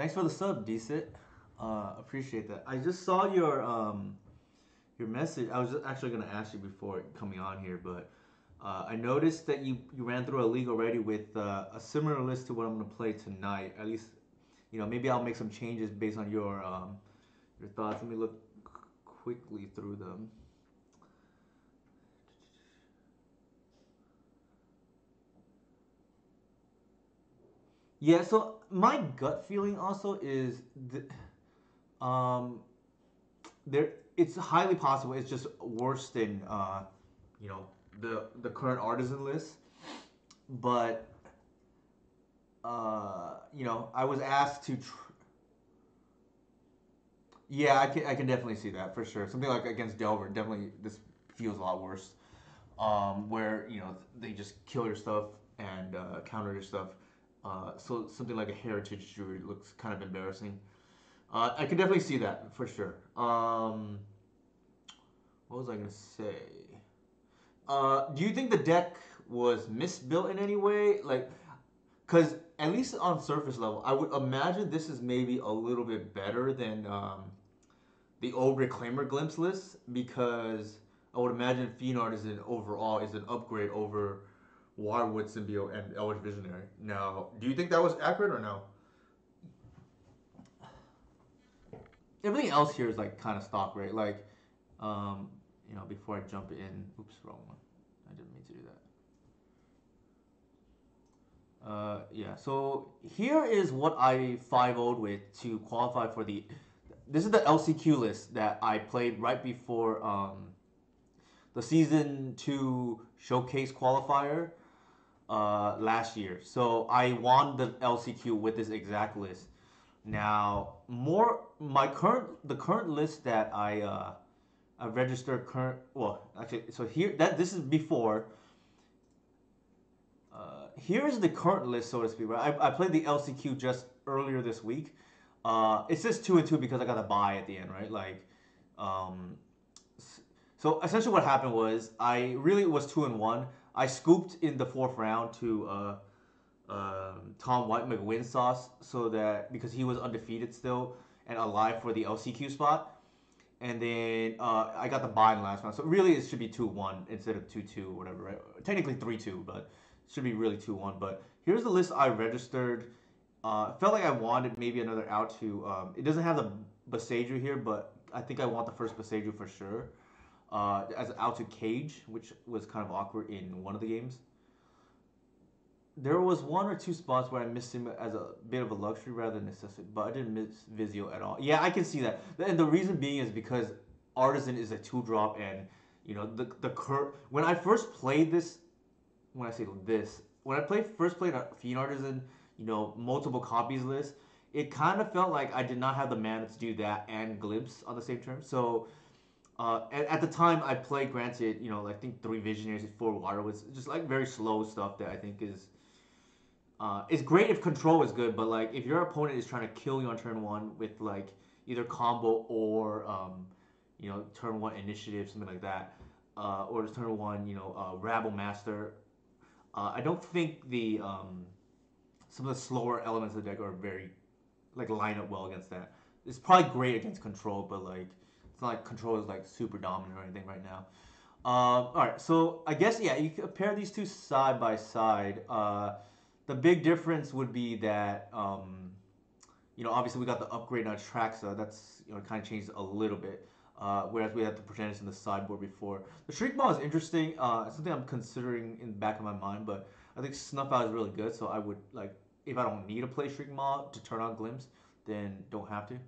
Thanks for the sub, Decent. Appreciate that. I just saw your message. I was actually gonna ask you before coming on here, but I noticed that you ran through a league already with a similar list to what I'm gonna play tonight. At least, maybe I'll make some changes based on your thoughts. Let me look quickly through them. Yeah, so my gut feeling also is um there it's highly possible it's just worse than you know the current artisan list, but I was asked to yeah, I can definitely see that for sure. Something like against Delver, definitely this feels a lot worse. Where they just kill your stuff and counter your stuff. So something like a heritage druid looks kind of embarrassing. I can definitely see that for sure. What was I gonna say? Do you think the deck was misbuilt in any way? Like, because at least on surface level, I would imagine this is maybe a little bit better than the old Reclaimer Glimpse list, because I would imagine Fiend Artisan overall is an upgrade over Wirewood Symbiote and Eldritch Visionary. Now, do you think that was accurate or no? Everything else here is like kind of stock, right? Like, before I jump in, oops, wrong one. I didn't mean to do that. Yeah. So here is what I 5-0'd with to qualify for the. This is the LCQ list that I played right before the season 2 showcase qualifier last year. So I won the LCQ with this exact list. Now, the current list that I registered current. Well, actually, so here that this is before. Here is the current list, so to speak. Right, I played the LCQ just earlier this week. It says 2-2 because I got a bye at the end, right? Like, um, so essentially what happened was I really was 2-1. I scooped in the fourth round to Tom White McWin sauce, so that because he was undefeated still and alive for the LCQ spot. And then I got the bye in the last round. So really it should be 2-1 instead of 2-2 or whatever, right? Technically 3-2, but it should be really 2-1. But here's the list I registered. Felt like I wanted maybe another out to. It doesn't have the Besaju here, but I think I want the first Besaju for sure. As out to Cage, which was kind of awkward in one of the games. There was one or two spots where I missed him as a bit of a luxury rather than necessity, but I didn't miss Vizio at all. Yeah, I can see that, and the reason being is because Artisan is a 2-drop, and the when I first played this, when I say this, when I played a Fiend Artisan, multiple copies list, it kind of felt like I did not have the mana to do that and Glimpse on the same turn. So at the time I played, granted, I think 3 Visionaries, 4 Water was just like very slow stuff that I think is it's great if control is good, but like if your opponent is trying to kill you on turn one with like either combo or turn one initiative, something like that, or turn one Rabble Master. I don't think the some of the slower elements of the deck are very like line up well against that. It's probably great against control, but like it's not like control is like super dominant or anything right now. All right, so I guess yeah, you compare these two side by side. The big difference would be that obviously we got the upgrade on Traxa. That's kind of changed a little bit. Whereas we had the Progenitus in the sideboard before. The Shriek Maw is interesting. It's something I'm considering in the back of my mind, but I think Snuff Out is really good. So I would like if I don't need to play Shriek Maw to turn on Glimpse, then don't have to.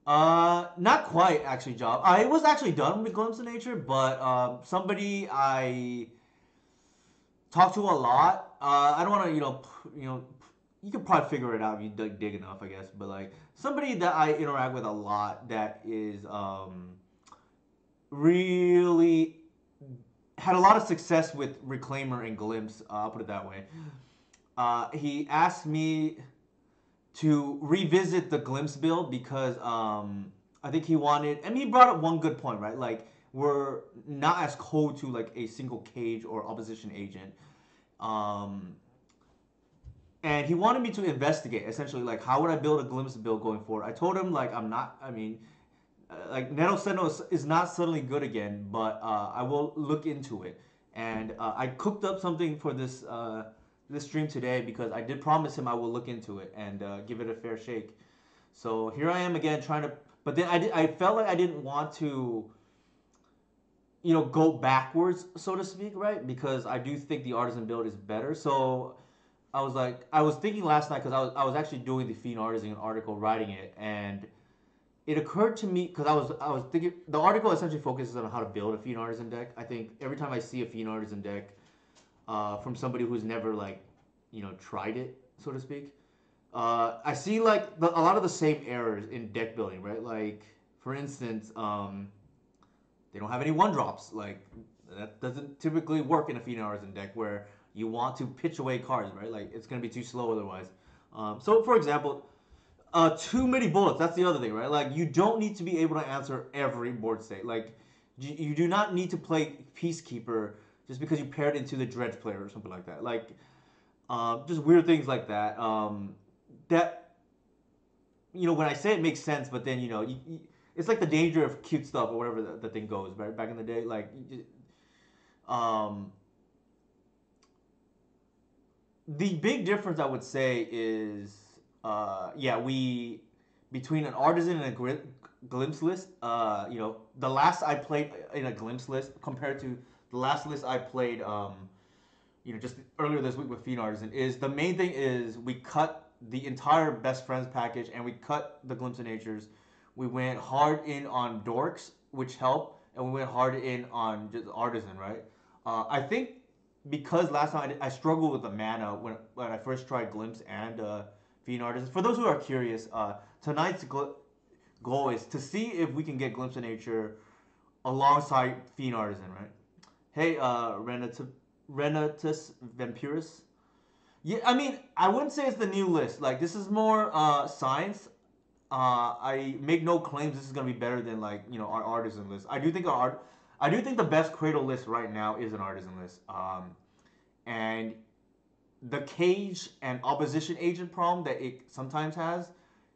Not quite actually, Job. I was actually done with Glimpse of Nature, but somebody I talk to a lot. I don't want to, you can probably figure it out if you dig enough, I guess. But like somebody that I interact with a lot that is really had a lot of success with Reclaimer and Glimpse. I'll put it that way. He asked me to revisit the Glimpse build because I think he wanted. I mean, he brought up one good point, right? Like we're not as cold to like a single cage or opposition agent. Um, and he wanted me to investigate essentially like how would I build a glimpse build going forward. I told him like I'm not. I mean, like Neto Senno is not suddenly good again, but I will look into it. And I cooked up something for this stream today because I did promise him I will look into it and give it a fair shake. So here I am again trying to, but then I felt like I didn't want to, go backwards so to speak, right? Because I do think the artisan build is better. So I was thinking last night because I was actually doing the Fiend Artisan article, writing it, and it occurred to me because I was thinking the article essentially focuses on how to build a Fiend Artisan deck. I think every time I see a Fiend Artisan deck from somebody who's never like tried it so to speak, I see like a lot of the same errors in deck building, right? Like for instance, they don't have any one drops. Like that doesn't typically work in a Fiend Artisan deck where you want to pitch away cards, right? Like it's gonna be too slow otherwise. So for example, too many bullets. That's the other thing, right? Like you don't need to be able to answer every board state. Like you do not need to play Peacekeeper just because you paired into the Dredge player or something like that. Like just weird things like that. That when I say it makes sense, but then it's like the danger of cute stuff or whatever the thing goes. Right back in the day, like um, the big difference I would say is yeah, we between an artisan and a glimpse list. The last I played in a glimpse list compared to the last list I played. Just earlier this week with Fiend Artisan is the main thing is we cut the entire best friends package and we cut the glimpse of natures. We went hard in on dorks, which helped, and we went hard in on just artisan, right? I think because last time I struggled with the mana when I first tried glimpse and Fiend Artisan. For those who are curious, tonight's goal is to see if we can get glimpse of nature alongside Fiend Artisan, right? Hey, Renatus Vampirus. Yeah, I mean, I wouldn't say it's the new list. Like, this is more science. I make no claims this is gonna be better than like our artisan list. I do think the best Cradle list right now is an artisan list. And the cage and opposition agent problem that it sometimes has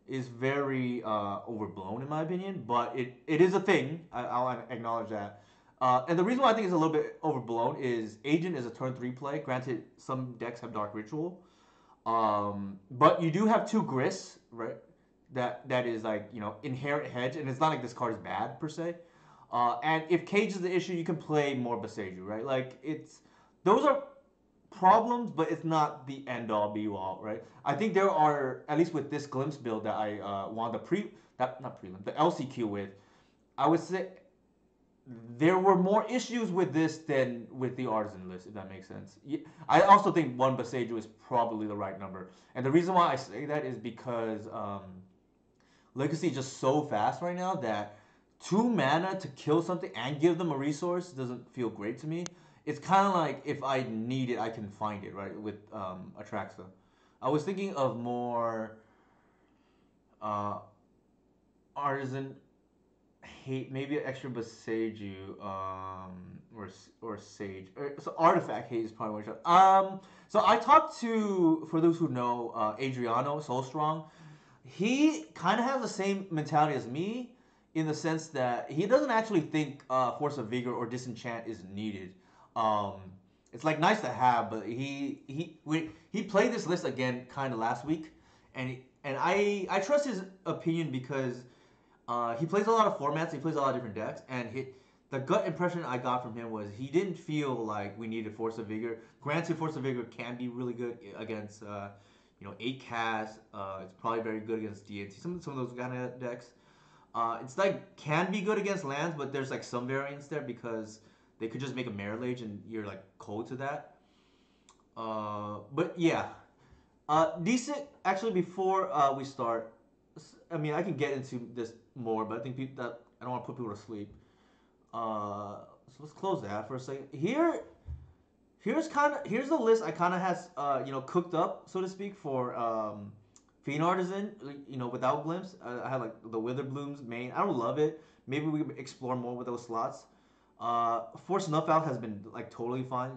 is very overblown in my opinion, but it is a thing. I'll acknowledge that. And the reason why I think it's a little bit overblown is Agent is a turn 3 play. Granted, some decks have Dark Ritual. But you do have 2 Gris, right? That is like, inherent hedge, and it's not like this card is bad per se. And if Cage is the issue, you can play more Boseiju, right? Like, those are problems, but it's not the end all be all, right? I think there are, at least with this Glimpse build that I won the LCQ with, I would say there were more issues with this than with the artisan list, if that makes sense. I also think one Boseiju is probably the right number, and the reason why I say that is because Legacy is just so fast right now that 2 mana to kill something and give them a resource doesn't feel great to me. It's kind of like if I need it, I can find it, right? With Atraxa. I was thinking of more uh, artisan hate, maybe an extra Boseiju, or Sage. So artifact hate is probably what so I talked to, for those who know, Adriano Soulstrong. He kind of has the same mentality as me in the sense that he doesn't actually think Force of Vigor or Disenchant is needed. Um, it's like nice to have, but he played this list again kind of last week, and I trust his opinion because he plays a lot of formats, he plays a lot of different decks, and the gut impression I got from him was he didn't feel like we needed Force of Vigor. Granted, Force of Vigor can be really good against 8 cast. It's probably very good against DNT. Some of those kind of decks. It's like can be good against lands, but there's like some variance there because they could just make a Mirror Lage and you're like cold to that. But yeah, decent. Actually, before we start, I mean I can get into this more, but I think that I don't want to put people to sleep. So let's close that for a second. Here's the list I kind of has cooked up so to speak for Fiend Artisan. Without Glimpse, I had like the Witherblooms main. I don't love it. Maybe we can explore more with those slots. Force Snuff Out has been like totally fine.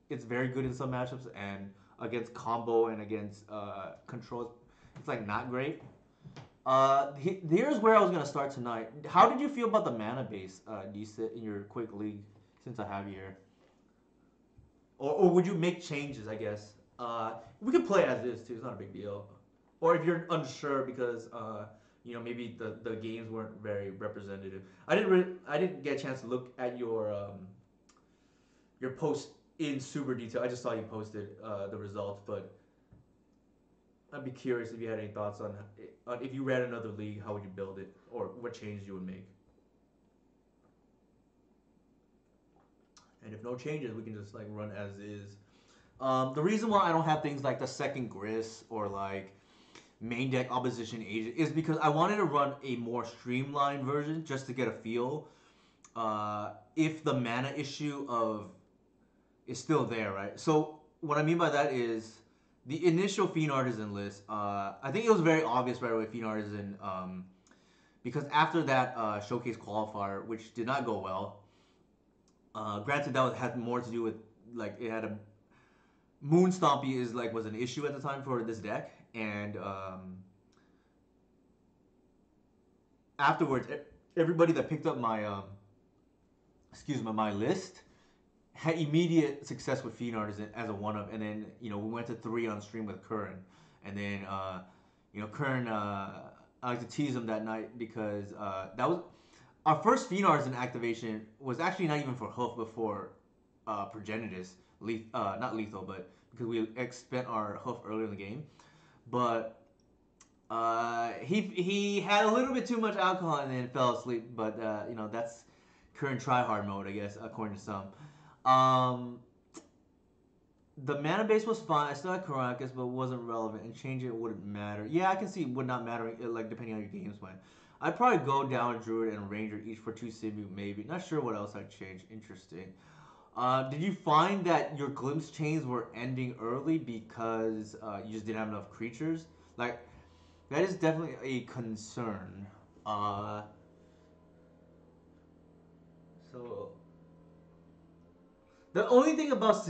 It's very good in some matchups, and against combo and against controls. It's like not great. Here's where I was gonna start tonight. How did you feel about the mana base, Decent, in your quick league? Since I have you here, or would you make changes? I guess we could play as is too. It's not a big deal. Or if you're unsure because maybe the games weren't very representative. I didn't get a chance to look at your post in super detail. I just saw you posted the results, but I'd be curious if you had any thoughts on if you ran another league, how would you build it, or what changes you would make. And if no changes, we can just like run as is. The reason why I don't have things like the second Gris or like main deck opposition agent is because I wanted to run a more streamlined version just to get a feel. If the mana issue of is still there, right? So what I mean by that is the initial Fiend Artisan list. I think it was very obvious right away Fiend Artisan because after that showcase qualifier, which did not go well. Granted, that had more to do with like it had a Moon Stompy was an issue at the time for this deck, and afterwards, everybody that picked up my my list had immediate success with Fiend Artisan as a one up, and then we went to 3 on stream with Curran, and then Curran I like to tease him that night because that was our first Fiend Artisan activation was actually not even for Hoof but for Progenitus, not lethal, but because we spent our Hoof earlier in the game, but he had a little bit too much alcohol and then fell asleep, but that's current tryhard mode, I guess, according to some. The mana base was fine. I still had Caracas, but it wasn't relevant, and changing it wouldn't matter. Yeah, I can see it would not matter, like depending on your games went. I'd probably go down Druid and Ranger each for 2 Simu, maybe. Not sure what else I'd change. Interesting. Did you find that your Glimpse chains were ending early because you just didn't have enough creatures? Like, that is definitely a concern. So the only thing about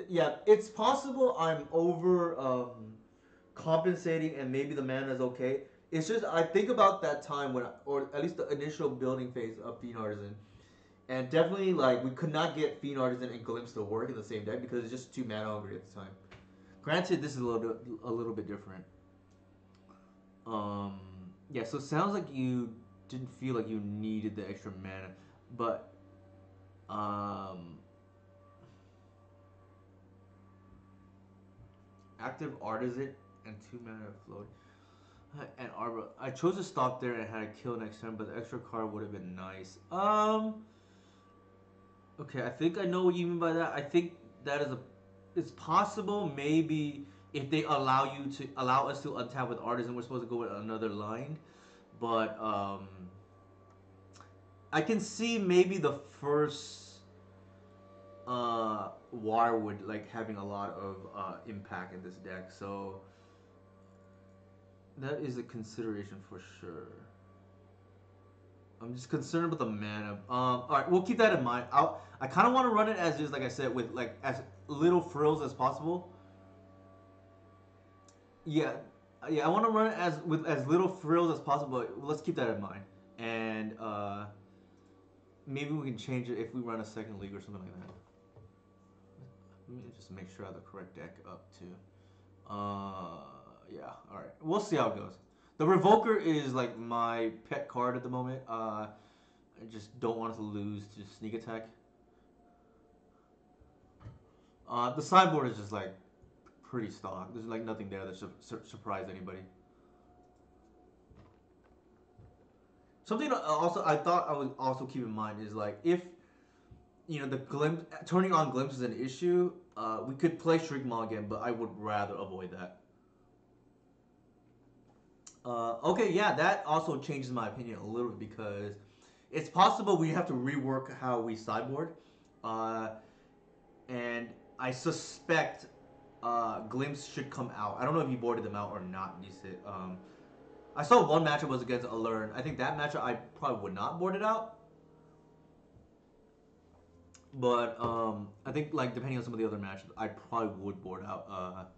yeah, it's possible I'm over compensating and maybe the mana is okay. It's just I think about that time when, or at least the initial building phase of Fiend Artisan, and definitely like we could not get Fiend Artisan and Glimpse to work in the same deck because it's just too mana hungry at the time. Granted, this is a little bit different. Yeah, so it sounds like you didn't feel like you needed the extra mana, but active Artisan and 2 mana float. And Arbor. I chose to stop there and had a kill next turn, but the extra card would have been nice. Okay, I think I know what you mean by that. I think that is it's possible maybe if they allow us to untap with Artisan, we're supposed to go with another line. But I can see maybe the first Wirewood like having a lot of impact in this deck. So that is a consideration for sure. I'm just concerned about the mana. All right, we'll keep that in mind. I kind of want to run it as is, like I said, with like as little frills as possible. Yeah, I want to run it with as little frills as possible. Let's keep that in mind, and maybe we can change it if we run a second league or something like that. Let me just make sure I have the correct deck up too. Yeah, alright. We'll see how it goes. The Revoker is like my pet card at the moment. I just don't want us to lose to sneak attack. The sideboard is just like pretty stock. There's like nothing there that should surprise anybody. Something also I thought I would also keep in mind is like if the glimpse turning on glimpse is an issue, we could play Shriek Maw again, but I would rather avoid that. Okay, yeah, that also changes my opinion a little bit because it's possible we have to rework how we sideboard, and I suspect Glimpse should come out. I don't know if you boarded them out or not, Decent. I saw one matchup was against Allurn. I think that matchup I probably would not board it out. But I think like depending on some of the other matches, I probably would board out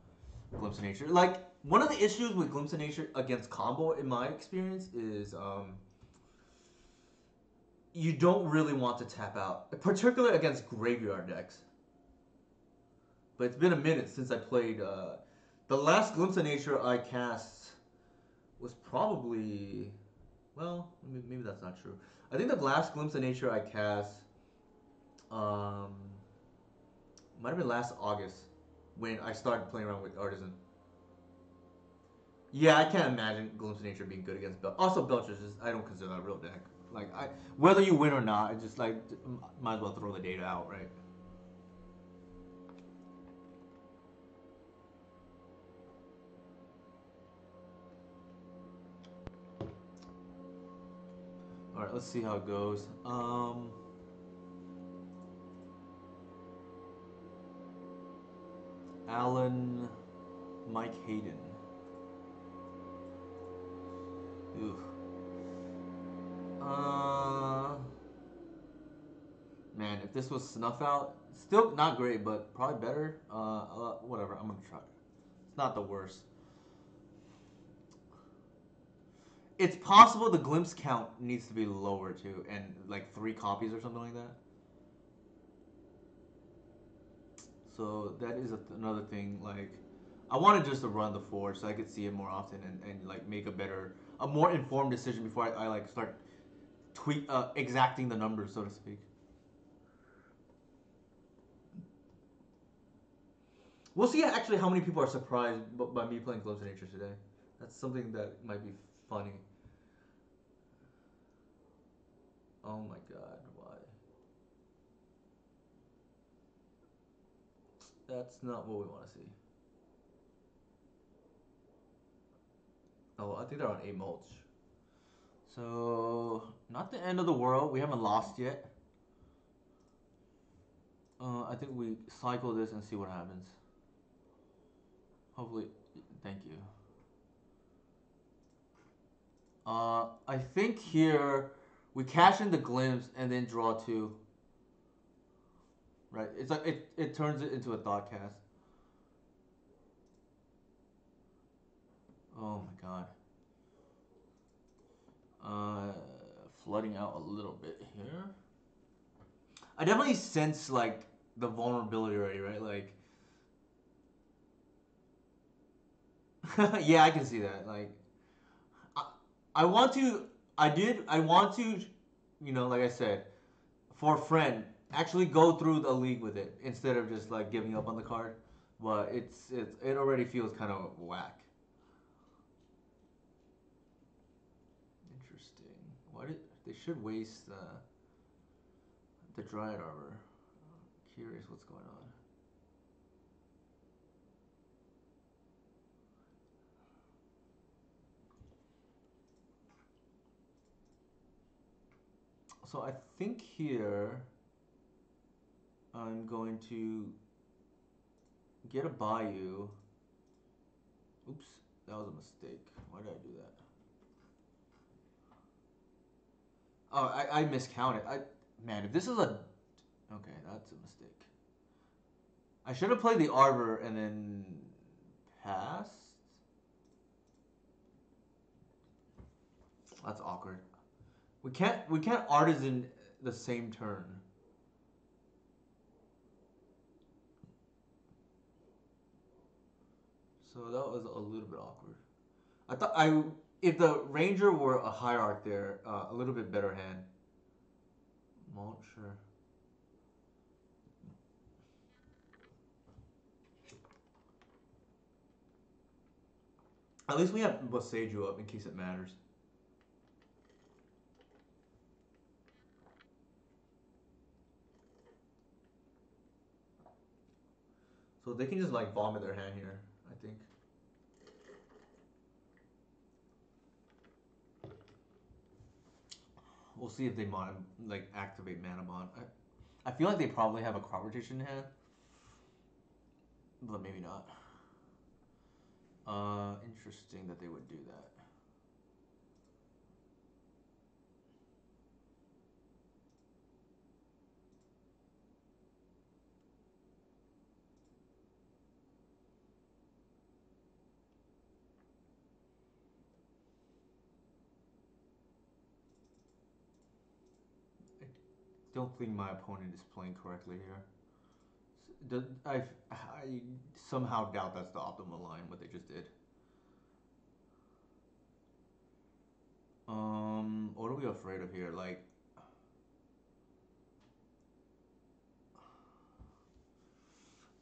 Glimpse of Nature. Like one of the issues with Glimpse of Nature against combo, in my experience, is you don't really want to tap out, particularly against graveyard decks. But it's been a minute since I played. The last Glimpse of Nature I cast was probably, well, maybe that's not true. I think the last Glimpse of Nature I cast um, might have been last August when I started playing around with Artisan. Yeah, I can't imagine Glimpse of Nature being good against Belcher. Also, Belcher's just, I don't consider that a real deck. Like, whether you win or not, I just like might as well throw the data out, right? All right, let's see how it goes. Alan, Mike Hayden. Ooh. Uh, Man, if this was Snuff Out, still not great, but probably better. Whatever. I'm gonna try. It's not the worst. It's possible the glimpse count needs to be lower too, and like 3 copies or something like that. So that is another thing. Like, I wanted just to run the forge so I could see it more often and like make a more informed decision before I like start exacting the numbers, so to speak. We'll see actually how many people are surprised by me playing Glimpse of Nature today. That's something that might be funny. Oh my god, why? That's not what we want to see. Oh, I think they're on 8 mulch. So, not the end of the world. We haven't lost yet. I think we cycle this and see what happens. Hopefully, thank you. I think here we cash in the glimpse and then draw 2. Right? It's like it turns it into a thought cast. Oh my god. Uh, Flooding out a little bit here. I definitely sense like the vulnerability already, right? Like, yeah, I can see that. Like, I, I want to, I want to, like I said, for a friend, actually go through the league with it instead of just like giving up on the card. But it already feels kind of whack. Interesting. Why did they should waste the Dryad Arbor? Curious what's going on. So I think here I'm going to get a Bayou. Oops, that was a mistake. Why did I do that? Oh, I miscounted. Man, if this is a okay, that's a mistake. I should have played the Arbor and then passed. That's awkward. We can't Artisan the same turn. So that was a little bit awkward. I thought I if the Ranger were a Hierarch there, a little bit better hand. Well, sure. At least we have Boseiju up in case it matters. So they can just like vomit their hand here, I think. We'll see if they like activate Mana Bond. I feel like they probably have a crop rotation in hand, but maybe not. Interesting that they would do that. don't think my opponent is playing correctly here. I somehow doubt that's the optimal line, what they just did. What are we afraid of here? Like,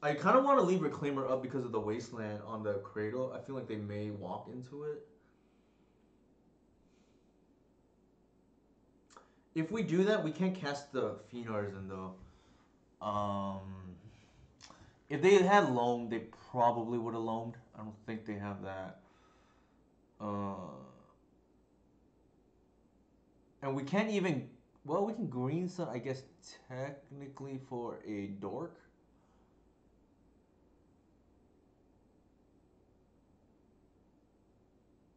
I kind of want to leave Reclaimer up because of the Wasteland on the Cradle. I feel like they may walk into it. If we do that, we can't cast the Fiend Artisan though. If they had loam, they probably would have loamed. I don't think they have that. And we can't even. Well, we can green sun, I guess, technically for a dork.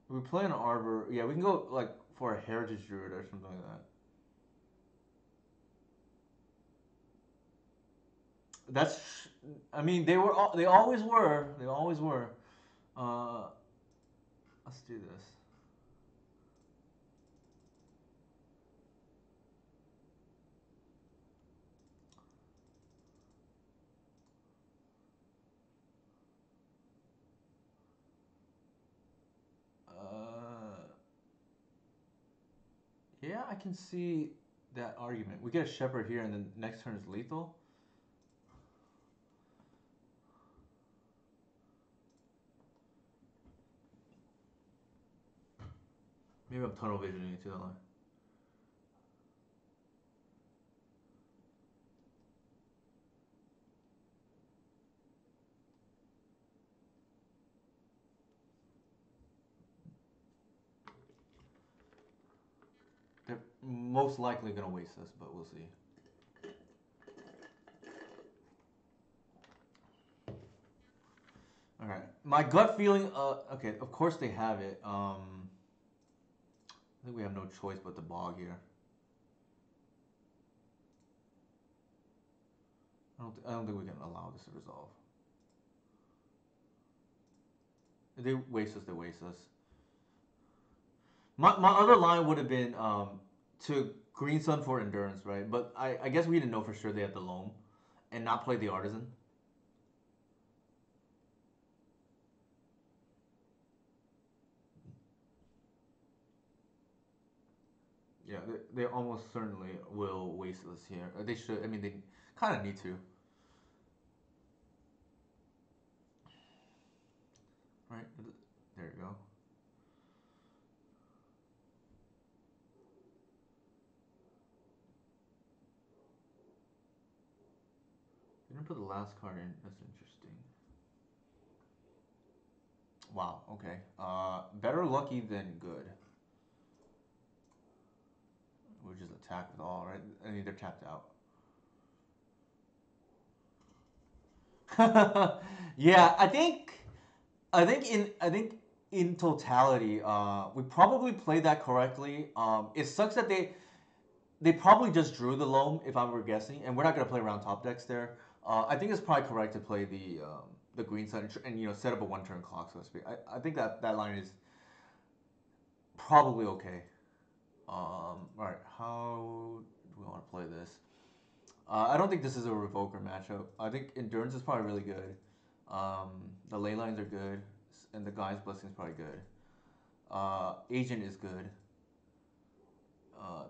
We play an arbor. Yeah, we can go like for a heritage druid or something like that. That's. I mean, they were. They always were. They always were. Uh, let's do this. Yeah, I can see that argument. We get a shepherd here, and then next turn is lethal. Maybe I'm tunnel visioning into that line. They're most likely gonna waste us, but we'll see. All right, my gut feeling. Okay, of course they have it. I think we have no choice but to bog here. I don't think we can allow this to resolve. If they waste us, they waste us. My other line would have been to Green Sun for endurance, right? But I guess we didn't know for sure they had the loam and not play the artisan. Yeah, they almost certainly will waste us here. They should. I mean, they kind of need to. Right? There you go. They didn't put the last card in. That's interesting. Wow. Okay. Better lucky than good. We'll just attack with all, right? I mean, they're tapped out. Yeah, I think in totality, we probably played that correctly. It sucks that they probably just drew the loam, if I were guessing, and we're not gonna play around top decks there. I think it's probably correct to play the green side and set up a 1 turn clock, so to speak. I think that line is probably okay. All right, how do we want to play this? I don't think this is a Revoker matchup. I think Endurance is probably really good. The ley lines are good, and the Guy's Blessing is probably good. Agent is good.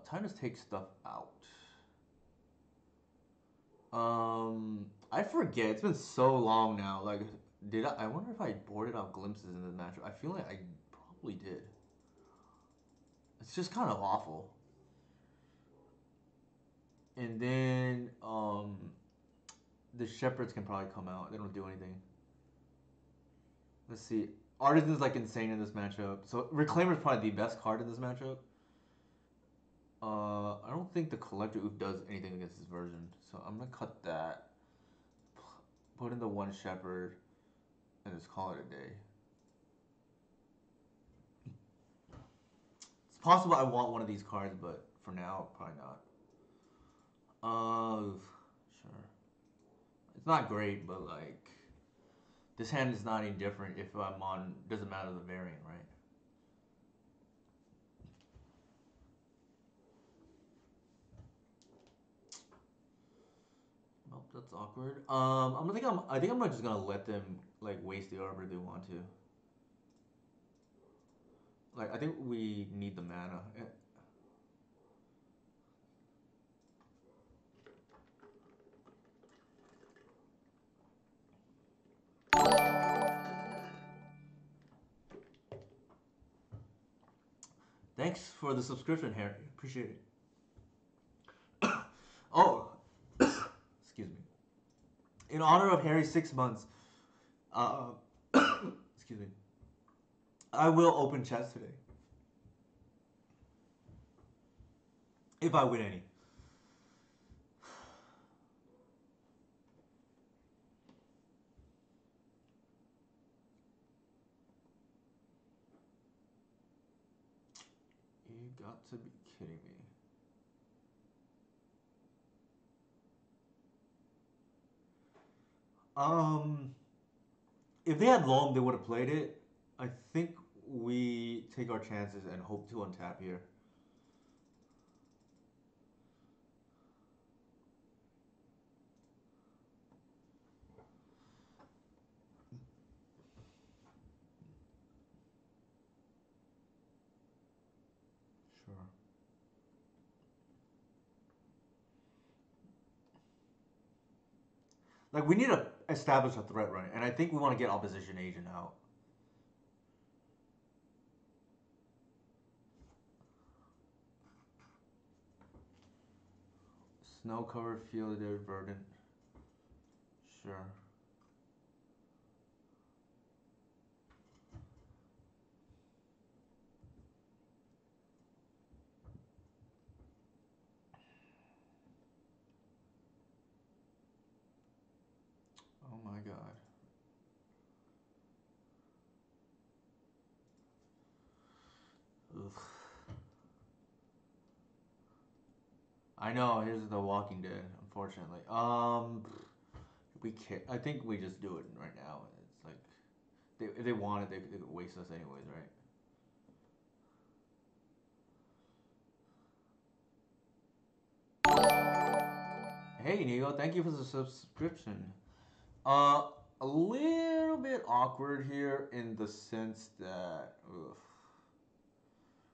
Time to take stuff out. I forget. It's been so long now. Like, did I wonder if I boarded out glimpses in this matchup. I feel like I probably did. It's just kind of awful. And then the shepherds can probably come out. They don't do anything. Let's see. Artisan's like insane in this matchup. So Reclaimer's probably the best card in this matchup. I don't think the Collector Oof does anything against this version. So I'm gonna cut that. Put in the 1 shepherd and just call it a day. It's possible I want one of these cards, but for now, probably not. Sure. It's not great, but like this hand is not any different if I'm on. Doesn't matter the variant, right? that's awkward. I think I'm just gonna let them like waste the arbor if they want to. Like I think we need the mana. Thanks for the subscription, Harry. Appreciate it. Oh, excuse me. In honor of Harry's 6 months, uh, excuse me, I will open chats today if I win any. You got to be kidding me. Um, if they had Loam, they would have played it. I think we take our chances and hope to untap here. Sure. Like we need to establish a threat run, and I think we want to get opposition agent out. Snow covered fielded verdant. Sure. Oh my god. Ugh. I know. Here's The Walking Dead. Unfortunately, we can't. I think we just do it right now. It's like if they wanted, they could waste us anyways, right? Hey, Nigo, thank you for the subscription. Uh, a little bit awkward here in the sense that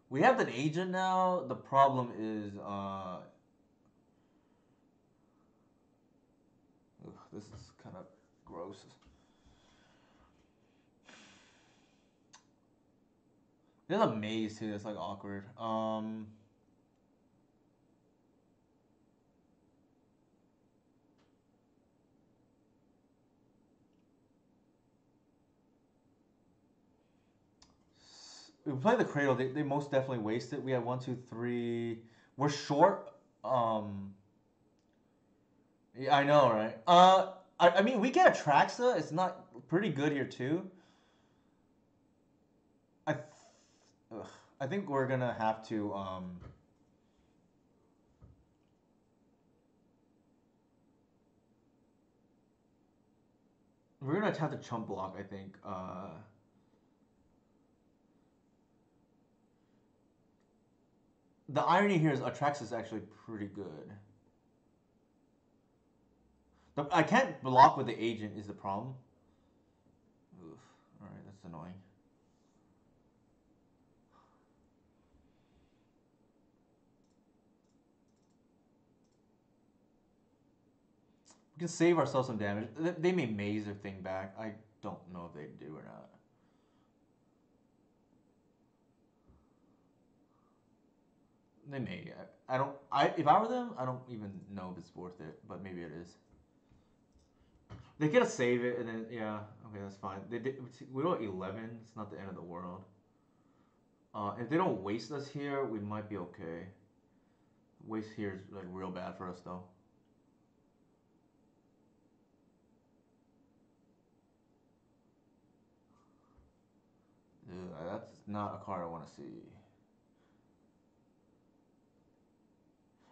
we have an agent now. The problem is, this is kind of gross. There's a maze too. That's like awkward. We play the Cradle. They most definitely waste it. We have one, two, three. We're short. Yeah, I know, right? I mean, we get Atraxa. It's not pretty good here too. I, th- ugh, I think we're gonna have to we're gonna have to chump block. I think. The irony here is Atraxa is actually pretty good. I can't block with the agent is the problem. Oof. All right, that's annoying. We can save ourselves some damage. They may maze their thing back. I don't know if they do or not. They may. I don't. If I were them, I don't even know if it's worth it. But maybe it is. They gotta save it and then yeah. Okay, that's fine. We're at 11. It's not the end of the world. If they don't waste us here, we might be okay. Waste here is like real bad for us though. That's not a card I want to see.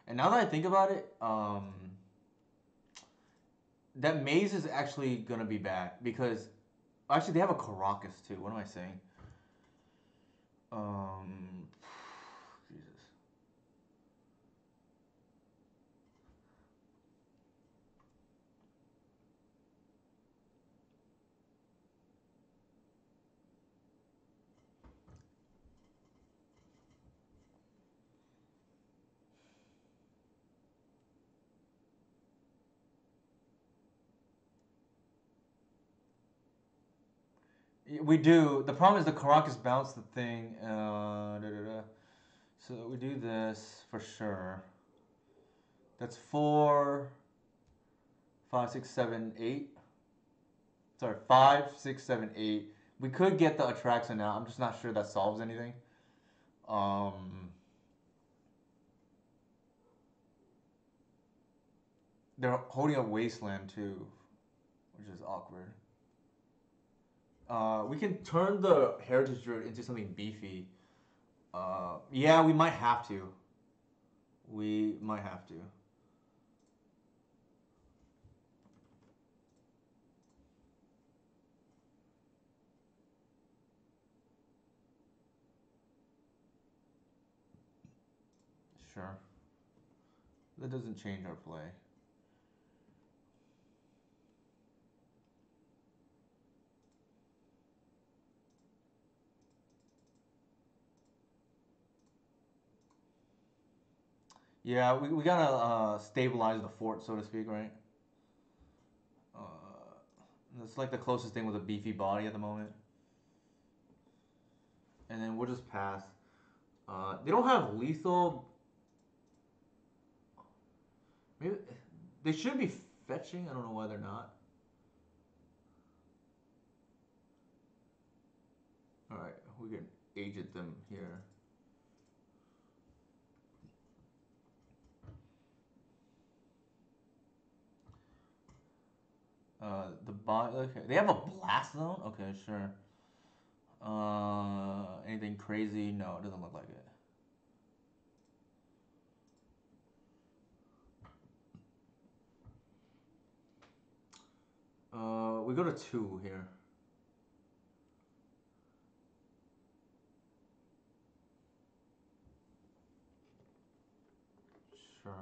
And now that I think about it, that maze is actually gonna be bad because actually they have a Caracas too. What am I saying? Jesus. We do. The problem is the Caracas bounced the thing. So we do this for sure. That's 4, 5, 6, 7, 8. Sorry, 5, 6, 7, 8. We could get the attraction out. I'm just not sure that solves anything. They're holding up Wasteland too, which is awkward. We can turn the Heritage Druid into something beefy. Yeah, we might have to. We might have to. Sure. That doesn't change our play. Yeah, we gotta stabilize the fort, so to speak, right? Uh, it's like the closest thing with a beefy body at the moment. And then we'll just pass. They don't have lethal. Maybe they should be fetching. I don't know why they're not. All right, we can agent them here. The bot. Okay, they have a blast zone. Okay, sure. Anything crazy? No, it doesn't look like it. We go to 2 here. Sure.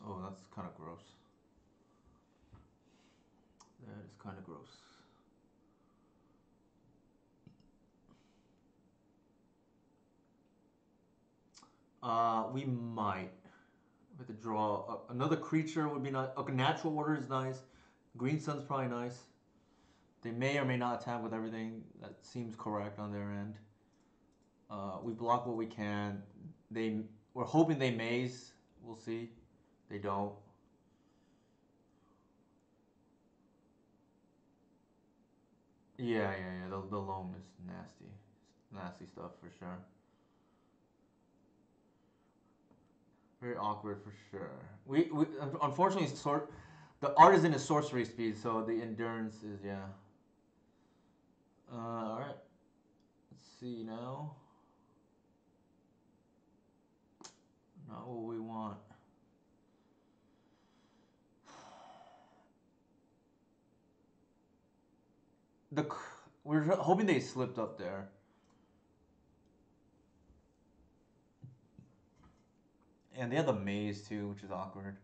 Oh, that's kind of gross. That is kind of gross. We might. We have to draw another creature would be nice. Okay, natural order is nice. Green sun's probably nice. They may or may not attack with everything. That seems correct on their end. We block what we can. We're hoping they maze. We'll see. They don't. Yeah. The loam is nasty. Nasty stuff for sure. Very awkward for sure. We unfortunately the artisan is sorcery speed, so the endurance is yeah. All right. Let's see now. Not what we want. The we're hoping they slipped up there. And they have the maze too, which is awkward.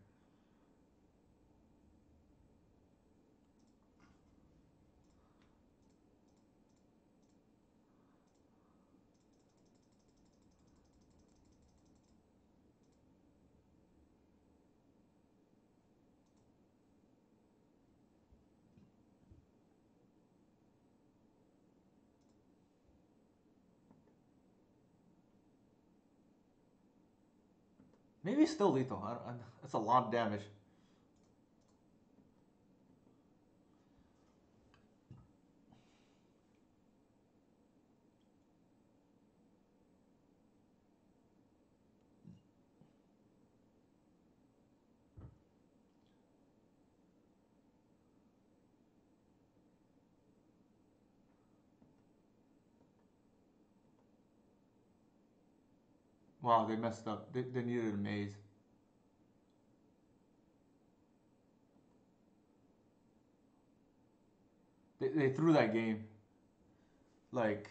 Maybe it's still lethal. That's a lot of damage. Wow, they messed up. They needed a maze. They threw that game. Like,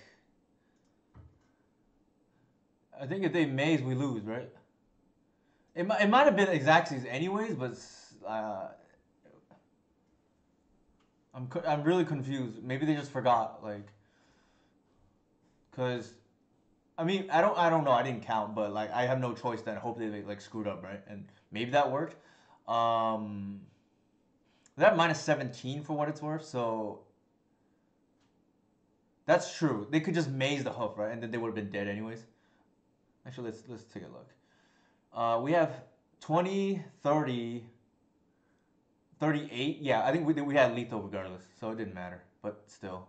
I think if they maze, we lose, right? It might have been exactsies anyways, but I'm really confused. Maybe they just forgot, like, cause I mean I don't know. I didn't count, but like I have no choice. Then hopefully they like screwed up, right? And maybe that worked. Um, that minus 17 for what it's worth. So that's true. They could just maze the hoof, right? And then they would have been dead anyways. Actually, let's take a look. We have 20, 30, 38. Yeah, I think we had lethal regardless, so it didn't matter. But still.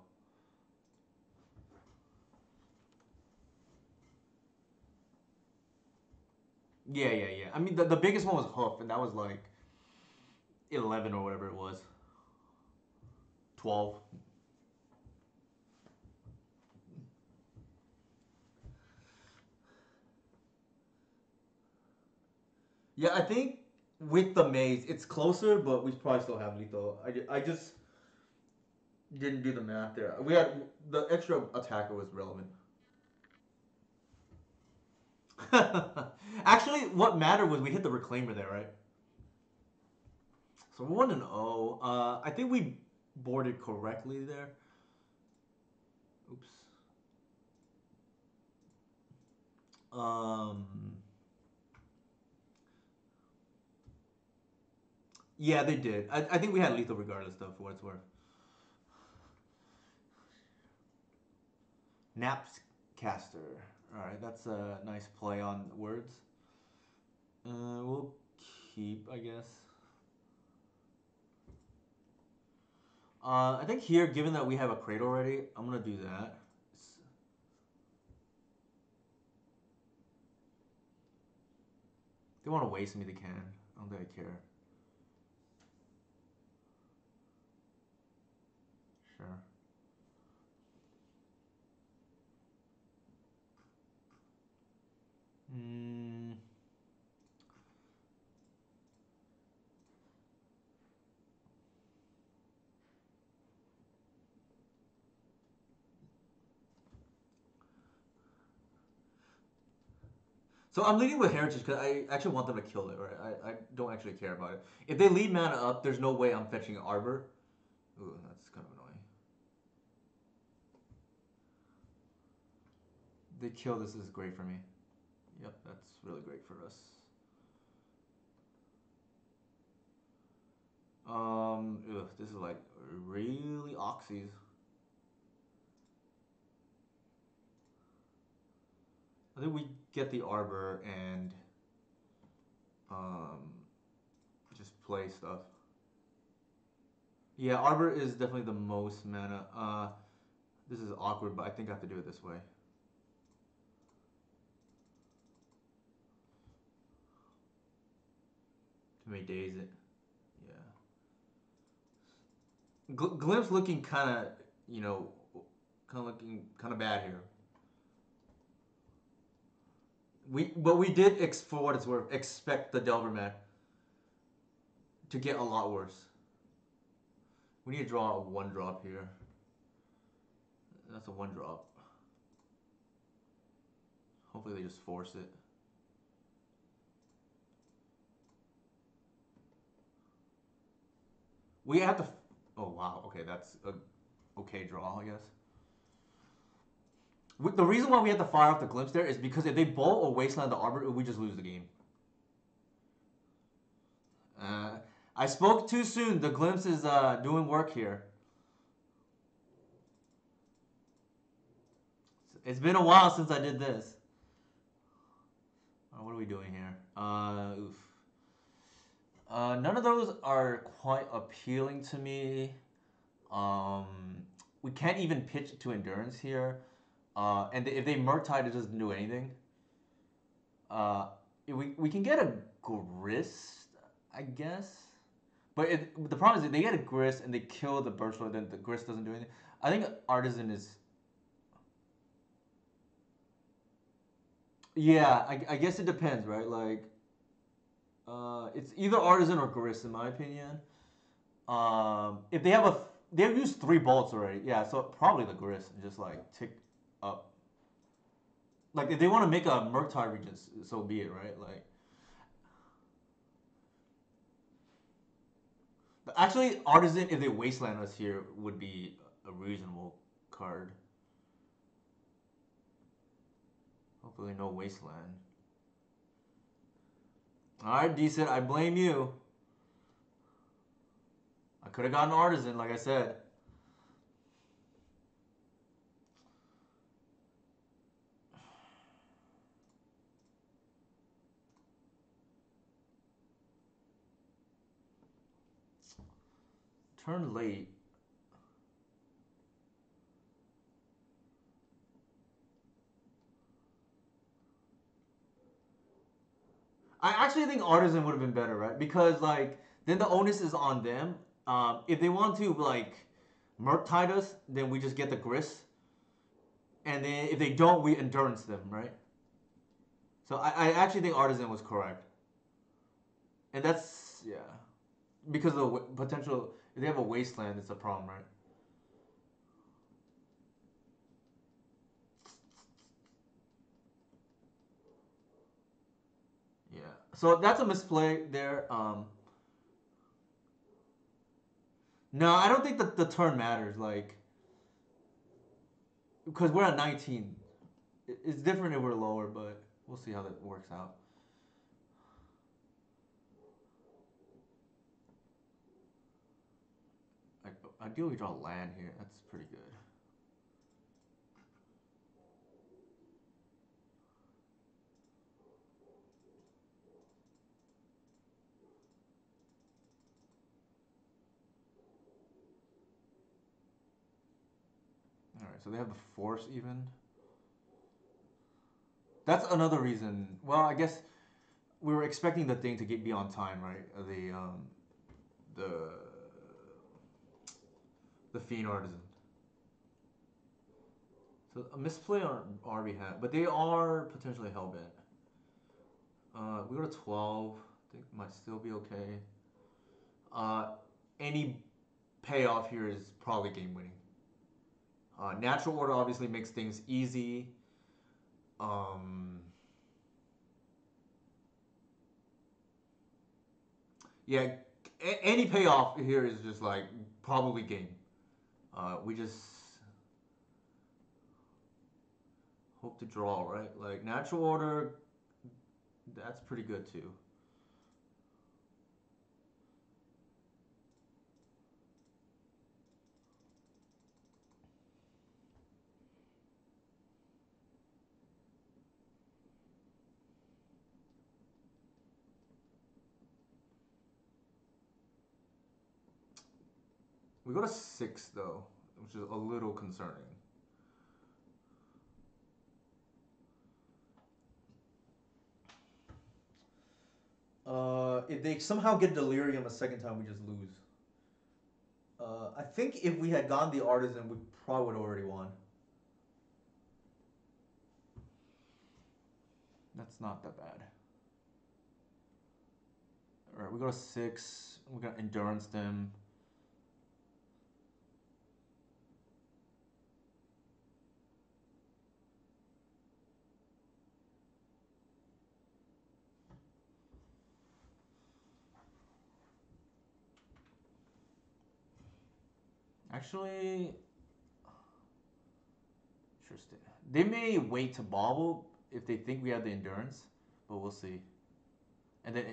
Yeah, yeah, yeah. I mean, the biggest one was hoof, and that was like 11 or whatever it was. 12. Yeah, I think with the maze, it's closer, but we probably still have lethal. I just didn't do the math there. We had the extra attacker was relevant. Actually, what mattered was we hit the reclaimer there, right? So we're 1 and 0. I think we boarded correctly there. Oops. Um, yeah, they did. I think we had lethal regardless, though, for what it's worth. Napscaster. All right, that's a nice play on words. We'll keep, I guess. I think here, given that we have a crate already, I'm gonna do that. If they want to waste me, they can. I don't think I care. Sure. Mm. So I'm leading with Heritage because I actually want them to kill it, right? I don't actually care about it. If they lead mana up, there's no way I'm fetching Arbor. Ooh, that's kind of annoying. They kill this is great for me. Yep, that's really great for us. This is like really oxys. I think we get the Arbor and um, just play stuff. Yeah, Arbor is definitely the most mana. This is awkward, but I think I have to do it this way. Can we daze it? Yeah. Glimpse looking kind of, you know, kind of looking kind of bad here. But we did, for what it's worth, expect the Delver man to get a lot worse. We need to draw a 1-drop here. That's a 1-drop. Hopefully they just force it. We have to. Oh wow. Okay, that's a okay draw, I guess. The reason why we have to fire off the glimpse there is because if they bolt or wasteland the arbor, we just lose the game. Uh, I spoke too soon. The glimpse is doing work here. It's been a while since I did this. What are we doing here? Oof. None of those are quite appealing to me. Um, we can't even pitch to endurance here. And if they Murktide, it doesn't do anything. Uh, we can get a grist, I guess. But the problem is if they get a grist and they kill the birchwood, then the grist doesn't do anything. I think artisan is. Yeah, I guess it depends, right? Like, it's either artisan or grist, in my opinion. If they have they've used 3 bolts already. Yeah, so probably the grist and just like tick up. Like if they want to make a Murktide Regent, so be it, right? Like Actually, Artisan, if they wasteland us here, would be a reasonable card. Hopefully, no wasteland. All right, decent. I blame you. I could have gotten Artisan, like I said. Turn late. I actually think Artisan would have been better, right? Because like then the onus is on them. If they want to like Murktide us, then we just get the Grist, and then if they don't, we endurance them, right? So I actually think Artisan was correct, and that's yeah because of the potential. If they have a wasteland, it's a problem, right? Yeah. So that's a misplay there. No, I don't think that the turn matters. Like because we're at 19. It's different if we're lower, but we'll see how that works out. Ideally, draw land here. That's pretty good. All right, so they have the force even. That's another reason. Well, I guess we were expecting the thing to be on time, right? The the fiend artisan. So a misplay on our behalf, but they are potentially hellbent. We go to 12. I think might still be okay. Uh, any payoff here is probably game winning. Natural order obviously makes things easy. Um, yeah, any payoff here is just like probably game. We just hope to draw, right? Like natural order, that's pretty good too. We go to 6 though, which is a little concerning. If they somehow get delirium a second time, we just lose. I think if we had gone the artisan, we probably would have already won. That's not that bad. All right, we go to 6. We got endurance them. Actually, interesting. They may wait to bobble if they think we have the endurance, but we'll see. And then,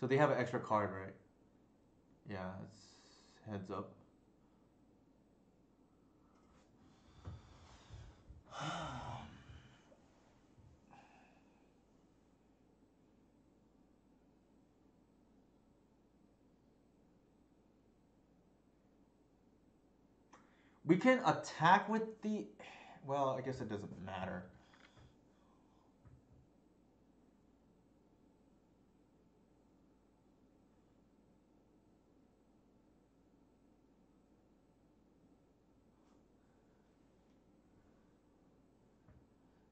so they have an extra card, right? Yeah, it's heads up. We can attack with the. Well, I guess it doesn't matter.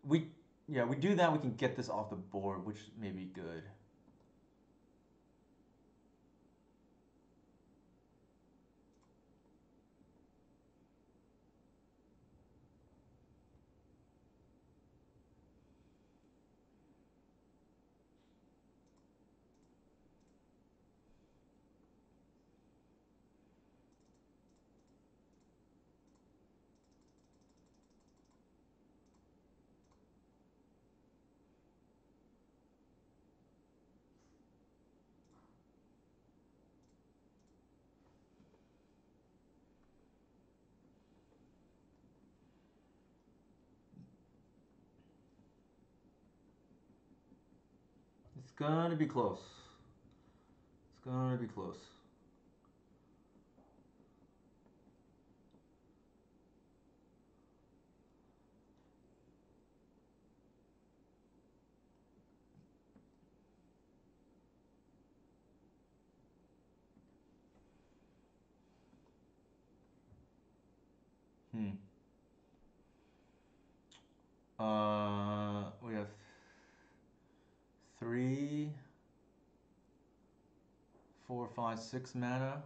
We yeah, we do that. We can get this off the board, which may be good. It's gonna be close. It's gonna be close. Hmm. We have 3, 4, 5, 6 mana.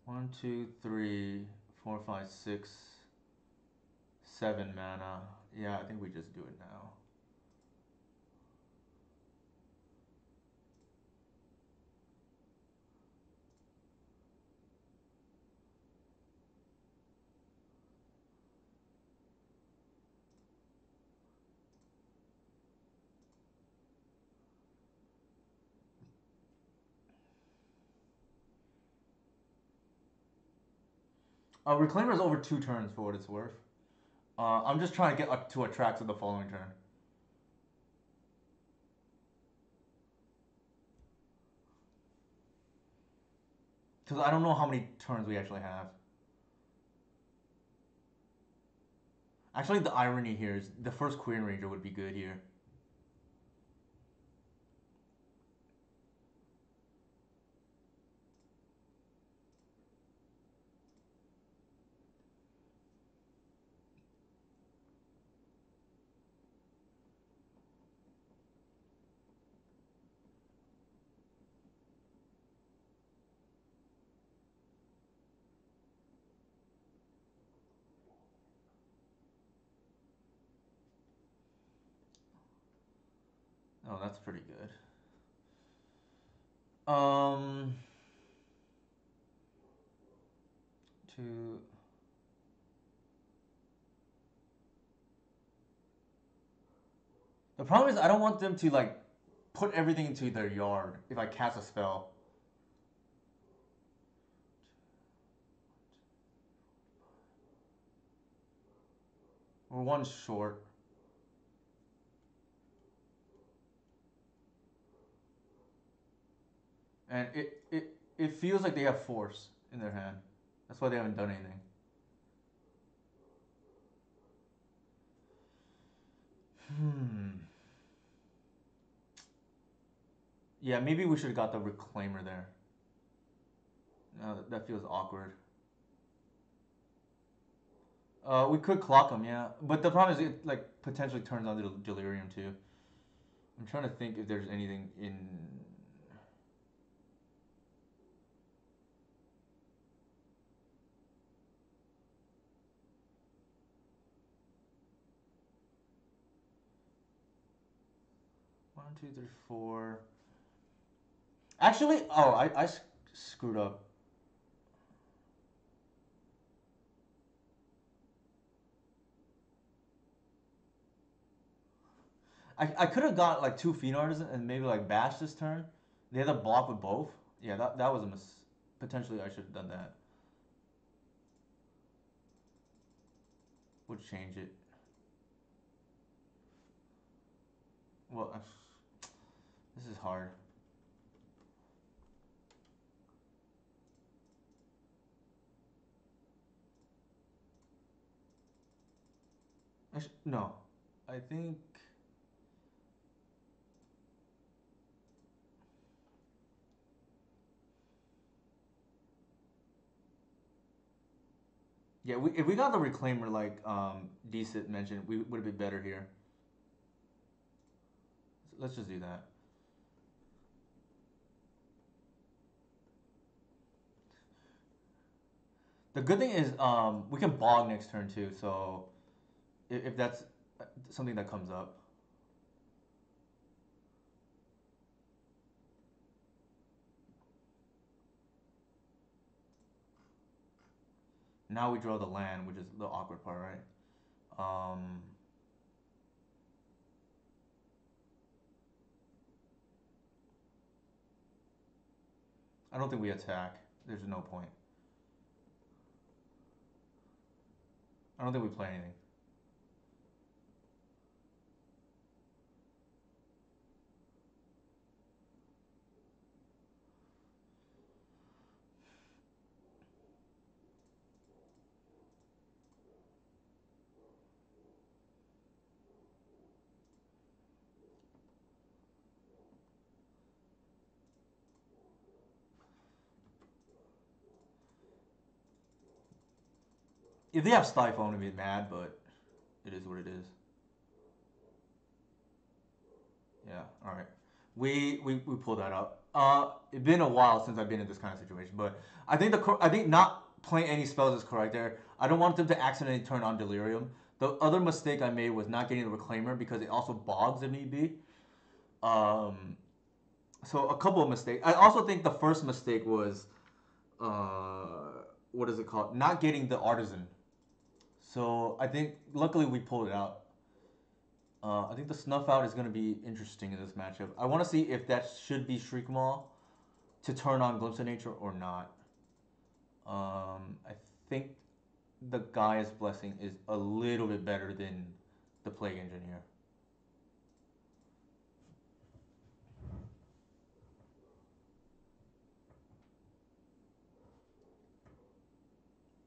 One, 2, 3, 4, 5, 6, 7 mana. Yeah, I think we just do it now. Reclaimer is over 2 turns for what it's worth. I'm just trying to get up to a track to the following turn. Because I don't know how many turns we actually have. Actually, the irony here is the first Queen Ranger would be good here. Oh, that's pretty good. Two. The problem is I don't want them to like put everything into their yard if I cast a spell. We're one short. And it feels like they have force in their hand. That's why they haven't done anything. Yeah, maybe we should have got the Reclaimer there. No, that feels awkward. We could clock them, yeah. But the problem is it like potentially turns on the Delirium too. I'm trying to think if there's anything in. 1, 2, 3, 4. Actually, oh, I screwed up. I could have got like 2 Fiend Artisans and maybe like bash this turn. They had to block with both. Yeah, that was a potentially I should have done that. Would change it. Well, this is hard. Actually, no, I think. Yeah, if we got the Reclaimer like Decent mentioned, we would have been better here. So let's just do that. The good thing is we can bog next turn too, so if that's something that comes up. Now we draw the land, which is the awkward part, right? I don't think we attack. There's no point. I don't think we play anything. If they have Stifle, I'm gonna be mad, but it is what it is. Yeah, all right. We pulled that out. It's been a while since I've been in this kind of situation, but I think not playing any spells is correct there. I don't want them to accidentally turn on Delirium. The other mistake I made was not getting the Reclaimer because it also bogs if need be. Um, so a couple of mistakes. I also think the first mistake was what is it called? Not getting the Artisan. So I think luckily we pulled it out. I think the Snuff Out is going to be interesting in this matchup. I want to see if that should be Shriek Maw to turn on Glimpse of Nature or not. I think the Gaia's Blessing is a little bit better than the Plague Engineer.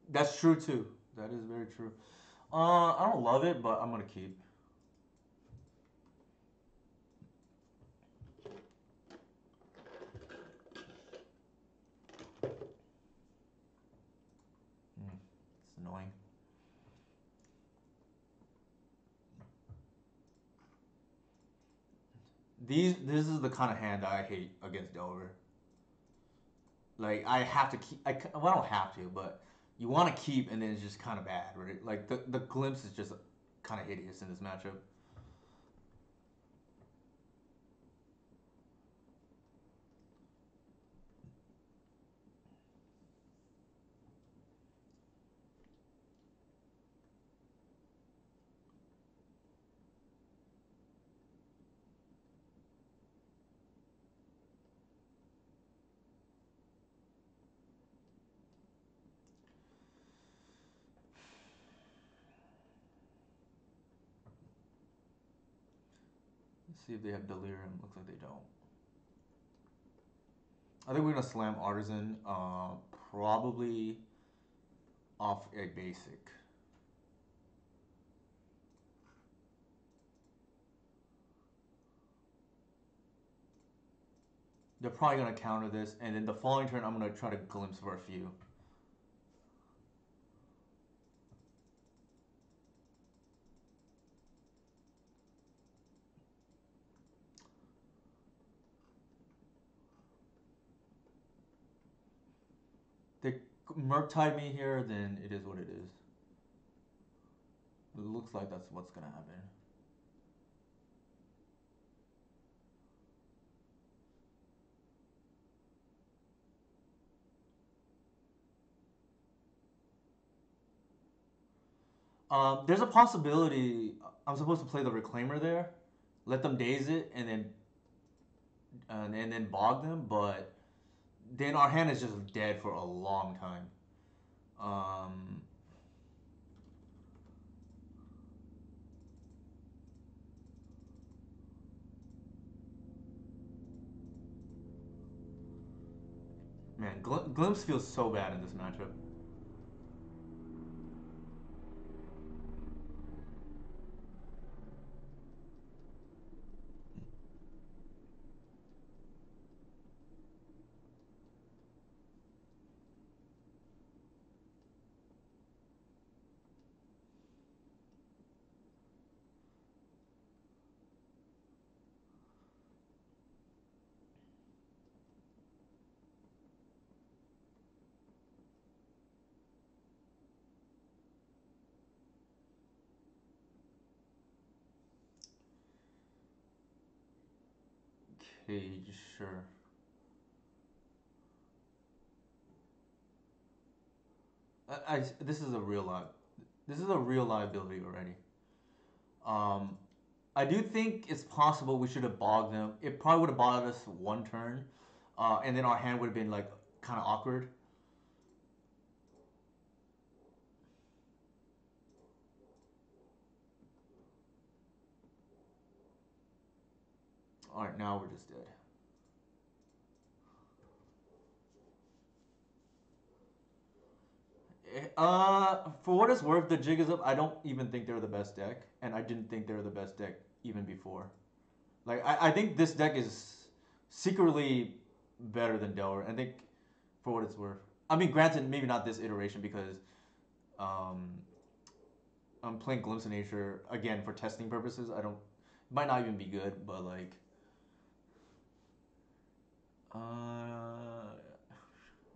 That's true too. That is very true. I don't love it, but I'm gonna keep. It's annoying. This is the kind of hand that I hate against Delver. Like I have to keep. Well, I don't have to, but you want to keep, and then it's just kind of bad, right? Like the glimpse is just kind of hideous in this matchup. Let's see if they have Delirium. Looks like they don't. I think we're gonna slam Artisan. Probably off a basic. They're probably gonna counter this, and then the following turn I'm gonna try to glimpse for a few. They Murktide me here, then it is what it is. It looks like that's what's gonna happen. There's a possibility I'm supposed to play the Reclaimer there, let them daze it, and then bog them, but then our hand is just dead for a long time. Um, Man, Glimpse feels so bad in this matchup. Okay, sure. This is a real This is a real liability already. Um, I do think it's possible we should have bogged them. It probably would have bothered us one turn, and then our hand would have been like kind of awkward. Alright, now we're just dead. For what it's worth, the jig is up. I don't even think they're the best deck, and I didn't think they were the best deck even before. Like I think this deck is secretly better than Delver. I think for what it's worth. I mean, granted, maybe not this iteration because um, I'm playing Glimpse of Nature again for testing purposes. I don't might not even be good, but like,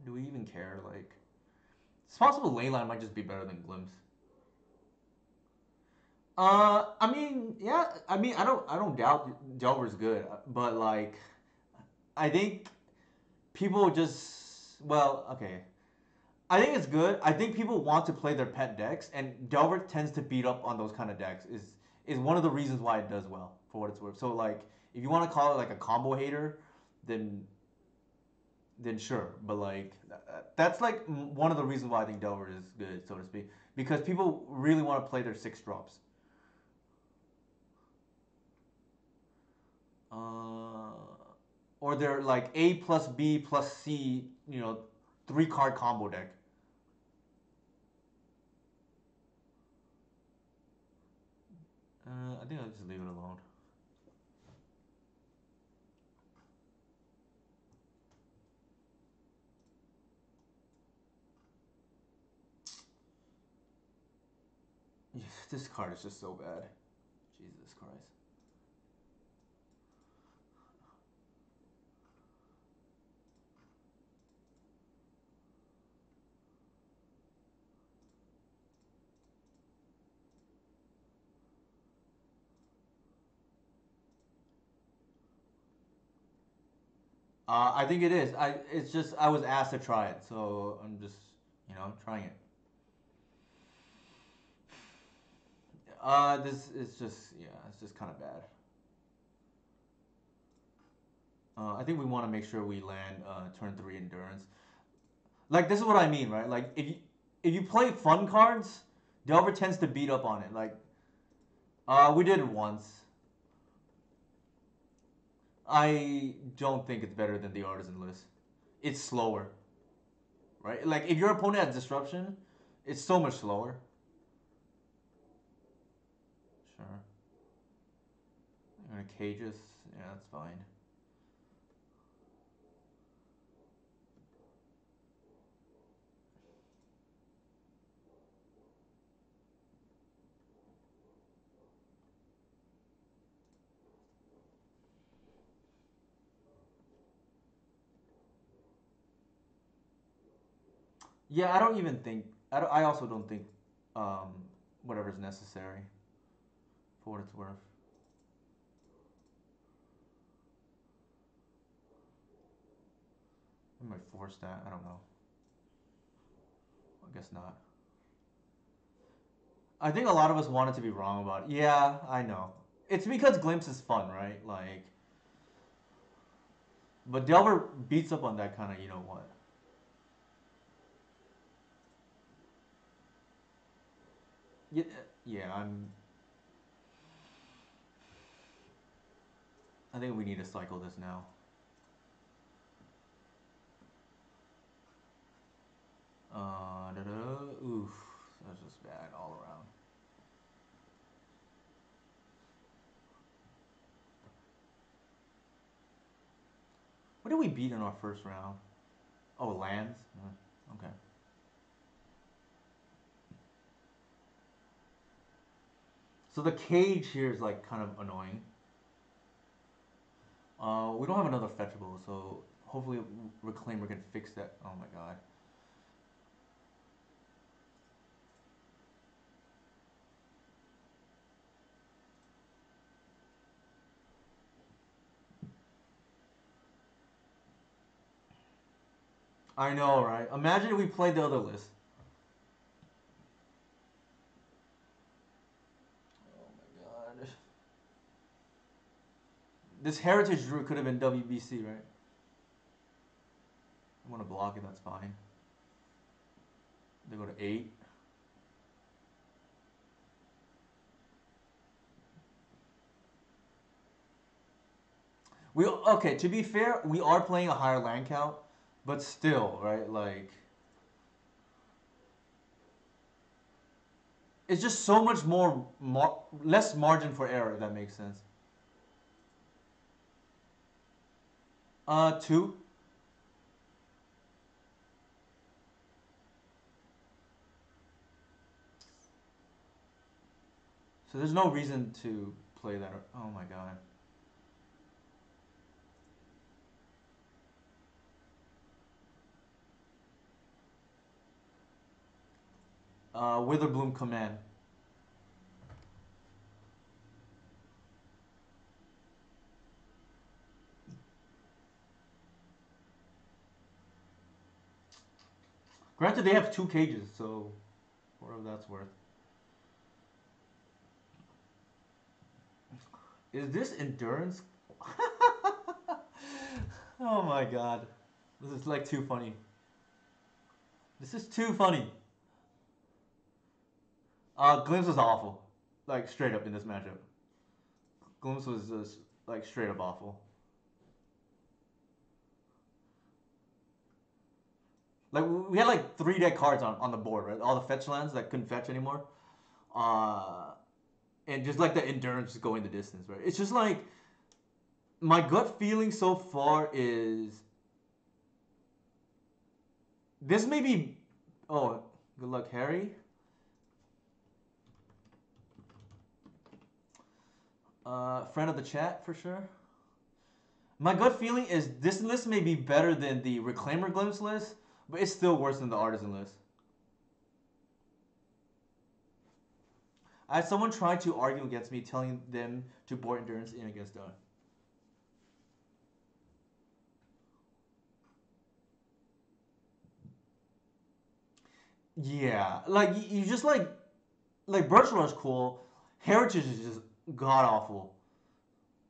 do we even care? Like, it's possible Leyline might just be better than Glimpse. I mean, yeah, I mean, I don't doubt Delver's good, but like, I think people just, well, okay. I think it's good. I think people want to play their pet decks, and Delver tends to beat up on those kind of decks. Is one of the reasons why it does well, for what it's worth. So like, if you want to call it like a combo hater, then then sure. But like, that's like one of the reasons why I think Delver is good, so to speak, because people really want to play their 6 drops. Uh, or they're like A plus B plus C, 3 card combo deck. I think I'll just leave it alone. This card is just so bad. Jesus Christ. I think it is. It's just I was asked to try it, so I'm just trying it. This is just it's just kind of bad. I think we want to make sure we land turn 3 endurance. Like this is what I mean, right? Like if you play fun cards, Delver tends to beat up on it. Like we did it once. I don't think it's better than the Artisan list. It's slower, right? Like if your opponent has disruption, it's so much slower. Sure. I'm gonna cages. Yeah, that's fine. Yeah, I don't even think. I also don't think um, whatever's necessary for what it's worth. I might force that. I don't know. I guess not. I think a lot of us wanted to be wrong about it. Yeah, I know. It's because Glimpse is fun, right? Like, but Delver beats up on that kind of, you know what? Yeah, yeah. I think we need to cycle this now. Oof, that's just bad all around. What did we beat in our first round? Oh, lands. Okay. So the cage here is like kind of annoying. We don't have another fetchable, so hopefully Reclaimer can fix that. Oh my god. I know, right? Imagine if we played the other list. Oh my god. This Heritage Druid could have been WBC, right? I want to block it, that's fine. They go to 8. We okay. To be fair, we are playing a higher land count, but still, right? Like it's just so much less margin for error. If that makes sense. Two. So there's no reason to play that. Oh my god. Witherbloom command. Granted, they have two cages, so whatever that's worth. Is this endurance? Oh my god. This is like too funny. This is too funny. Glimpse was awful. Like straight up in this matchup. Glimpse was just like straight up awful. Like we had like three deck cards on the board, right? All the fetch lands that couldn't fetch anymore. Uh and just like the endurance just going the distance, right? It's just like my gut feeling so far is this may be oh, good luck, Harry. Friend of the chat for sure. My gut feeling is this list may be better than the Reclaimer Glimpse list, but it's still worse than the Artisan list. I had someone try to argue against me, telling them to board endurance in against Dawn. Yeah, like you just like Birch Rush cool. Heritage is just god awful.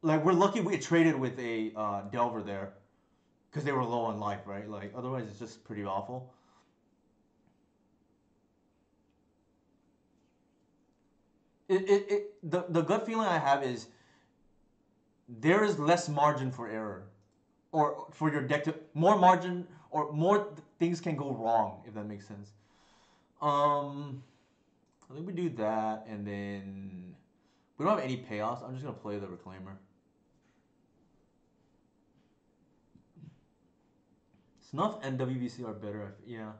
Like we're lucky we traded with a Delver there because they were low on life, right? Like otherwise it's just pretty awful. The gut feeling I have is there is less margin for error, or for your deck to more margin or more things can go wrong if that makes sense. Um, I think we do that, and then we don't have any payoffs. I'm just gonna play the Reclaimer. Snuff and WBC are better. Yeah.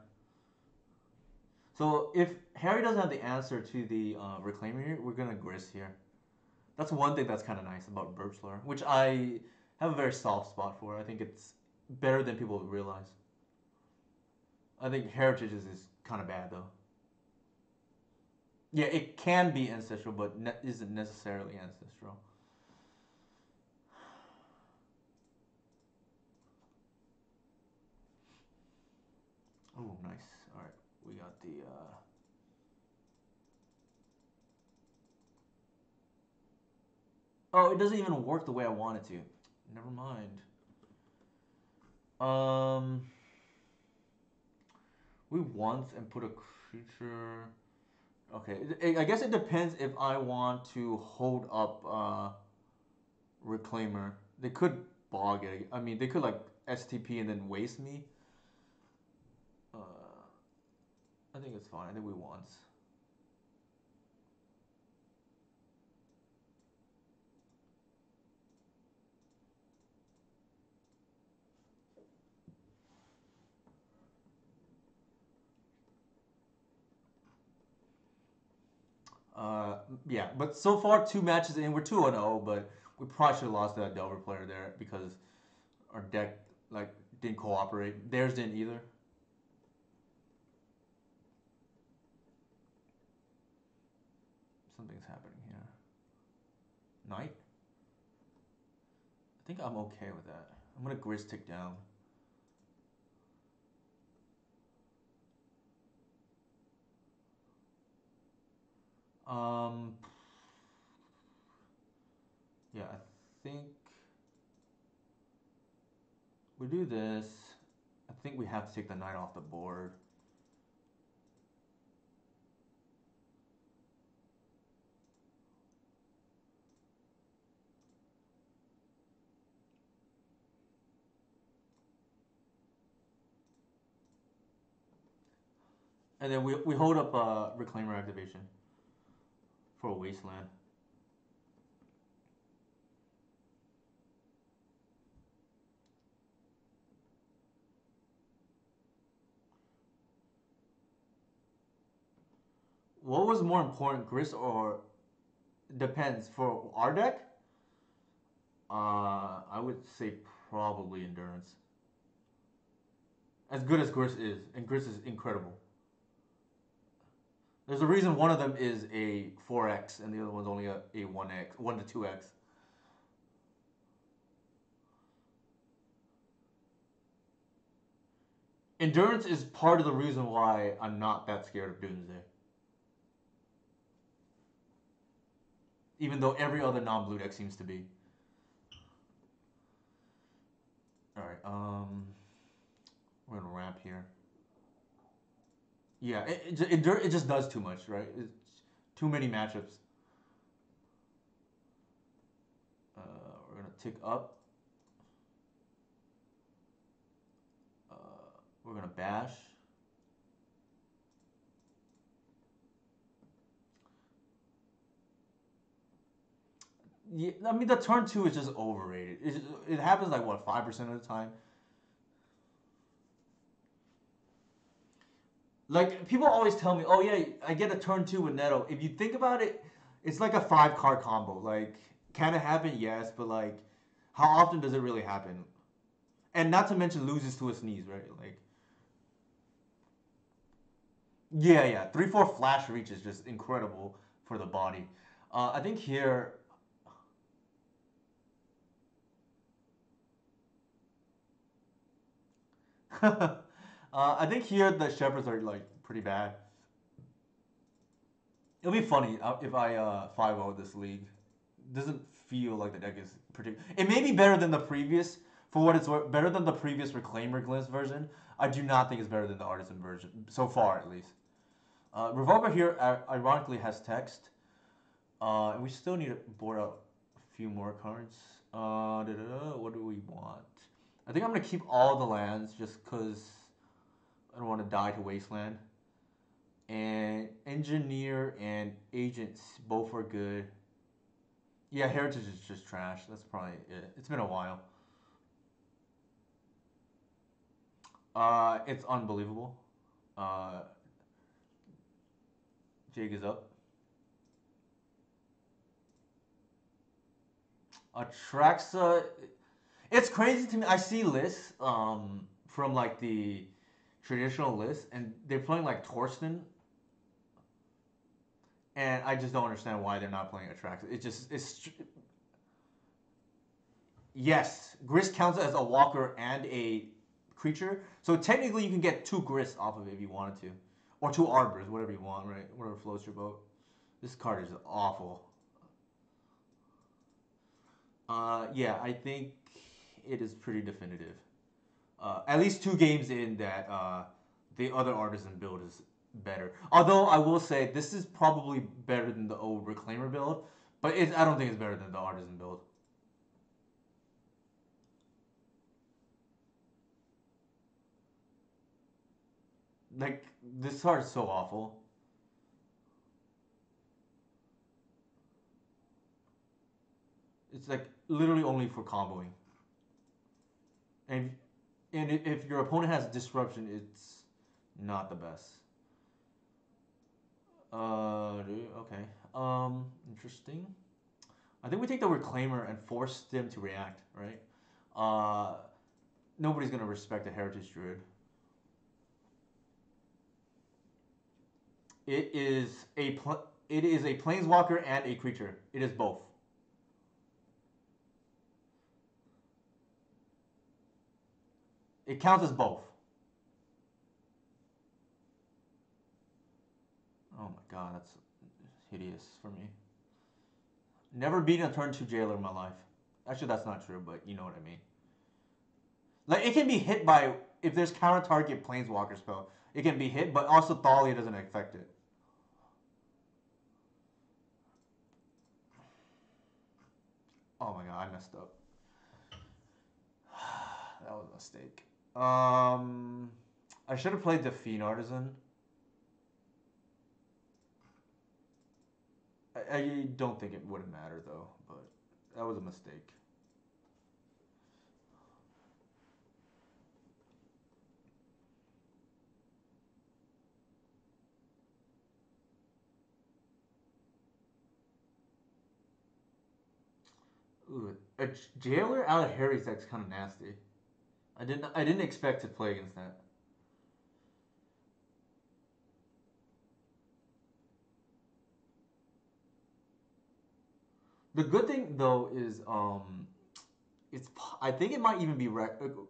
So if Harry doesn't have the answer to the Reclaimer here, we're gonna Grist here. That's one thing that's kind of nice about Birchlore, which I have a very soft spot for. I think it's better than people realize. I think Heritage is kind of bad though. Yeah, it can be ancestral, but isn't necessarily ancestral. Oh, nice. All right, we got the. Oh, it doesn't even work the way I want it to. Never mind. Um, we once and put a creature. Okay, I guess it depends if I want to hold up Reclaimer. They could bog it. I mean, they could like STP and then waste me. Uh, I think it's fine. I think we once. Yeah, but so far 2 matches in, we're 2-0, but we probably should have lost that Delver player there because our deck like didn't cooperate. Theirs didn't either. Something's happening here. Knight? I think I'm okay with that. I'm gonna Grizz tick down. Um, yeah, I think we do this. I think we have to take the knight off the board. And then we hold up Reclaimer activation for a Wasteland. What was more important, Gris or depends for our deck? I would say probably Endurance. As good as Gris is, and Gris is incredible. There's a reason one of them is a 4x and the other one's only a 1x, 1 to 2x. Endurance is part of the reason why I'm not that scared of Doomsday. Even though every other non-blue deck seems to be. Alright, we're gonna ramp here. Yeah, it just does too much, right? It's too many matchups. We're gonna tick up. We're gonna bash. Yeah, I mean the turn two is just overrated. It happens like what 5% of the time. Like people always tell me, oh yeah, I get a turn two with Netto. If you think about it, it's like a 5 card combo. Like, can it happen? Yes, but like, how often does it really happen? And not to mention loses to a sneeze, right? Like, yeah, 3/4 flash reach is just incredible for the body. I think here, I think here the shepherds are like pretty bad. It'll be funny if I 5-0 this league. Doesn't feel like the deck is particular. It may be better than the previous, for what it's worth, better than the previous Reclaimer Glimpse version. I do not think it's better than the Artisan version, so far at least. Revolver here ironically has text, and we still need to board out a few more cards. What do we want? I think I'm gonna keep all the lands just because I don't want to die to Wasteland. And Engineer and Agents both are good. Yeah, Heritage is just trash. That's probably it. It's been a while. It's unbelievable. Uh, Jake is up. Atraxa. It's crazy to me. I see lists from like the traditional list, and they're playing like Torsten, and I just don't understand why they're not playing Atraxa. It's yes, Grist counts as a walker and a creature, so technically you can get 2 Grist off of it if you wanted to, or 2 Arbors, whatever you want, right? Whatever floats your boat. This card is awful. Yeah, I think it is pretty definitive. At least 2 games in that the other Artisan build is better. Although I will say this is probably better than the old Reclaimer build, but I don't think it's better than the Artisan build. Like this card is so awful. It's like literally only for comboing. And if your opponent has disruption, it's not the best. Okay. Interesting. I think we take the Reclaimer and force them to react, right? Uh, Nobody's gonna respect a Heritage Druid. It is it is a Planeswalker and a creature. It is both. It counts as both. Oh my god, that's hideous for me. Never beaten a turn 2 jailer in my life. Actually, that's not true, but you know what I mean. Like, it can be hit by, if there's counter target Planeswalker spell, it can be hit, but also Thalia doesn't affect it. Oh my god, I messed up. That was a mistake. I should have played the Fiend Artisan. I don't think it would have mattered though, but that was a mistake. Ooh, a jailer out of Harry's deck's kind of nasty. I didn't expect to play against that. The good thing though is I think it might even be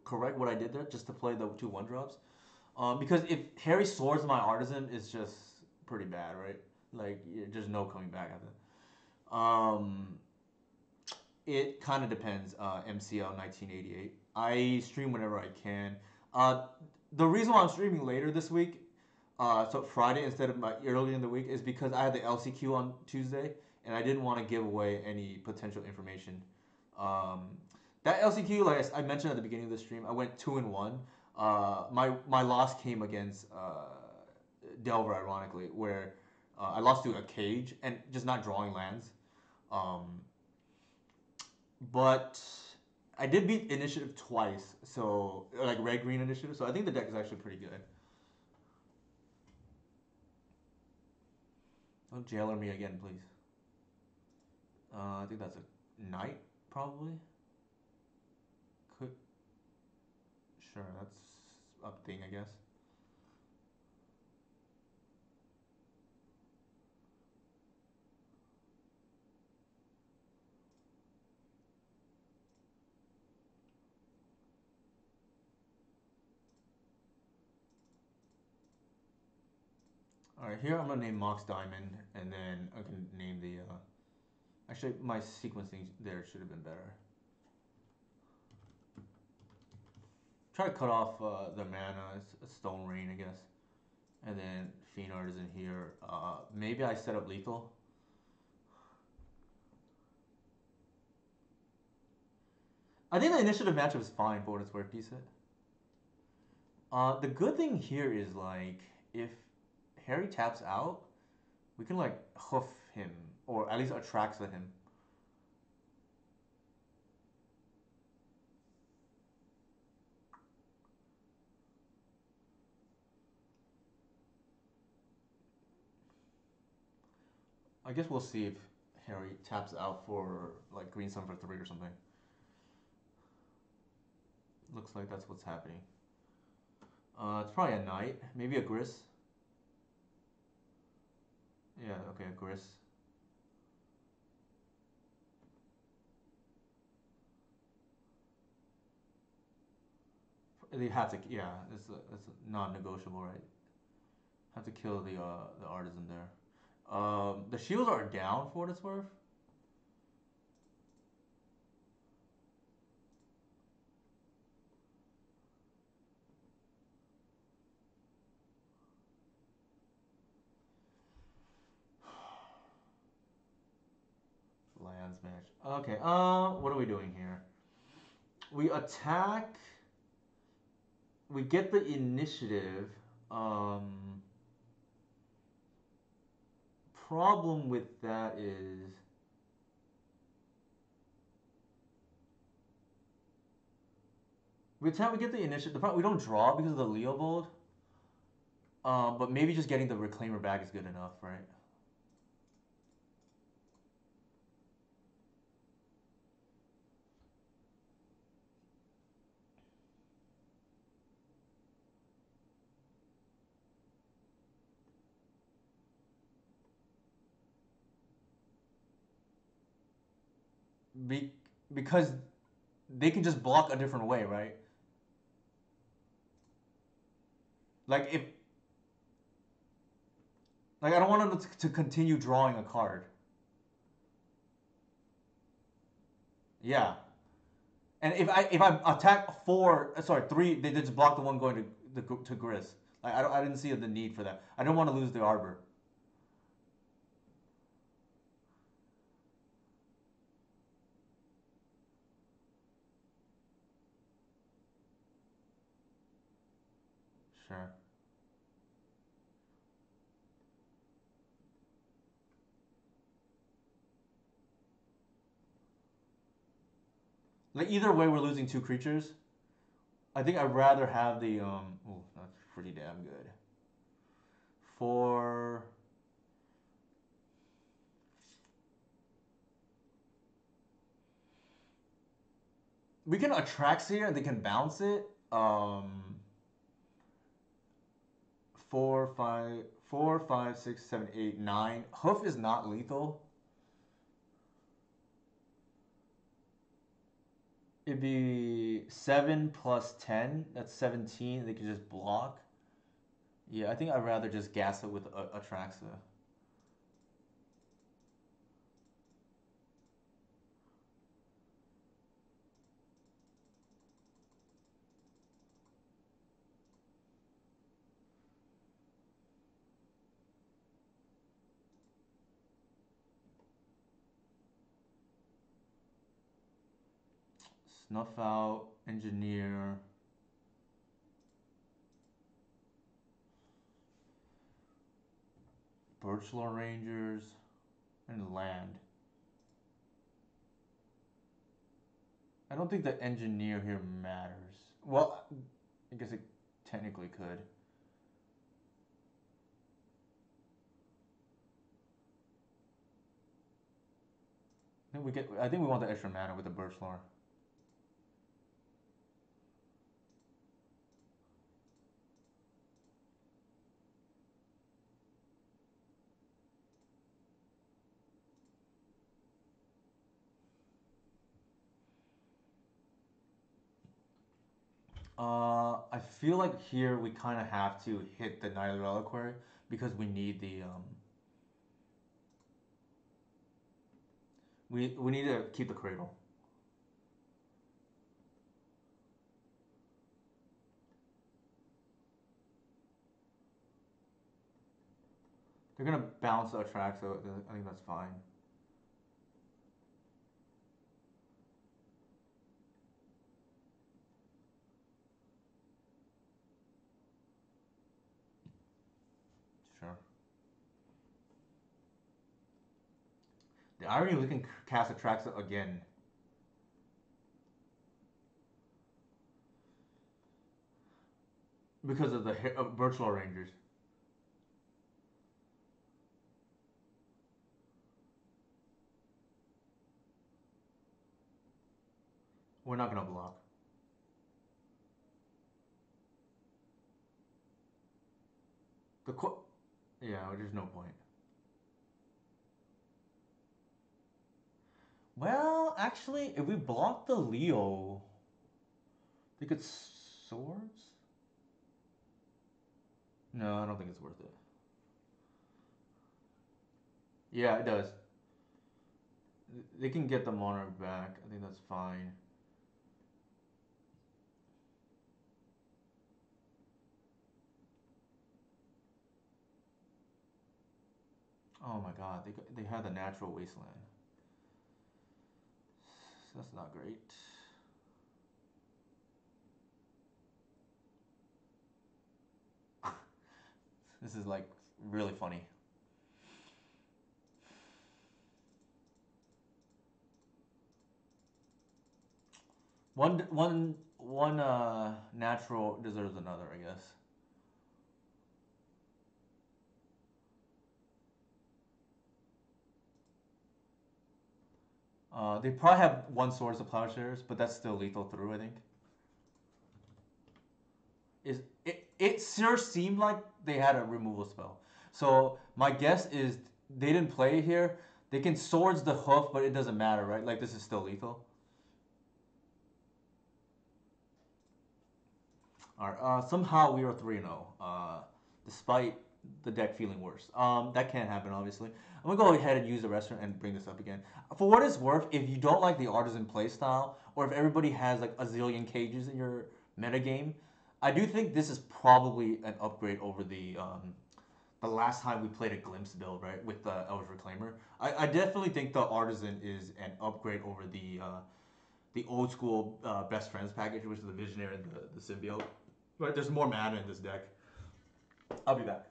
correct what I did there just to play the 2/1 drops. Because if Harry swords my artisan, it's just pretty bad, right? Like there's no coming back at that. It kind of depends. MCL 1988. I stream whenever I can. Uh, the reason why I'm streaming later this week, so Friday instead of my early in the week, is because I had the LCQ on Tuesday, and I didn't want to give away any potential information. Um, that LCQ, like I mentioned at the beginning of the stream, I went 2-1. My loss came against Delver, ironically, where I lost to a cage and just not drawing lands. Um, but I did beat initiative twice, so like red green initiative. So I think the deck is actually pretty good. Don't jailer me again, please. I think that's a knight, probably. Could sure that's a thing, I guess. All right, here I'm gonna name Mox Diamond, and then I can name the. Actually, my sequencing there should have been better. Try to cut off the mana. It's a Stone Rain, I guess, and then Fiend Artisan here. Maybe I set up lethal. I think the initiative matchup is fine for what it's worth. Decent. The good thing here is like if Harry taps out, we can like hoof him or at least attracts at him. I guess we'll see if Harry taps out for like green sun for 3 or something. Looks like that's what's happening. It's probably a knight, maybe a Gris. Yeah, okay, a Gris. They have to, yeah, it's non-negotiable, right? Have to kill the artisan there. The shields are down for what it's worth. Lands match. Okay. What are we doing here? We attack. We get the initiative. Problem with that is we attack. We get the initiative. The problem, we don't draw because of the Leo Bold. But maybe just getting the Reclaimer back is good enough, right? Be- because they can just block a different way, right? Like if like I don't want them to continue drawing a card. Yeah, and if I attack 4, sorry 3, they just block the one going to Gris. Like I didn't see the need for that. I don't want to lose the Arbor. Sure. Like either way, we're losing 2 creatures. I think I'd rather have the Oh, that's pretty damn good. For we can Atraxia and they can bounce it. 4, 5, 6, 7, 8, 9. Hoof is not lethal. It'd be 7 plus 10. That's 17. They could just block. Yeah, I think I'd rather just gas it with Atraxa. Snuff out, engineer. Birchlaw Rangers, and land. I don't think the engineer here matters. Well, I guess it technically could. I think we want the extra mana with the Birchlaw. I feel like here we kind of have to hit the Night Reliquary because we need the we need to keep the Cradle. They're gonna bounce the attract, so I think that's fine. Sure. The irony is we can cast attracts again. Because of the Birchlaw Rangers. We're not gonna block. Yeah, there's no point. Well, actually, if we block the Leo, they could swords. No, I don't think it's worth it. Yeah, it does. They can get the Monarch back. I think that's fine. Oh my god, they had the Natural Wasteland. That's not great. This is like really funny. One natural deserves another, I guess. They probably have one Swords of Plowshares, but that's still lethal through, I think. It sure seemed like they had a removal spell. So my guess is they didn't play it here. They can Swords the Hoof, but it doesn't matter, right? Like this is still lethal. Alright, somehow we are 3-0, despite the deck feeling worse. That can't happen, obviously. I'm going to go ahead and use the restaurant and bring this up again. For what it's worth, if you don't like the Artisan playstyle, or if everybody has like a zillion cages in your metagame, I do think this is probably an upgrade over the last time we played a Glimpse build, right, with the Elder Reclaimer. I definitely think the Artisan is an upgrade over the old school Best Friends package, which is the Visionary and the Symbiote. Right, there's more mana in this deck. I'll be back.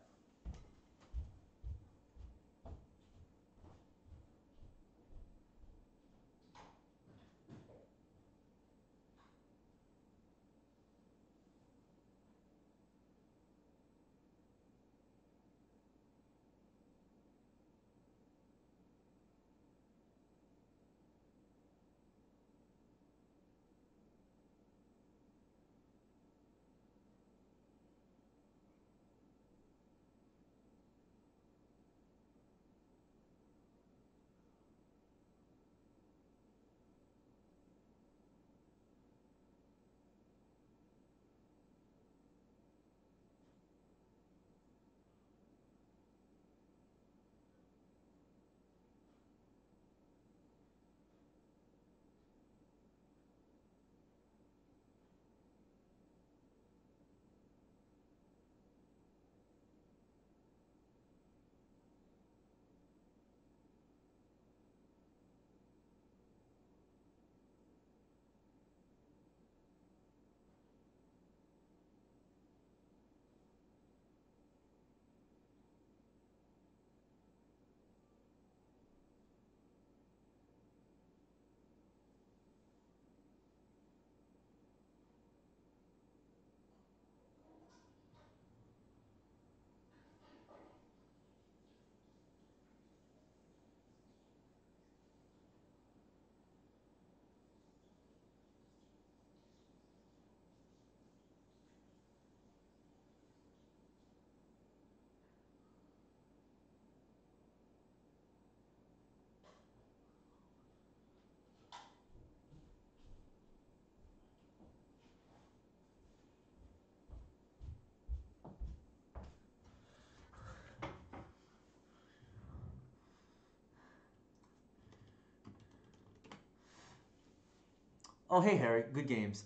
Oh, hey Harry, good games.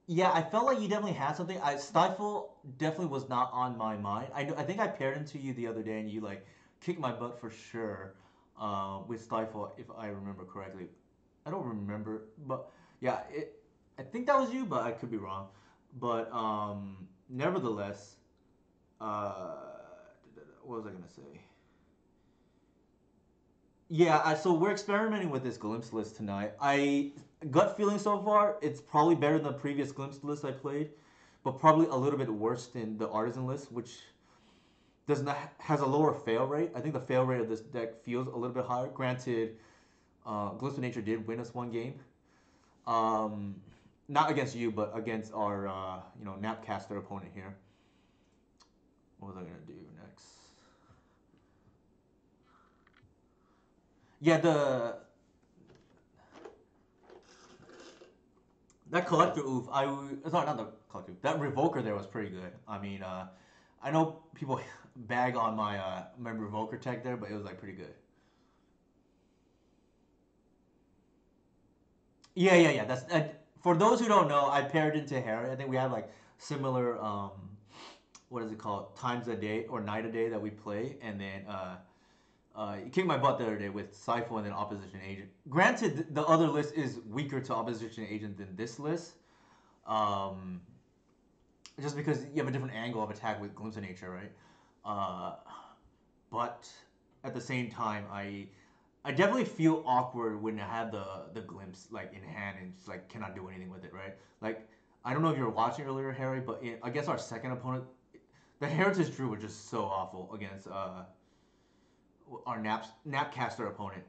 Yeah, I felt like you definitely had something. Stifle definitely was not on my mind. I think I paired into you the other day, and you like kicked my butt for sure. With Stifle, if I remember correctly. I don't remember, but yeah, I think that was you, but I could be wrong. But nevertheless, uh, what was I gonna say? Yeah, so we're experimenting with this glimpse list tonight. I gut feeling so far, it's probably better than the previous glimpse list I played, but probably a little bit worse than the artisan list, which does not has a lower fail rate. I think the fail rate of this deck feels a little bit higher. Granted, Glimpse of Nature did win us one game, um, not against you, but against our Napcaster opponent here. What was I gonna do next? Yeah, the that collector oof, sorry, not the collector. That revoker there was pretty good. I mean, I know people bag on my revoker tech there, but it was like pretty good. Yeah. That's for those who don't know. I paired into Harry. I think we have like similar what is it called? Times a day or night a day that we play, and then you kicked my butt the other day with Sifo and then Opposition Agent. Granted, the other list is weaker to Opposition Agent than this list. Um, just because you have a different angle of attack with Glimpse of Nature, right? Uh, but at the same time, I definitely feel awkward when I have the glimpse like in hand and just like cannot do anything with it, right? Like I don't know if you were watching earlier, Harry, but against our second opponent, the Heritage Drew was just so awful against our Napcaster opponent.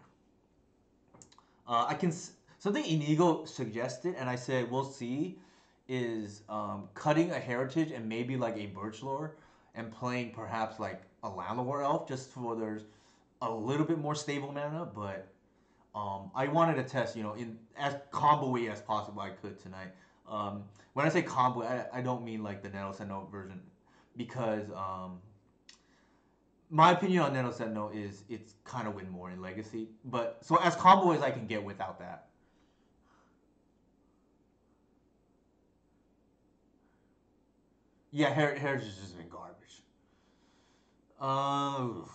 I can something Inigo suggested, and I said we'll see, is cutting a heritage and maybe like a birch lore and playing perhaps like a Landlore elf just for there's a little bit more stable mana. But I wanted to test, in as combo-y as possible I could tonight. When I say combo, I don't mean like the Nano Sentinel version because my opinion on Nano Sentinel is it's kind of win more in Legacy. But so as combo as I can get without that. Yeah, Heritage has just been garbage. Uh,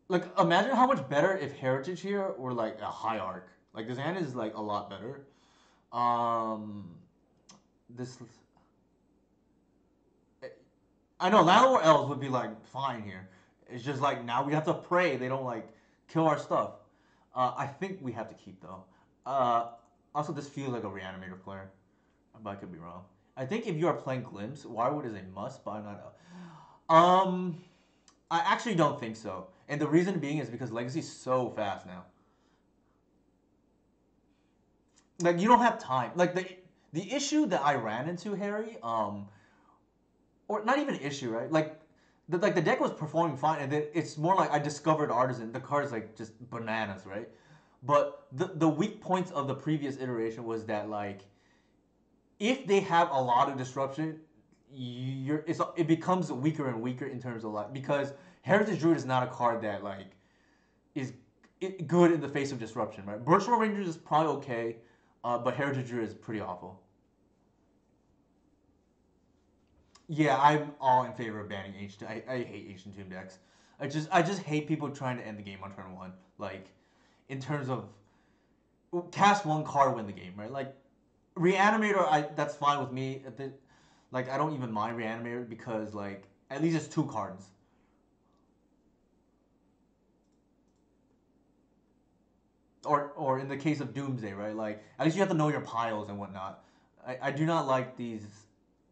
like imagine how much better if Heritage here were like a high arc. Like this hand is like a lot better. Um, this I know Llanowar elves would be like fine here. It's just like now we have to pray they don't like kill our stuff. I think we have to keep though. Uh, also, this feels like a reanimator player, but I could be wrong. I think if you are playing Glimpse, Wirewood is a must, but I'm not. I actually don't think so, and the reason being is because Legacy's so fast now. Like you don't have time. Like the issue that I ran into, Harry, or not even an issue, right? Like the deck was performing fine, and then it's more like I discovered Artisan. The card's like just bananas, right? But the weak points of the previous iteration was that like if they have a lot of disruption, it becomes weaker and weaker in terms of like because Heritage Druid is not a card that like is good in the face of disruption, right? Virtual Rangers is probably okay, but Heritage Druid is pretty awful. Yeah, I'm all in favor of banning ancient. I hate ancient tomb decks. I just hate people trying to end the game on turn one. Like in terms of cast one card, win the game, right? Like reanimator, that's fine with me. Like I don't even mind reanimator because like at least it's two cards. Or in the case of Doomsday, right? Like at least you have to know your piles and whatnot. I do not like these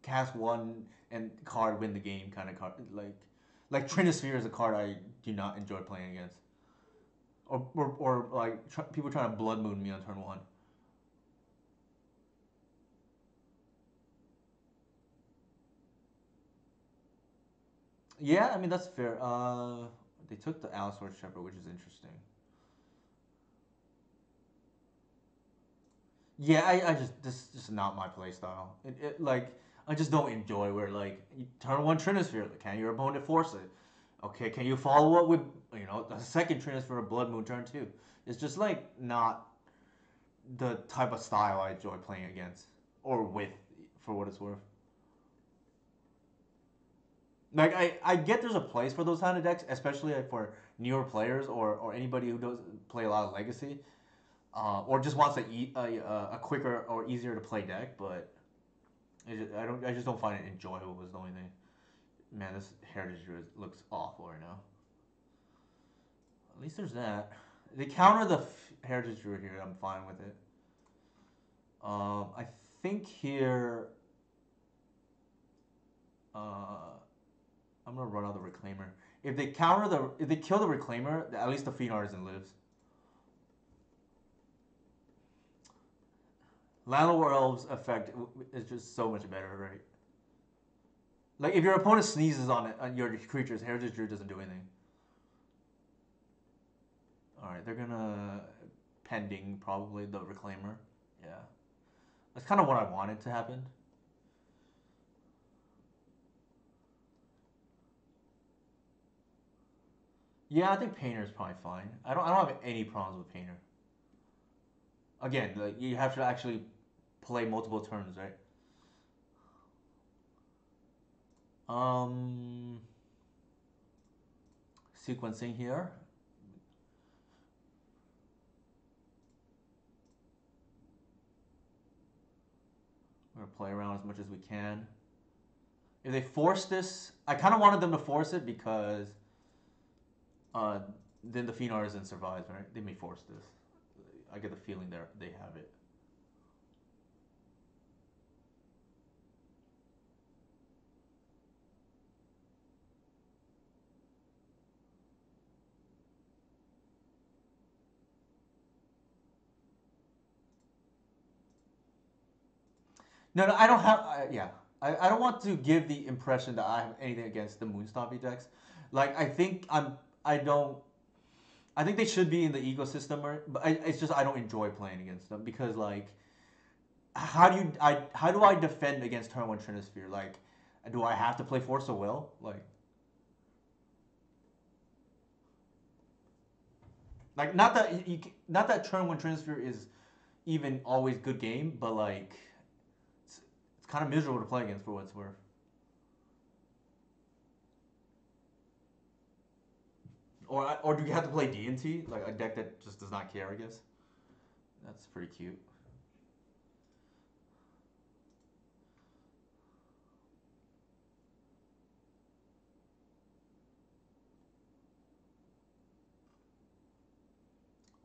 cast one and card win the game kind of card. Like Trinisphere is a card I do not enjoy playing against. Or like people trying to blood moon me on turn one. Yeah, I mean that's fair. They took the Allosaur Shepherd, which is interesting. Yeah, I just this is just not my play style. Like I just don't enjoy where like you turn one Trinisphere. Like, can your opponent force it? Okay, can you follow up with a second Trinisphere of Blood Moon turn two? It's just like not. the type of style I enjoy playing against or with, for what it's worth. Like I get there's a place for those kind of decks, especially like for newer players or anybody who doesn't play a lot of Legacy, or just wants a quicker or easier to play deck. But I just don't find it enjoyable. Is the only thing. Man, this Heritage Druid looks awful right now. At least there's that. They counter the Heritage Druid here. I'm fine with it. I think here. I'm gonna run out the Reclaimer. If they kill the Reclaimer, at least the Fiend Artisan lives. Landlord Elves effect is just so much better, right? Like if your opponent sneezes on your creatures, Heritage Druid doesn't do anything. All right, they're gonna pending probably the Reclaimer. Yeah, that's kind of what I wanted to happen. Yeah, I think Painter is probably fine. I don't have any problems with Painter. Again, like, you have to actually play multiple turns, right? Um, Sequencing here. We're gonna play around as much as we can. If they force this, I kind of wanted them to force it because uh, then the Fiend Artisan survives, right? They may force this. I get the feeling they have it. No, no, I don't have. Yeah, I don't want to give the impression that I have anything against the Moonstompy decks. Like I think I'm. I don't. I think they should be in the ecosystem, but it's just I don't enjoy playing against them because like, how do I defend against Turn One Trinisphere? Like, do I have to play Force of Will? Like not that Turn One Trinisphere is even always good game, but like it's kind of miserable to play against for what it's worth. Or do you have to play D&T, like a deck that just does not care? I guess that's pretty cute.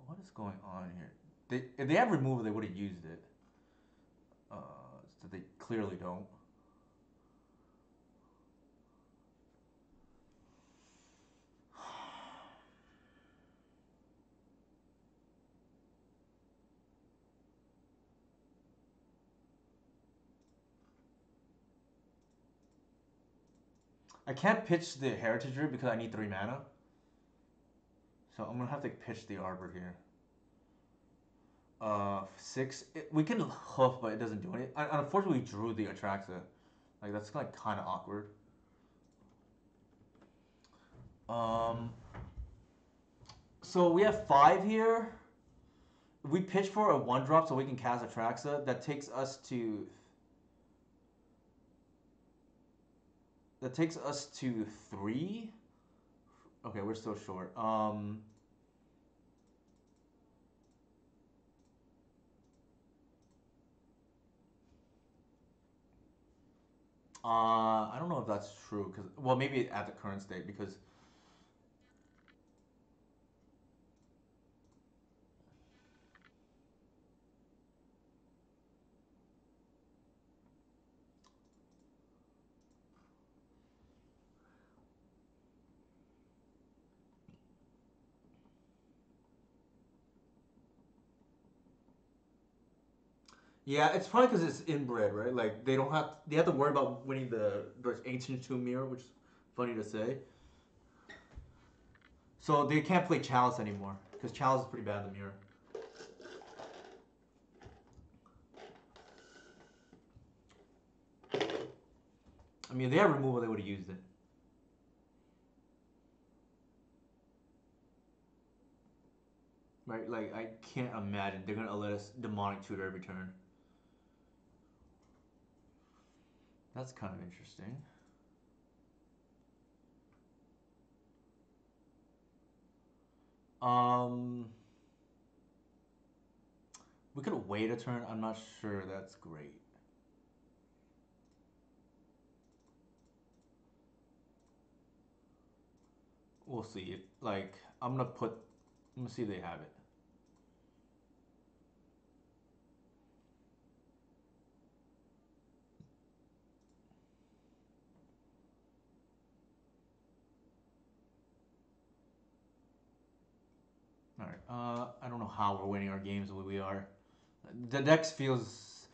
What is going on here? If they had removal, they would have used it. Uh, so they clearly don't. I can't pitch the Heritage Root because I need 3 mana. So I'm gonna have to pitch the Arbor here. 6. We can hoof, but it doesn't do anything. Unfortunately, we drew the Atraxa. Like that's like kind of awkward. Um. So we have 5 here. We pitch for a 1-drop so we can cast Atraxa. That takes us to. That takes us to 3. Okay, we're still short. I don't know if that's true because well maybe at the current state because yeah it's probably because it's inbred right like they have to worry about winning the ancient tomb mirror which is funny to say so they can't play Chalice anymore because Chalice is pretty bad in the mirror. I mean if they had removal they would have used it. right? Like I can't imagine they're gonna let us demonic tutor every turn. That's kind of interesting. Um, we could wait a turn. I'm not sure that's great. We'll see. Like I'm gonna put. I'm gonna see if they have it. All right. I don't know how we're winning our games the way we are. The Dex feels.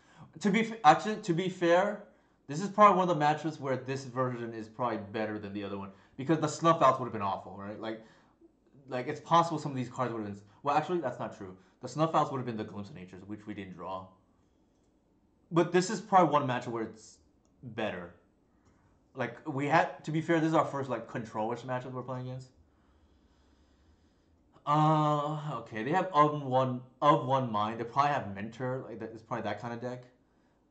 Actually, to be fair, this is probably one of the matches where this version is probably better than the other one because the snuff outs would have been awful, right? Like it's possible some of these cards would have been. Well, actually, that's not true. The snuff outs would have been the glimpse of natures, which we didn't draw. But this is probably one match where it's better. Like we had to be fair, this is our first like control-ish matchup we're playing against. Okay, they have of one mind. They probably have mentor. Like that is probably that kind of deck.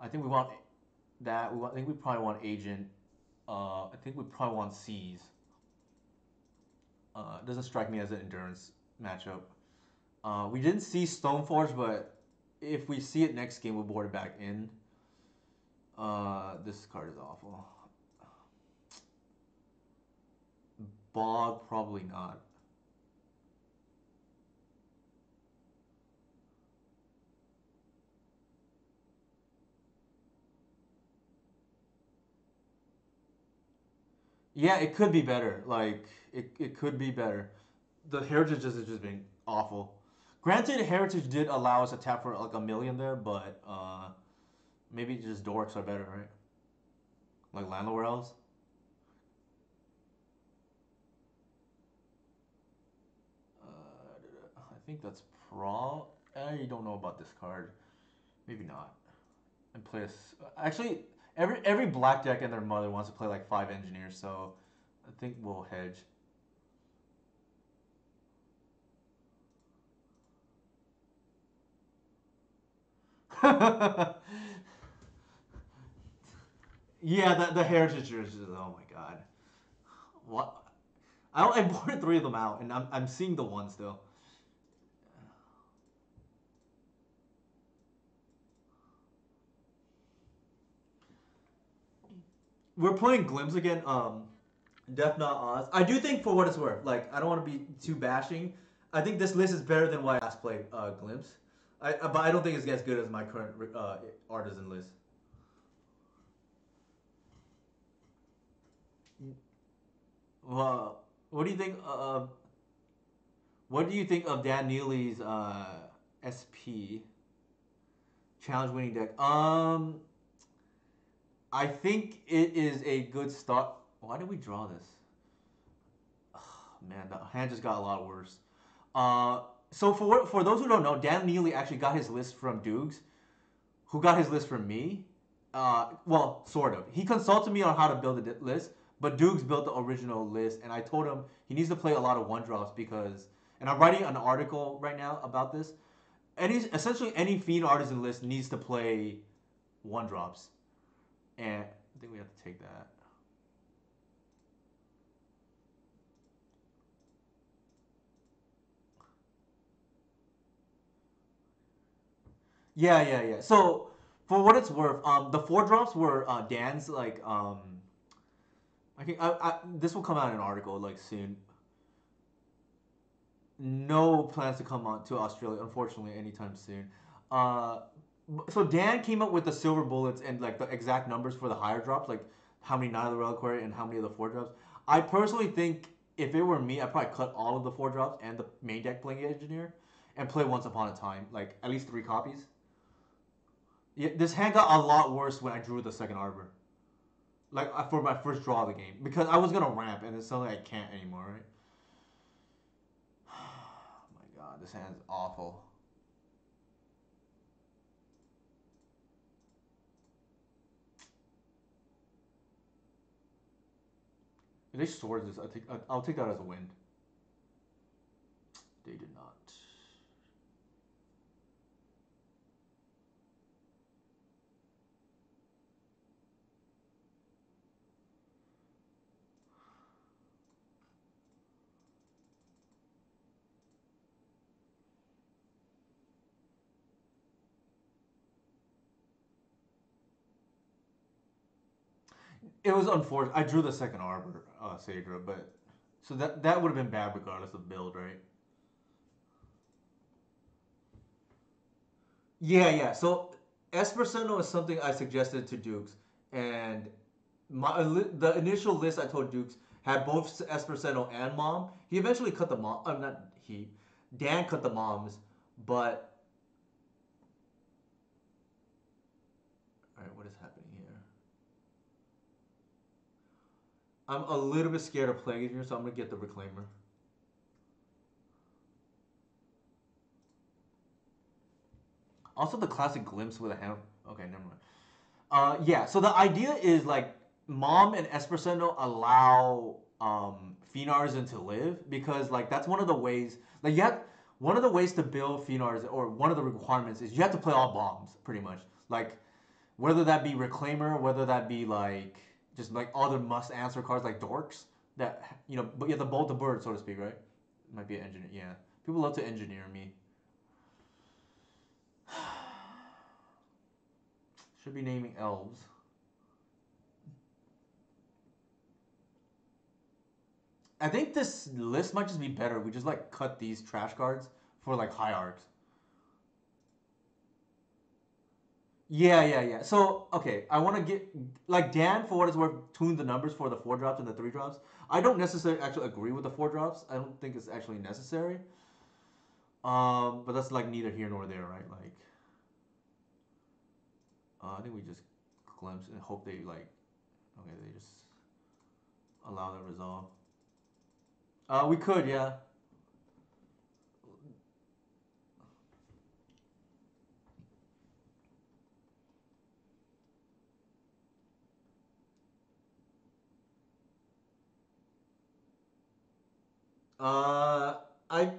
I think we want that. I think we probably want agent. I think we probably want seize. Doesn't strike me as an endurance matchup. We didn't see Stoneforge, but if we see it next game, we'll board it back in. This card is awful. Bog, probably not. Yeah, it could be better. Like it could be better. The heritage has just been awful. Granted, heritage did allow us to tap for like a million there, but maybe just dorks are better, right? Like Landlord Elves. I think that's pro. I don't know about this card. Maybe not. And play actually every black deck and their mother wants to play like 5 engineers, so I think we'll hedge. Yeah, the heritage jerseys. Oh my god, what? I boarded 3 of them out, and I'm seeing the one still. We're playing Glims again. Def Not Oz. I do think for what it's worth, like I don't want to be too bashing. I think this list is better than what I last played Glimpse. But I don't think it's as good as my current artisan list. Well, what do you think? What do you think of Dan Neely's SP challenge winning deck? I think it is a good start. Why did we draw this? Man, the hand just got a lot worse. Uh, so for those who don't know, Dan Neely actually got his list from Dukes, who got his list from me. Well, sort of. He consulted me on how to build a list, but Dukes built the original list, and I told him he needs to play a lot of one drops because. And I'm writing an article right now about this. Essentially any Fiend Artisan list needs to play one drops, and I think we have to take that. Yeah, yeah, yeah. So for what it's worth, the 4 drops were Dan's like I think this will come out in an article like soon. No plans to come on to Australia, unfortunately, anytime soon. Uh, so Dan came up with the silver bullets and like the exact numbers for the higher drops, like how many Night of the Reliquary and how many of the 4 drops. I personally think if it were me, I'd probably cut all of the 4 drops and the main deck playing engineer and play Once Upon a Time, like at least 3 copies. Yeah, this hand got a lot worse when I drew the second arbor. Like for my first draw of the game, because I was gonna ramp and it's something I can't anymore, right? Oh my god, this hand's awful. If they sword this, I'll take that as a win. They did not. It was unfortunate. I drew the second Arbor, Sadra, but so that would have been bad regardless of build, right? Yeah, yeah. So Espressino is something I suggested to Dukes, and the initial list I told Dukes had both Espressino and Mom. He eventually cut the mom. Not he. Dan cut the moms, but all right. What is happening here? I'm a little bit scared of playing it here, so I'm gonna get the Reclaimer. Also, the classic glimpse with a hand. Okay, never mind. Yeah. So the idea is like Mom and Espressino allow Phenarsen to live because like that's one of the ways. Like you have one of the ways to build Phenars or one of the requirements is you have to play all bombs pretty much. Like whether that be Reclaimer, whether that be like just like other must answer cards like Dorks that but you have to bolt the bird so to speak, right? Might be an engineer. Yeah, people love to engineer me. Should be naming elves. I think this list might just be better. We just like cut these trash cards for like high arcs. Yeah, yeah, yeah. So okay, I want to get like Dan for what it's worth, tune the numbers for the four drops and the three drops. I don't necessarily actually agree with the four drops. I don't think it's actually necessary. But that's like neither here nor there, right? Like, I think we just glimpse and hope they like. Okay, they just allow that resolve. We could, yeah. I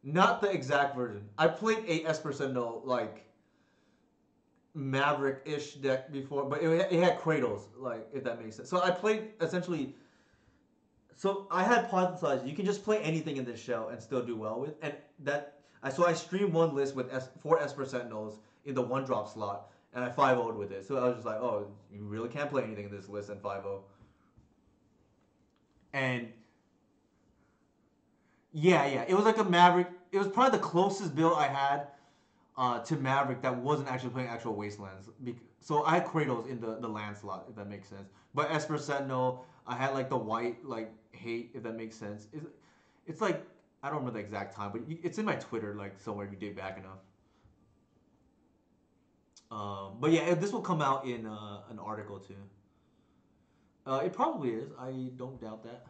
not the exact version. I played a Espressino like Maverick-ish deck before, but it had Cradles, like if that makes sense. So I played essentially. So I had hypothesized you can just play anything in this shell and still do well with, and I streamed one list with four Esper Sentinels in the one drop slot, and I 5-0'd with it. So I was just like, oh, you really can't play anything in this list and 5-0. And yeah, yeah, it was like a Maverick. It was probably the closest build I had to Maverick that wasn't actually playing actual Wastelands. So I had Kratos in the land slot, if that makes sense. But Esper Sentinel, I had like the white like hate, if that makes sense. It's like I don't remember the exact time, but it's in my Twitter like somewhere if you dig back enough. But yeah, this will come out in an article too. It probably is. I don't doubt that.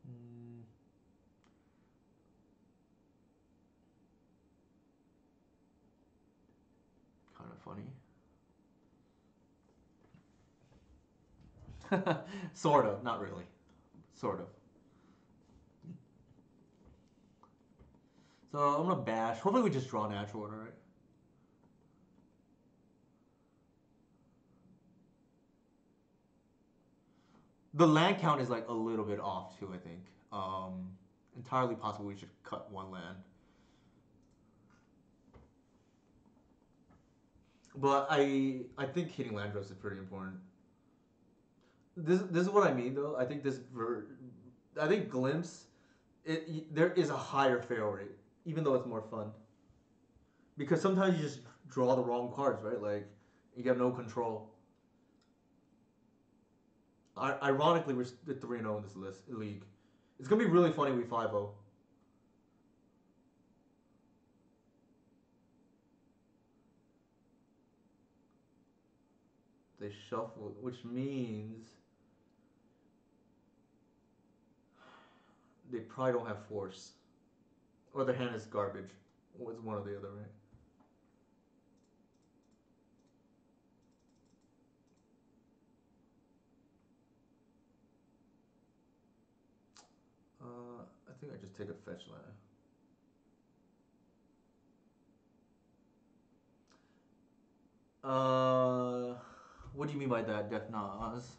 Mm, kind of funny. Sort of, not really. Sort of. So I'm gonna bash. Hopefully we just draw natural order, right? The land count is like a little bit off too. I think. Entirely possible we should cut one land. But I think hitting land drops is pretty important. This is what I mean though. I think I think glimpse there is a higher fail rate, even though it's more fun. Because sometimes you just draw the wrong cards, right? Like you have no control. Ironically, we're 3-0 in this league. It's gonna be really funny. We 5-0. They shuffle, which means they probably don't have force, or their hand is garbage. Or it's one or the other, right? I think I just take a fetch land. What do you mean by that, Death Nas?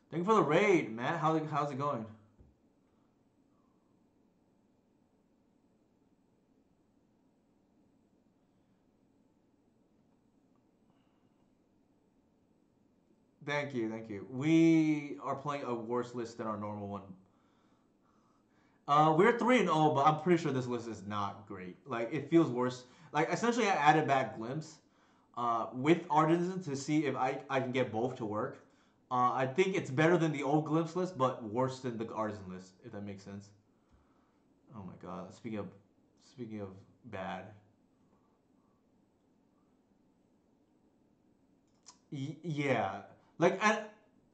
Thank you for the raid, Matt. How's it going? Thank you, thank you. We are playing a worse list than our normal one. We're 3-0, but I'm pretty sure this list is not great. Like it feels worse. Like essentially, I added back Glimpse, with Artisan to see if I can get both to work. I think it's better than the old Glimpse list, but worse than the Artisan list, if that makes sense. Oh my god. Speaking of bad. Yeah. Like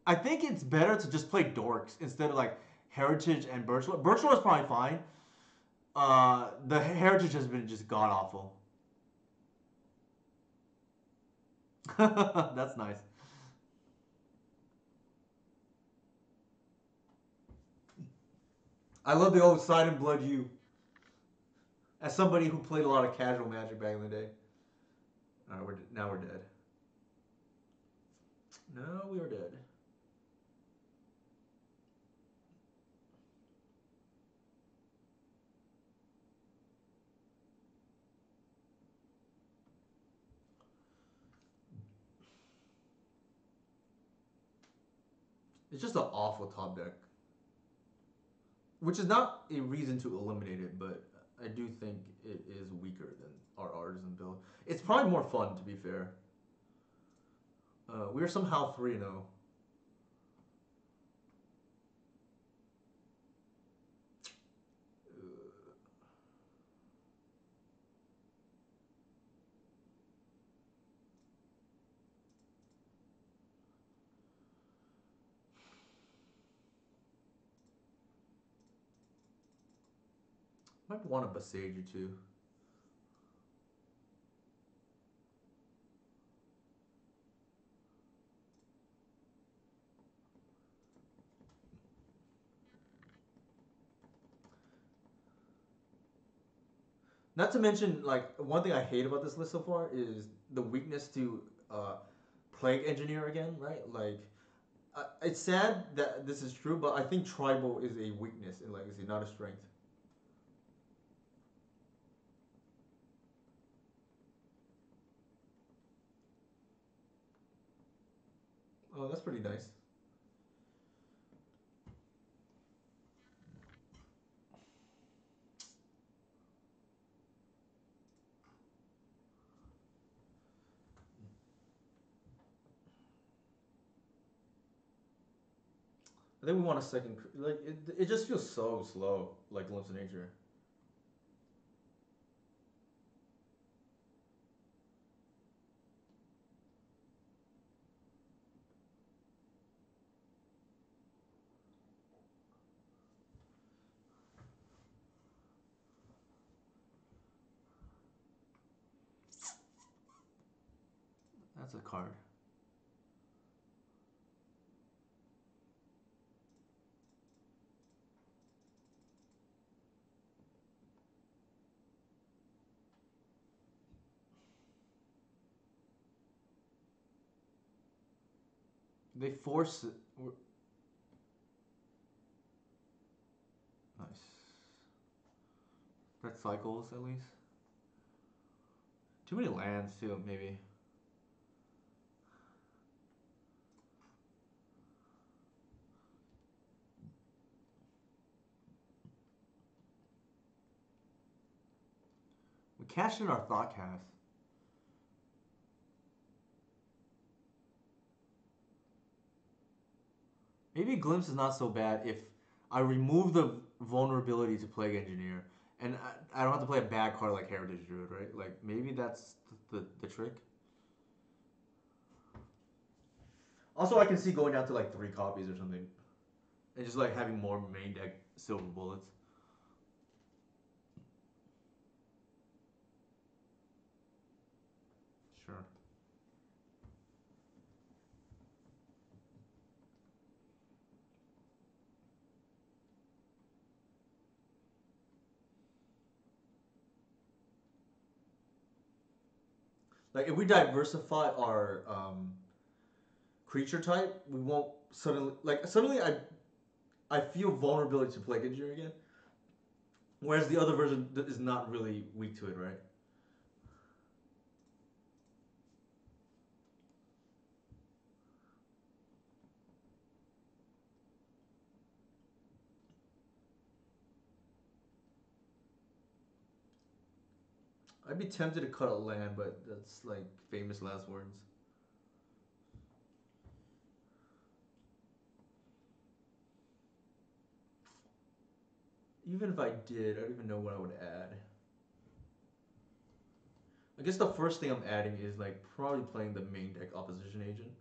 I think it's better to just play Dorks instead of like Heritage and Birchwood. Birchwood is probably fine. The Heritage has been just god awful. That's nice. I love the old Side and Blood U. As somebody who played a lot of casual Magic back in the day. All right, now we're dead. No, we are dead. It's just an awful top deck, which is not a reason to eliminate it, but I do think it is weaker than our Artisan build. It's probably more fun, to be fair. We are somehow 3-0. Might want a Besage or two. Not to mention, like, one thing I hate about this list so far is the weakness to uh, Plague Engineer again, right? Like, it's sad that this is true, but I think Tribal is a weakness in Legacy, not a strength. Oh, that's pretty nice. I think we want a second. Like, it just feels so slow, like Glimpse of Nature. That's a card. They force it. Nice. That cycles at least. Too many lands too, maybe. We cashed in our thought cast. Maybe Glimpse is not so bad if I remove the vulnerability to Plague Engineer, and I don't have to play a bad card like Heritage Druid, right? Like maybe that's the trick. Also, I can see going down to like 3 copies or something, and just like having more main deck silver bullets. Sure. Like if we diversify our creature type, we won't suddenly I feel vulnerability to Plague Engineer again, whereas the other version is not really weak to it, right? I'd be tempted to cut a land, but that's like famous last words. Even if I did, I don't even know what I would add. I guess the first thing I'm adding is like probably playing the main deck opposition agent.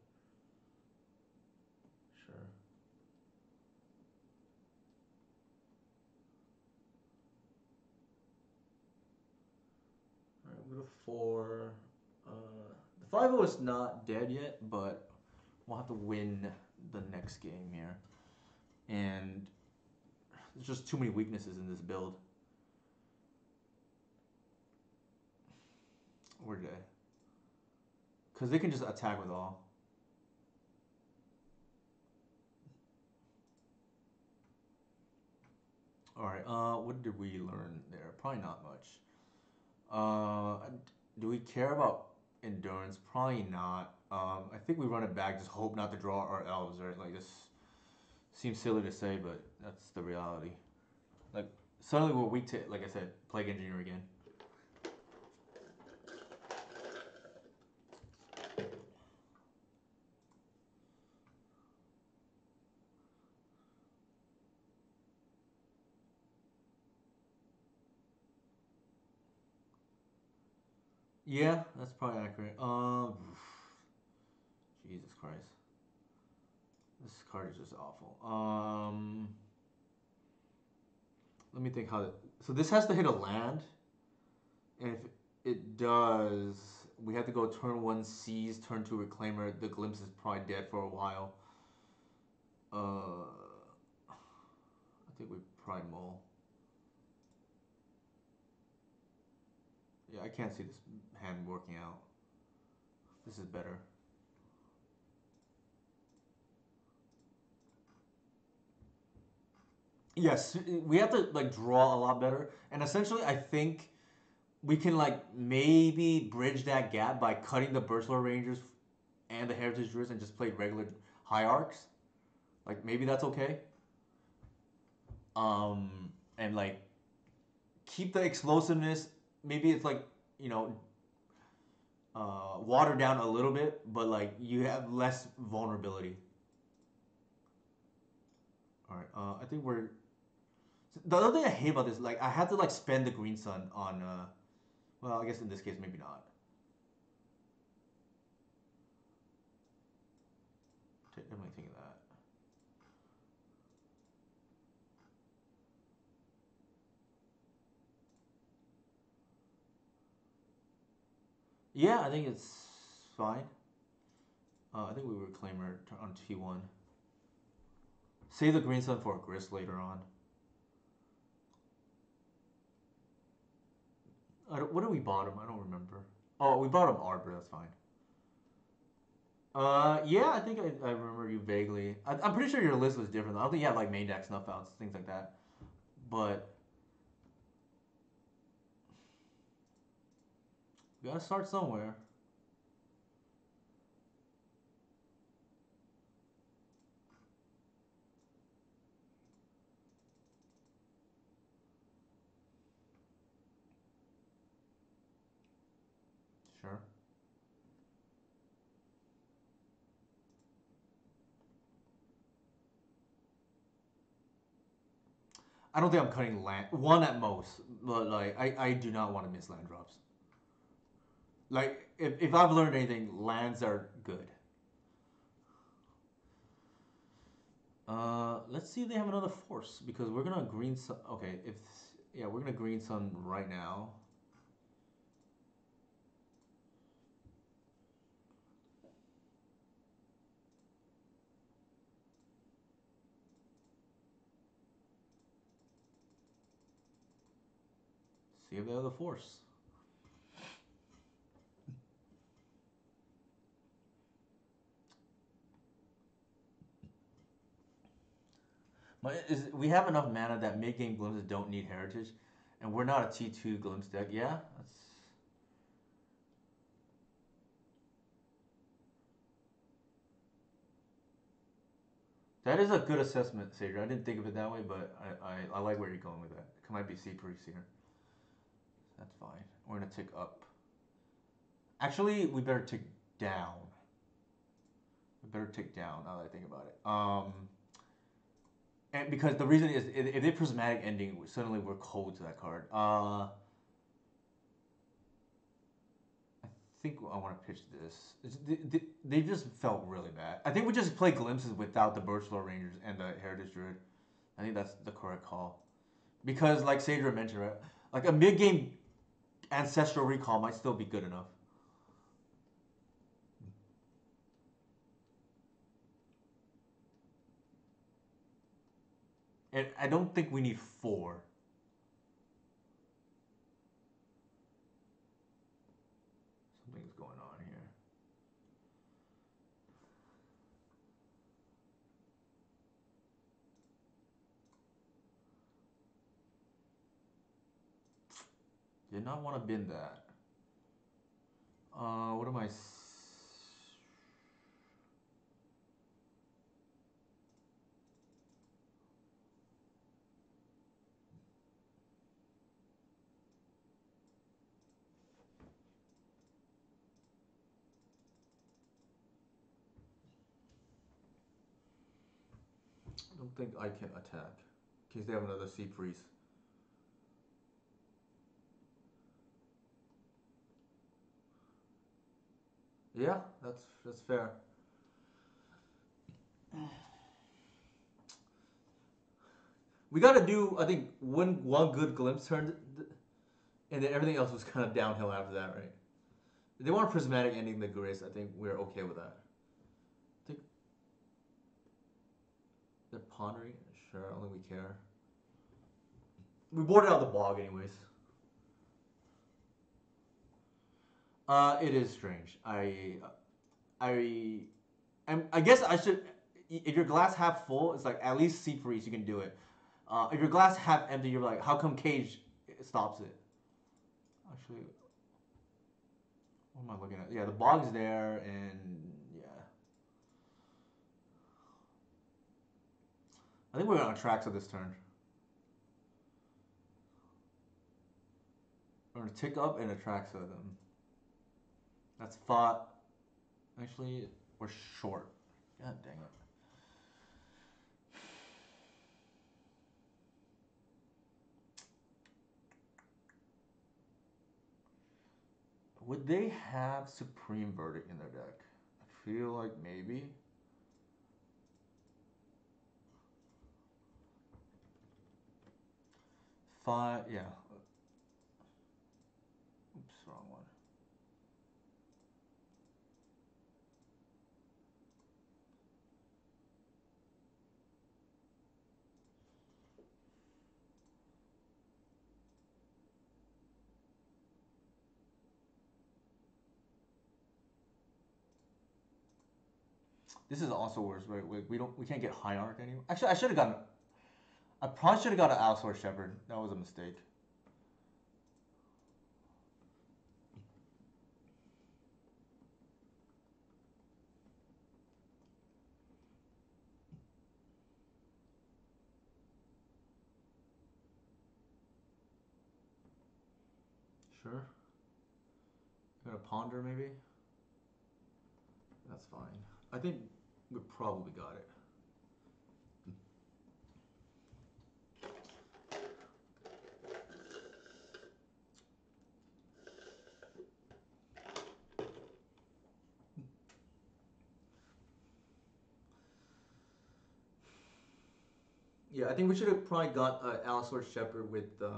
Sure. Alright, we'll go to 4. The 5-0 is not dead yet, but we'll have to win the next game here. And there's just too many weaknesses in this build. We're dead. Because they can just attack with all. Alright, what did we learn there? Probably not much. Do we care about endurance? Probably not. I think we run it back, just hope not to draw our elves, right? Like, this seems silly to say, but that's the reality. Like, suddenly we're weak to, like I said, Plague Engineer again. Yeah, that's probably accurate. Jesus Christ. This card is just awful. Let me think how that. So this has to hit a land, and if it does, we have to go turn 1 seize, turn 2 reclaimer. The glimpse is probably dead for a while. I think we probably mull. Yeah, I can't see this hand working out. This is better. Yes, we have to like draw a lot better, and essentially, I think we can like maybe bridge that gap by cutting the Burstler Rangers and the Heritage Druids and just play regular Hierarchs. Like maybe that's okay. And like keep the explosiveness. Maybe it's like you know watered down a little bit, but like you have less vulnerability. All right. I think we're. The other thing I hate about this, like, I have to like spend the green sun on. Well, I guess in this case maybe not. Definitely think of that. Yeah, I think it's fine. I think we would claim her on T1. Save the green sun for a grist later on. What did we bottom? I don't remember. Oh, we bought him Arbor. That's fine. Yeah, I think I remember you vaguely. I'm pretty sure your list was different. I don't think you had like main deck snuff outs, things like that. But we gotta start somewhere. Sure. I don't think I'm cutting land. One at most. But like I do not want to miss land drops. Like if I've learned anything, lands are good. Let's see if they have another force because we're gonna green sun. Okay, if yeah, we're gonna green sun right now. See if they have the force. We have enough mana that mid game glimpses don't need heritage, and we're not a T2 glimpse deck. Yeah, that is a good assessment, Sager. I didn't think of it that way, but I like where you're going with that. It might be C priest here. That's fine. We're gonna tick up. Actually, we better tick down. We better tick down now that I think about it. And because the reason is if they prismatic ending, suddenly we're cold to that card. I think I want to pitch this. They just felt really bad. I think we just play Glimpses without the Birchlaw Rangers and the Heritage Druid. I think that's the correct call. Because, like Sadra mentioned, right, like a mid-game Ancestral Recall might still be good enough. And I don't think we need 4. Something's going on here. Did not want to bin that. What am I? I don't think I can attack. In case they have another Sea Freeze. Yeah, that's fair. We gotta do, I think, one good glimpse turn, and then everything else was kind of downhill after that, right? If they want a prismatic ending the Grace, I think we're okay with that. I think they're pondering. Sure, I don't think we care. We boarded out the bog anyways. It is strange. I guess I should. If your glass half full, it's like at least Sea Freeze you can do it. If your glass half empty, you're like, how come Cage stops it? Actually, what am I looking at? Yeah, the bog's there, and yeah. I think we're on tracks of this turn. We're gonna tick up and attract of them. That's fought. Actually, we're short. God dang it. Would they have Supreme Verdict in their deck? I feel like maybe. Five, yeah. Oops, wrong one. This is also worse. Right? We can't get Hierarch anymore. Actually, I should have gotten. I probably should have got an Allosaur Shepherd. That was a mistake. Sure. Gonna ponder maybe. That's fine. I think we probably got it. Yeah, I think we should have probably got Allosaur Shepherd with the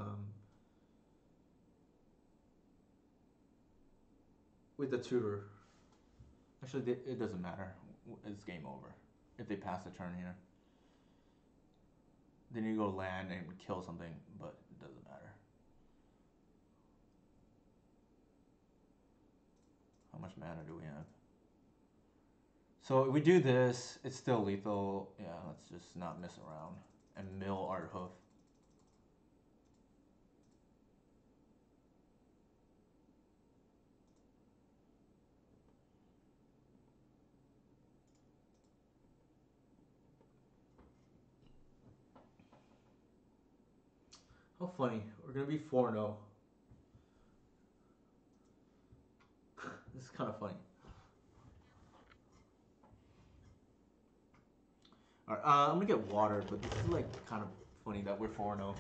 tutor. Actually, it doesn't matter. It's game over if they pass the turn here. Then you go land and kill something, but it doesn't matter. How much mana do we have? So if we do this, it's still lethal. Yeah, let's just not mess around and mill Art Hoof. How funny. We're going to be 4-0. This is kind of funny. All right, I'm gonna get water, but this is like kind of funny that we're 4-0.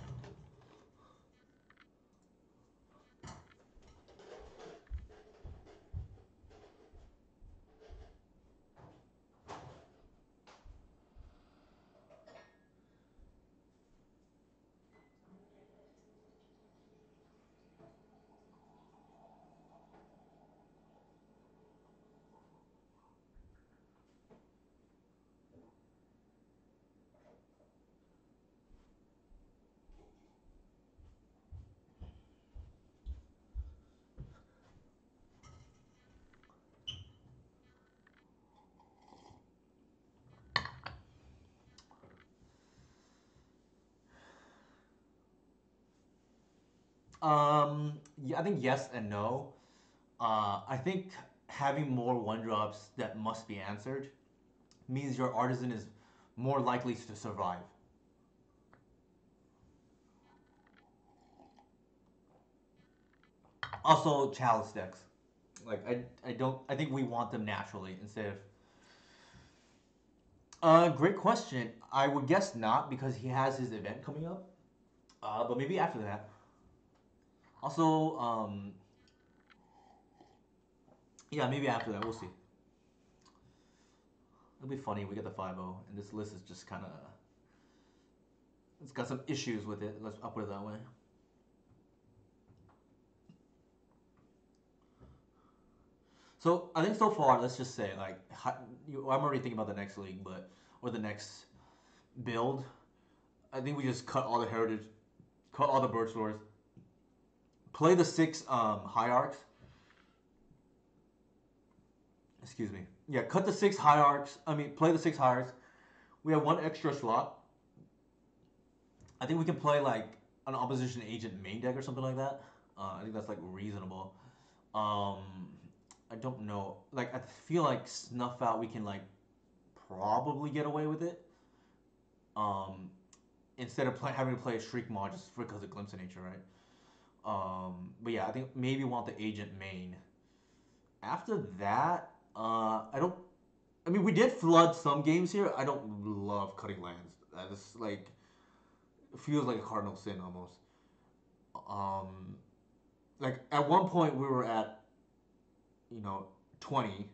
Yeah, I think yes and no. I think having more one drops that must be answered means your artisan is more likely to survive. Also, chalice decks. Like I don't. I think we want them naturally instead of. Great question. I would guess not because he has his event coming up. But maybe after that. Also, yeah, maybe after that. We'll see. It'll be funny. We get the 5-0, and this list is just kind of. It's got some issues with it. I'll put it that way. So I think so far, let's just say like I'm already thinking about the next league, but or the next build. I think we just cut all the heritage, cut all the bird swords, play the 6 hierarchs. Excuse me. Yeah, cut the 6 hierarchs. I mean, play the 6 hierarchs. We have one extra slot. I think we can play like an opposition agent main deck or something like that. I think that's like reasonable. Um, I don't know. Like I feel like snuff out we can like probably get away with it. Um, instead of having to play a shriek mod just because of glimpse of nature, right? But yeah, I think maybe want the agent main. After that, I don't. I mean, we did flood some games here. I don't love cutting lands. That's like it feels like a cardinal sin almost. Um, like at one point we were at 20.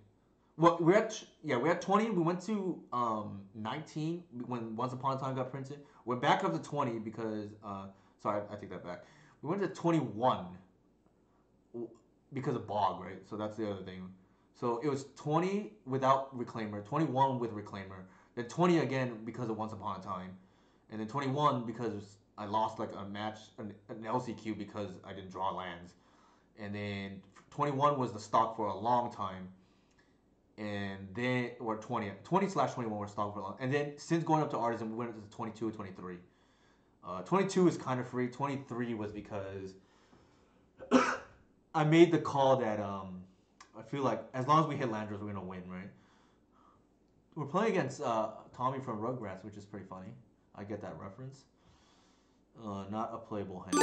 Well, we're at yeah we're at 20. We went to 19 when Once Upon a Time got printed. We're back up to 20 because sorry, I take that back. We went to 21 because of Bog, right? So that's the other thing. So it was 20 without Reclaimer, 21 with Reclaimer, then 20 again because of Once Upon a Time, and then 21 because I lost like a match, an LCQ because I didn't draw lands, and then 21 was the stock for a long time, and then or 20/21 were stock for a long, and then since going up to Artisan, we went up to 22 and 23. 22 is kind of free. 23 was because I made the call that I feel like as long as we hit Landros, we're gonna win, right? We're playing against Tommy from Rugrats, which is pretty funny. I get that reference. Not a playable hand.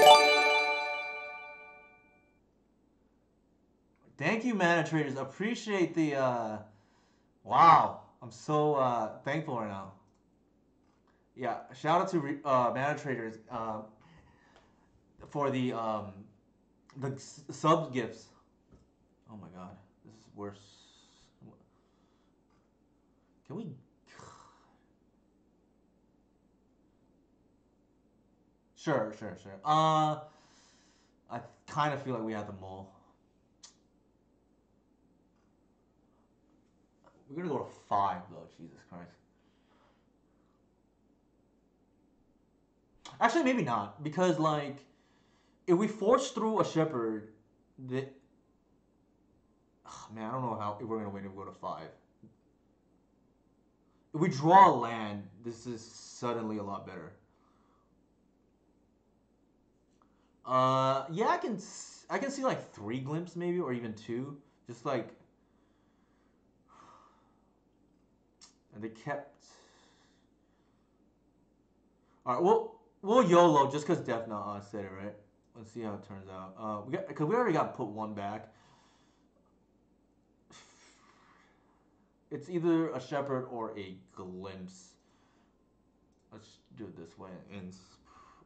Thank you, Mana Traders. Appreciate the. Wow, I'm so thankful right now. Yeah, shout out to Mana Traders for the sub gifts. Oh my god, this is worse. Can we? Sure, sure, sure. I kind of feel like we have the mole. We're gonna go to 5 though. Jesus Christ. Actually, maybe not because like if we force through a shepherd, the man, I don't know how if we're gonna win if we go to 5. If we draw a land, this is suddenly a lot better. Yeah, I can see like 3 glimpses maybe or even 2, just like, and they kept. All right, we'll YOLO just because Def not said it, right? Let's see how it turns out. Because we already got put 1 back. It's either a shepherd or a glimpse. Let's do it this way and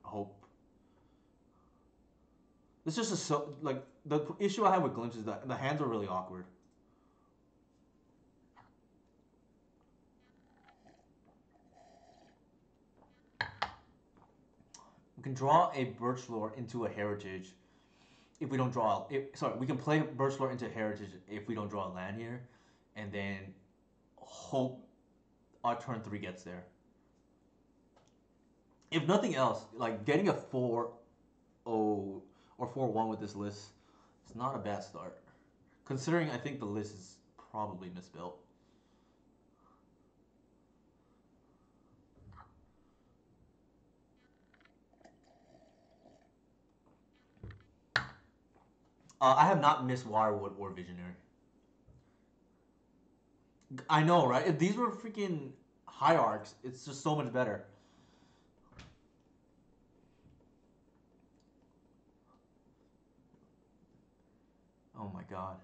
hope. It's just a like the issue I have with glimpse is that the hands are really awkward. We can draw a birch lore into a heritage if we don't draw. Sorry, we can play birch lore into heritage if we don't draw a land here, and then hope our turn 3 gets there. If nothing else, like getting a 4-0 or 4-1 with this list, it's not a bad start. Considering I think the list is probably misbuilt. I have not missed Wirewood or Visionary. I know, right? If these were freaking hierarchs, it's just so much better. Oh my god.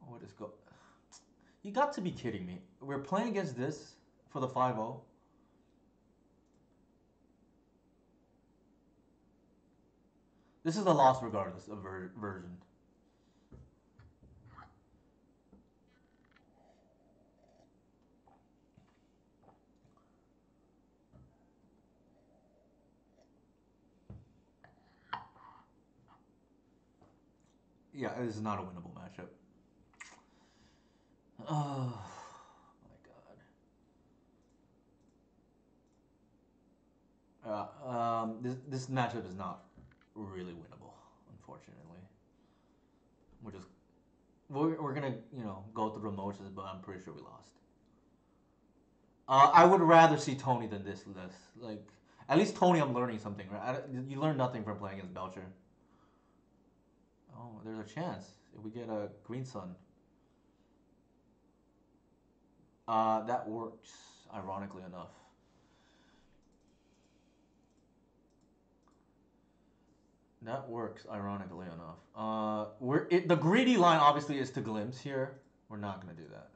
What is go? You got to be kidding me. We're playing against this for the 5-0. This is a loss regardless of version. Yeah, this is not a winnable matchup. Oh my god. This matchup is not really winnable, unfortunately. We're gonna go through the motions, but I'm pretty sure we lost. I would rather see Tony than this list. Like at least Tony, I'm learning something. Right? You learn nothing from playing against Belcher. Oh, there's a chance if we get a green sun. That works, ironically enough. That works, ironically enough. The greedy line obviously is to glimpse here. We're not gonna do that.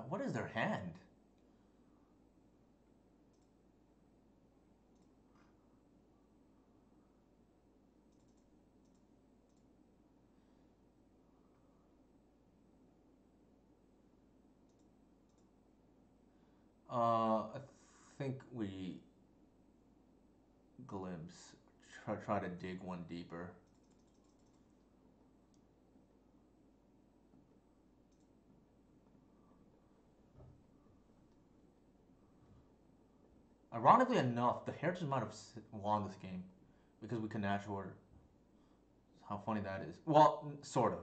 What is their hand? I think we glimpse. Try to dig one deeper. Ironically enough, the Heritage might have won this game because we can natural order. How funny that is. Well, sort of.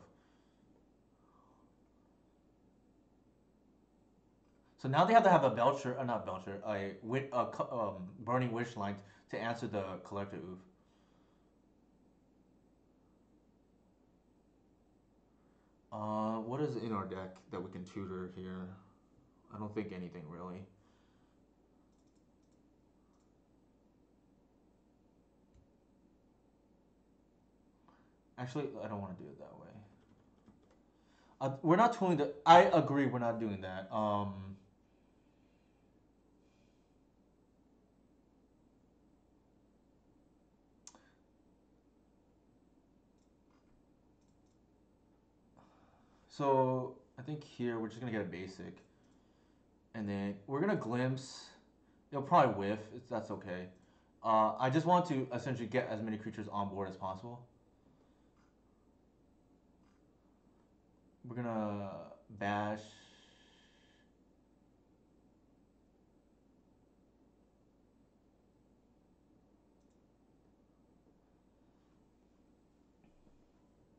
So now they have to have a Belcher, not Belcher, a Burning Wish line to answer the Collector Oof. What is in our deck that we can tutor here? I don't think anything really. Actually, I don't want to do it that way. We're not doing the. I agree, we're not doing that. So I think here we're just gonna get a basic, and then we're gonna glimpse. It'll probably whiff. That's okay. I just want to essentially get as many creatures on board as possible. We're gonna bash.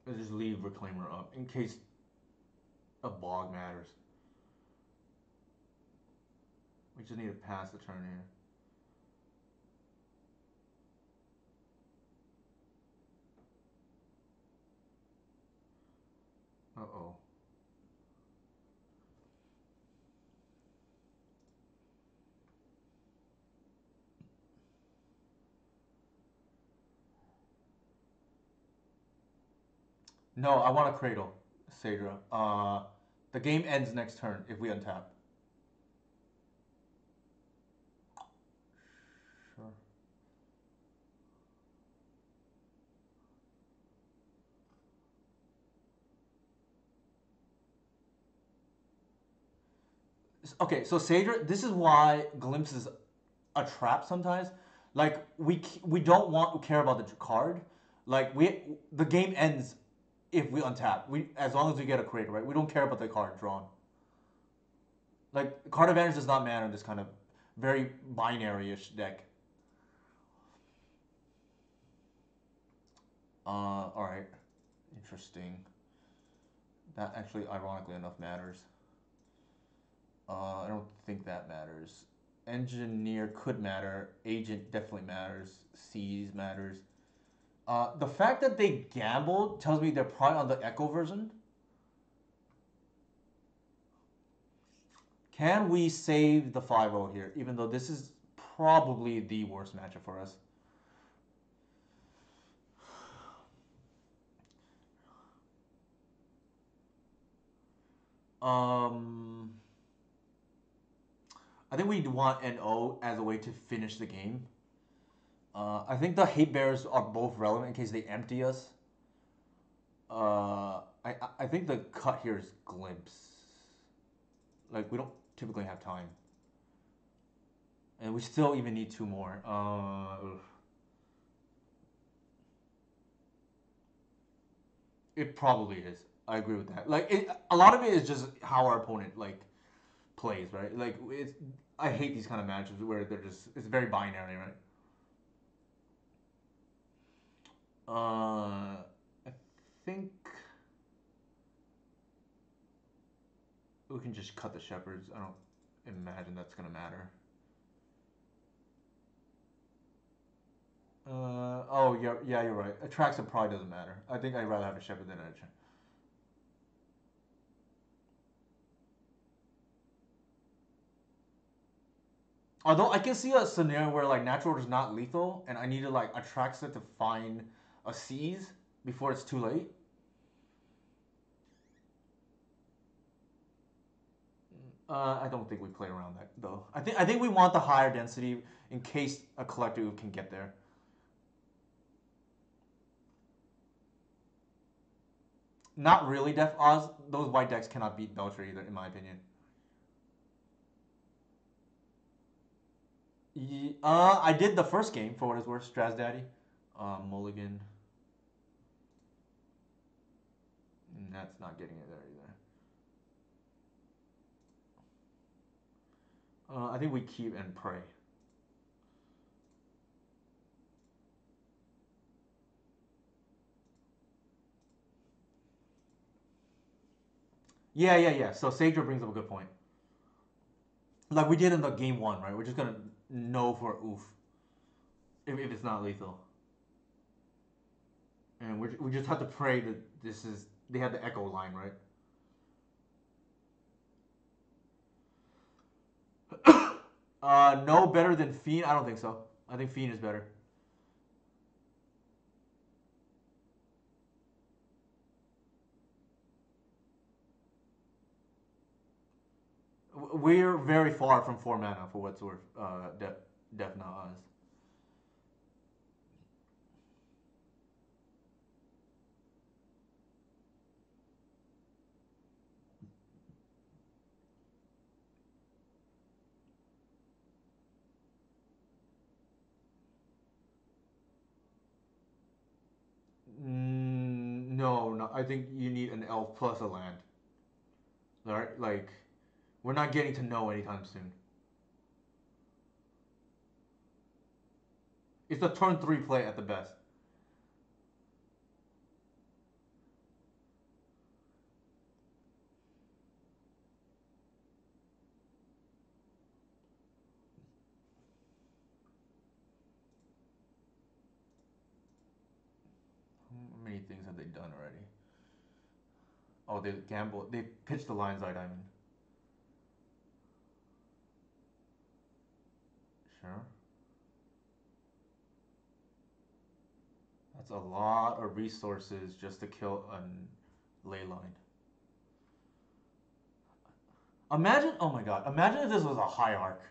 Let's just leave Reclaimer up in case a bog matters. We just need to pass the turn here. oh. No, I want a Cradle, Sadra. The game ends next turn if we untap. Sure. Okay, so Sadra, this is why Glimpse is a trap sometimes. Like we don't want to care about the card. Like the game ends if we untap. We as long as we get a Cradle, right? We don't care about the card drawn. Like card advantage does not matter in this kind of very binary-ish deck. All right, interesting. That actually, ironically enough, matters. I don't think that matters. Engineer could matter. Agent definitely matters. Seize matters. The fact that they gambled tells me they're probably on the Echo version. Can we save the 5-0 here, even though this is probably the worst matchup for us? Um, I think we want an O as a way to finish the game. I think the hate bears are both relevant in case they empty us. I think the cut here is glimpse. Like we don't typically have time, and we still even need two more. It probably is. I agree with that. Like a lot of it is just how our opponent like plays, right? Like it's. I hate these kind of matches where they're just it's very binary, right? I think we can just cut the shepherds. I don't imagine that's gonna matter. Oh yeah, yeah, you're right. Atraxa probably doesn't matter. I think I'd rather have a shepherd than a. Although I can see a scenario where like natural order is not lethal, and I need to like Atraxa to find a seize before it's too late. I don't think we play around that though. I think we want the higher density in case a collective can get there. Not really Def Oz. Those white decks cannot beat Belcher either, in my opinion. I did the first game for what it's worth. Straz Daddy, Mulligan. That's not getting it there either. I think we keep and pray. Yeah, yeah, yeah. So Sager brings up a good point. Like we did in the game one, right? We're just gonna know for oof if it's not lethal, and we just have to pray that this is they have the echo line, right? No better than Fiend. I don't think so. I think Fiend is better. We're very far from 4 mana for what's worth. Def not us. No, no. I think you need an elf plus a land. All right, like we're not getting to know anytime soon. It's a turn three play at the best. How many things have they done already? Oh, they gamble. They pitched the lion's eye diamond. Sure. That's a lot of resources just to kill a ley line. Imagine, oh my god, imagine if this was a high arc.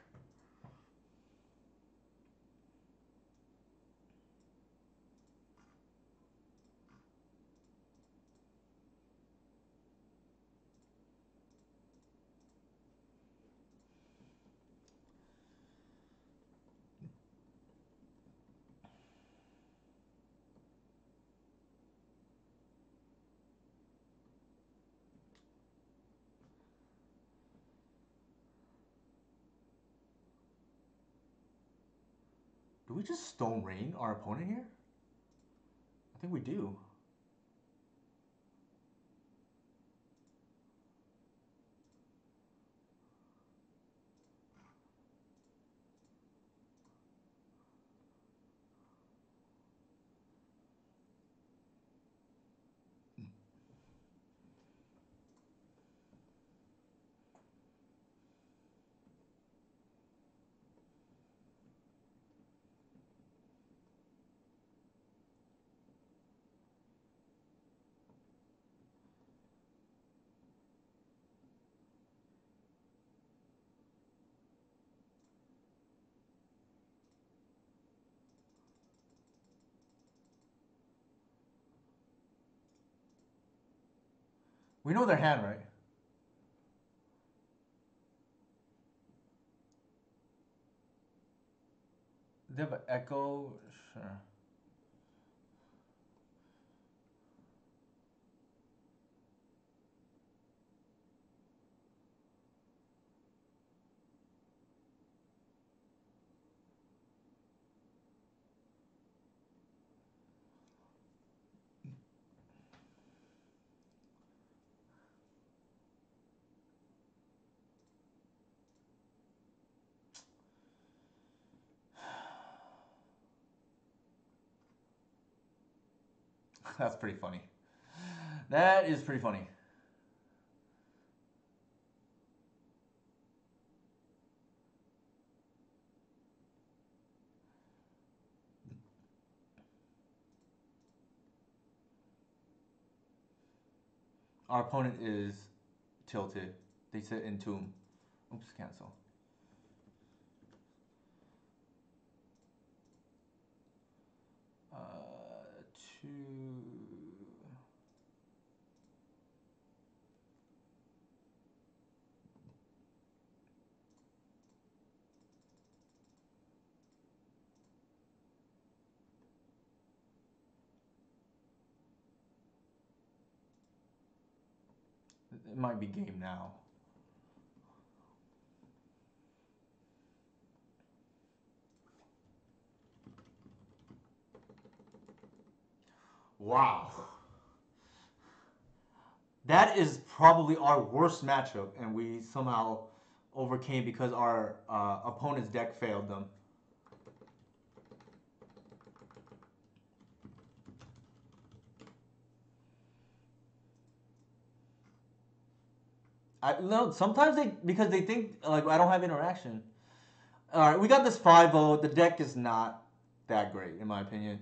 Do we just stone rain our opponent here? I think we do. We know their hand, right? They have an echo. Sure. That's pretty funny. That is pretty funny. Our opponent is tilted. They sit in tomb. Oops, cancel. Two. It might be game now. Wow. That is probably our worst matchup, and we somehow overcame because our opponent's deck failed them. No, sometimes they because they think like I don't have interaction. All right, we got this 5-0. The deck is not that great in my opinion.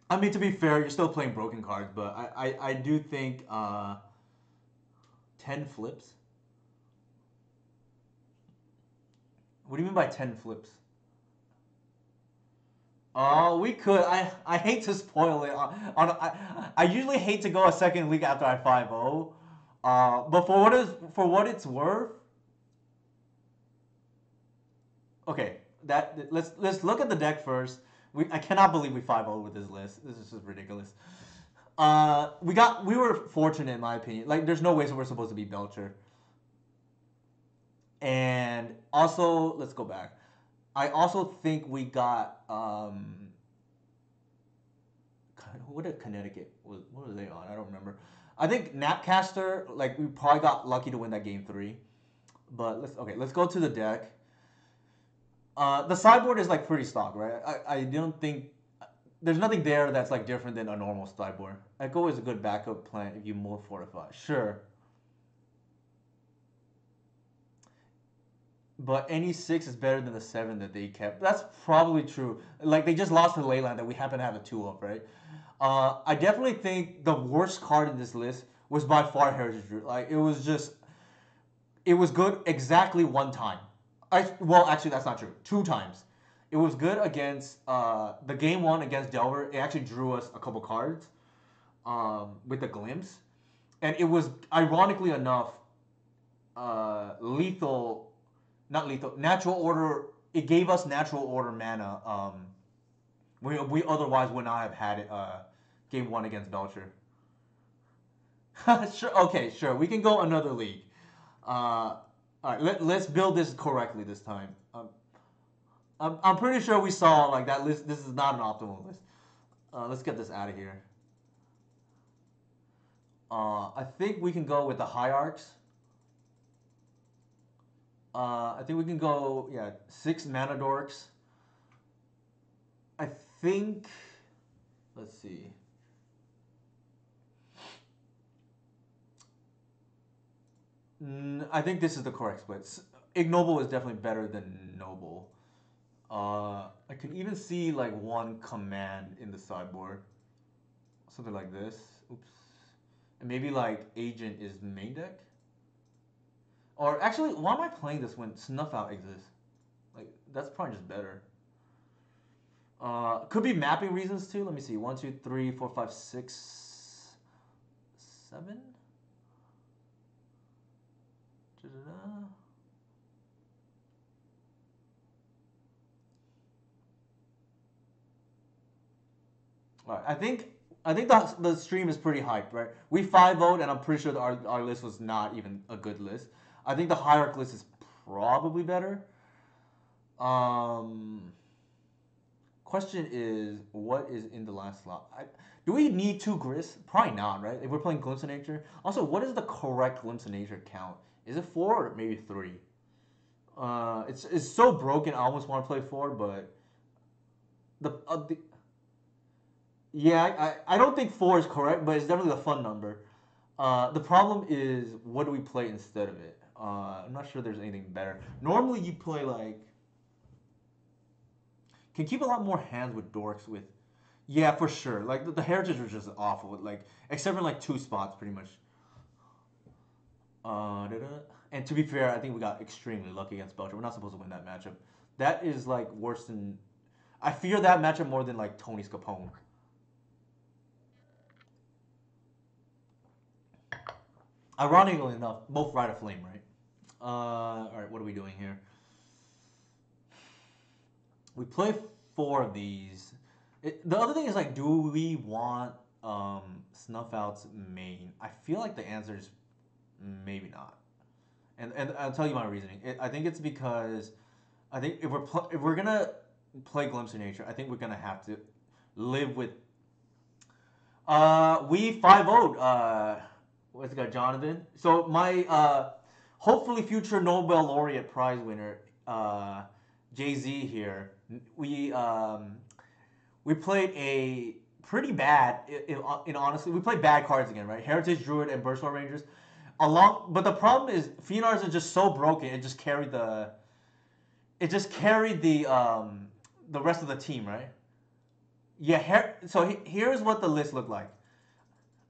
I mean, to be fair, you're still playing broken cards, but I do think 10 flips. What do you mean by 10 flips? Oh, we could. I hate to spoil it. I usually hate to go a second week after I 5-0. But for what it's worth, okay. Let's look at the deck first. I cannot believe we 5-0 with this list. This is just ridiculous. We were fortunate in my opinion. Like there's no way we're supposed to be Belcher. And also, let's go back. I also think we got what did Connecticut what were they on? I don't remember. I think Napcaster, like we probably got lucky to win that game 3. But let's go to the deck. The sideboard is like pretty stock, right? I don't think there's nothing there that's like different than a normal sideboard. Echo is a good backup plan if you more fortify. Sure. But any six is better than the seven that they kept. That's probably true. Like they just lost to Leyland that we happen to have a two of, right? I definitely think the worst card in this list was by far Heritage Root. Like it was good exactly one time. Well, actually, that's not true. Two times. It was good against the game one against Delver. It actually drew us a couple cards with the glimpse, and it was ironically enough lethal, not lethal, natural order. It gave us natural order mana. We otherwise would not have had it. Game one against Belcher. Sure. Okay. Sure. We can go another league. All right. Let's build this correctly this time. I'm pretty sure we saw like that list. This is not an optimal list. Let's get this out of here. I think we can go with the hierarchs. I think we can go, yeah, 6 mana dorks. I think, let's see. I think this is the correct split. Ignoble is definitely better than Noble. I can even see like one command in the sideboard. Something like this. Oops. And maybe like Agent is main deck? Or actually, why am I playing this when Snuff Out exists? Like, that's probably just better. Could be mapping reasons too. Let me see. 1, 2, 3, 4, 5, 6, 7? Da-da-da. All right, I think the stream is pretty hyped, right? We 5-0'd, and I'm pretty sure that our list was not even a good list. I think the hierarch list is probably better. Um, Question is, what is in the last slot? Do we need 2 Gris? Probably not, right? If we're playing Glimpse of Nature. Also, what is the correct Glimpse of Nature count? Is it 4 or maybe 3? It's so broken. I almost want to play 4, but the yeah, I don't think 4 is correct, but it's definitely the fun number. The problem is, what do we play instead of it? I'm not sure there's anything better. Normally, you play like can keep a lot more hands with dorks with. Yeah, for sure. Like the heritage was just awful. Like except for like 2 spots, pretty much. And to be fair, I think we got extremely lucky against Belgium. We're not supposed to win that matchup. That is like worse than. I fear that matchup more than like Tony Scapone. Ironically enough, both Ride of Flame, right? All right, what are we doing here? We play 4 of these. The other thing is like, do we want Snuff Out's main? I feel like the answer is maybe not. And I'll tell you my reasoning. I think it's because I think if we're gonna play Glimpse of Nature, I think we're gonna have to live with. We 5-0'd. What's it got, Jonathan? So my hopefully future Nobel laureate prize winner, Jay Z here. We played a pretty bad. In honestly, we played bad cards again, right? Heritage Druid and Burstwell Rangers. But the problem is Phenars are just so broken. It just carried the. It just carried the rest of the team, right? Yeah. So here's what the list looked like.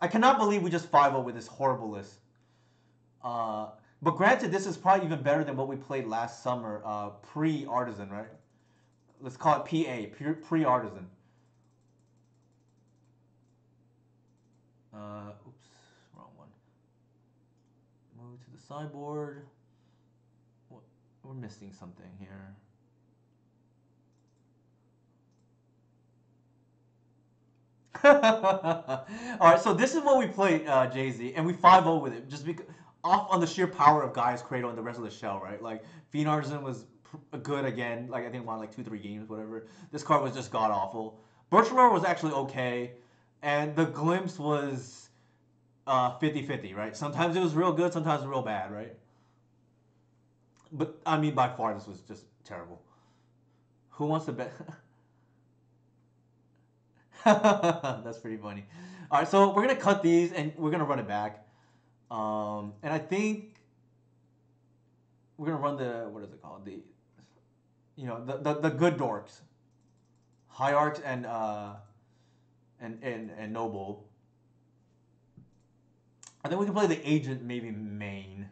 I cannot believe we just 5-0 with this horrible list. But granted, this is probably even better than what we played last summer, pre-Artisan, right? Let's call it PA, pre-Artisan. Oops, wrong one. Move to the sideboard. We're missing something here. All right, so this is what we played, Jay-Z, and we 5-0 with it just because off on the sheer power of Gaia's Cradle and the rest of the shell, right? Like Fiend Artisan was good again, like I think won like 2-3 games, whatever. This card was just god awful. Birchmore was actually okay, and the Glimpse was 50-50, right? Sometimes it was real good, sometimes real bad, right? But I mean, by far, this was just terrible. Who wants to bet? That's pretty funny. All right, so we're gonna cut these and we're gonna run it back. And I think we're gonna run the what is it called? The the good dorks, hierarchs and noble. I think we can play the agent maybe main.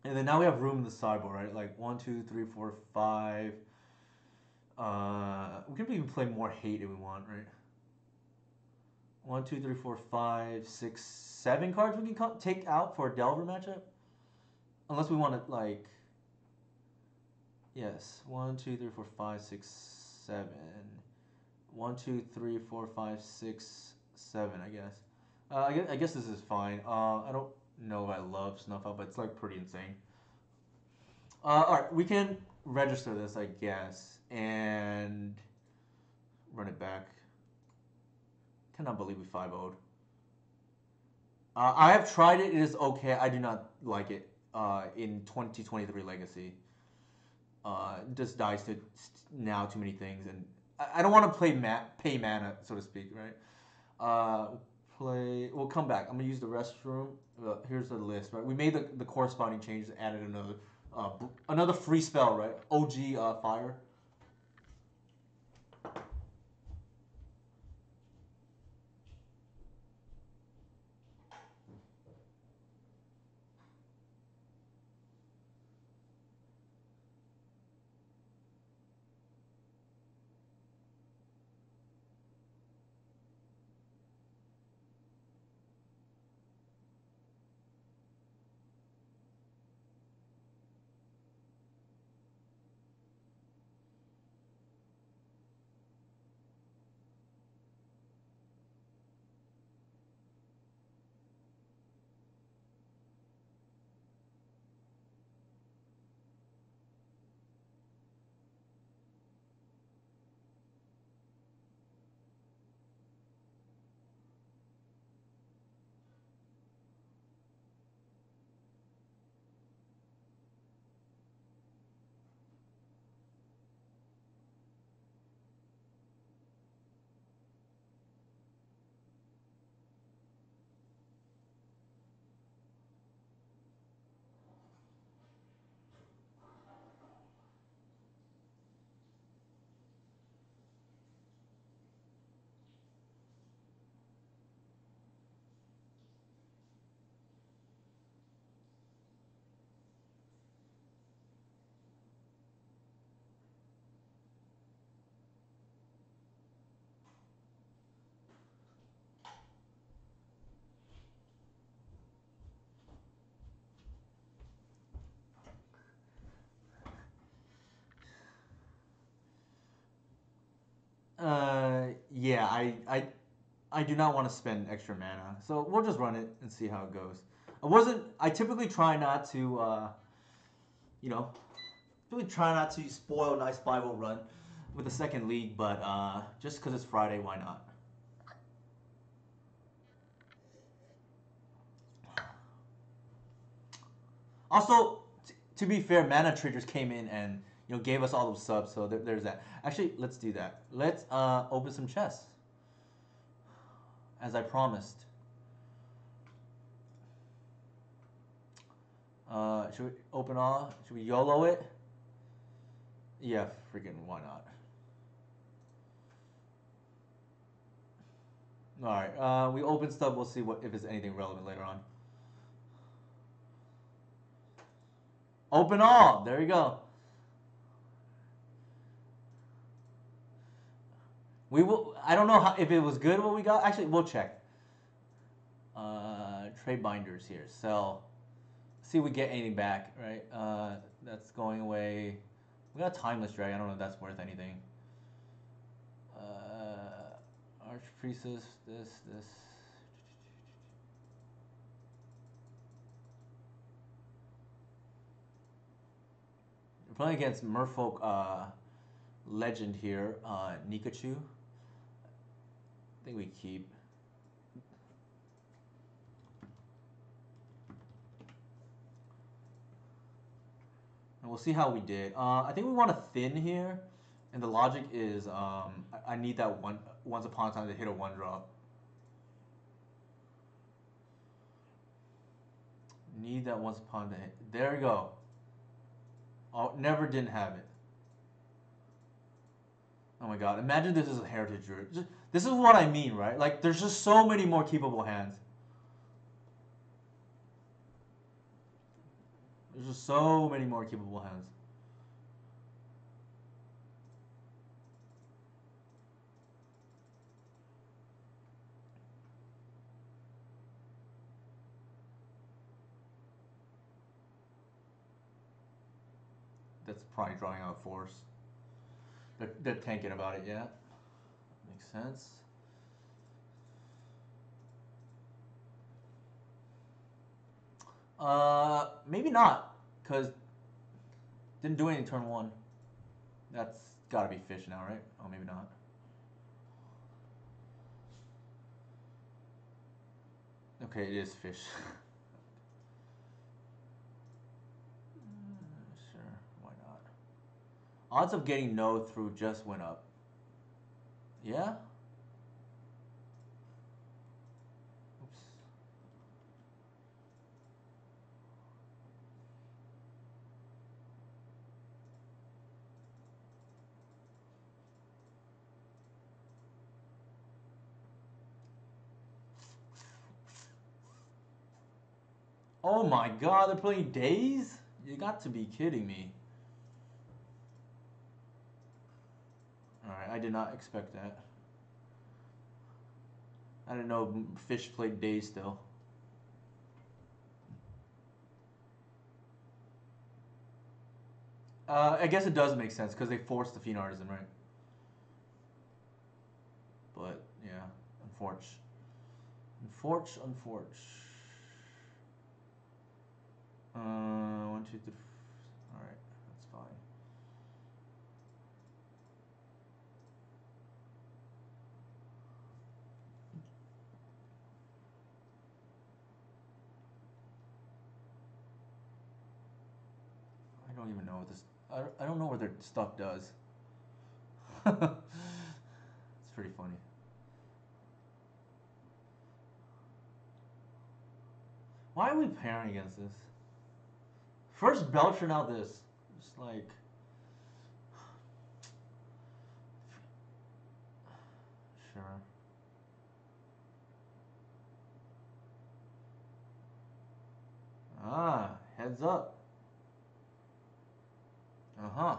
And then now we have room in the sideboard, right? Like 1, 2, 3, 4, 5. We can even play more hate if we want, right? 1, 2, 3, 4, 5, 6, 7 cards we can take out for a Delver matchup. Unless we want to like, yes, 1, 2, 3, 4, 5, 6, 7. 1, 2, 3, 4, 5, 6, 7. I guess. I guess this is fine. I don't know if I love Snuff Out, but it's like pretty insane. All right, we can register this, I guess, and run it back. Cannot believe we 5-0'd. I have tried it. It is okay. I do not like it in 2023 Legacy. Just dies to now too many things, and I don't want to pay mana, so to speak, right? We'll come back. I'm gonna use the restroom. Here's the list, right? We made the corresponding changes, added another free spell, right? OG fire. Yeah, I do not want to spend extra mana, so we'll just run it and see how it goes. I typically try not to, you know, really try not to spoil a nice 5-0 run with the second league, but just because it's Friday, why not? Also, to be fair, Mana Traders came in and gave us all those subs, so there's that. Actually, let's do that. Let's open some chests, as I promised. Should we open all? Should we YOLO it? Yeah, freaking why not? All right, we open stuff. We'll see if it's anything relevant later on. Open all. There you go. We will. I don't know if it was good what we got. Actually, we'll check. Trade binders here. Sell. See if we get anything back. Right. That's going away. We got a timeless drag. I don't know if that's worth anything. Archpriestess. This. We're playing against Merfolk legend here, Nikachu. I think we keep. And we'll see how we did. I think we want to thin here. And the logic is, I need that one once upon a time to hit a one drop. Need that once upon a hit. There we go. Oh, never didn't have it. Oh my god! Imagine this is a heritage druid. This is what I mean, right? Like, there's just so many more keepable hands. There's just so many more keepable hands. That's probably drawing out force. They're thinking about it, yeah. Makes sense. Maybe not, cause didn't do anything turn one. That's gotta be fish now, right? Oh, maybe not. Okay, it is fish. Sure, why not? Odds of getting no through just went up. Yeah? Oops. Oh my god, they're playing days? You got to be kidding me. Alright, I did not expect that. I didn't know fish played days still. I guess it does make sense because they forced the Fiend Artisan, right? But, yeah, unfortunate. Unfortunate. One, two, three. Alright, that's fine. I don't even know what this. I don't know what their stuff does. It's pretty funny. Why are we pairing against this? First Belcher, now this. Just like. Sure. Ah, heads up. Uh huh.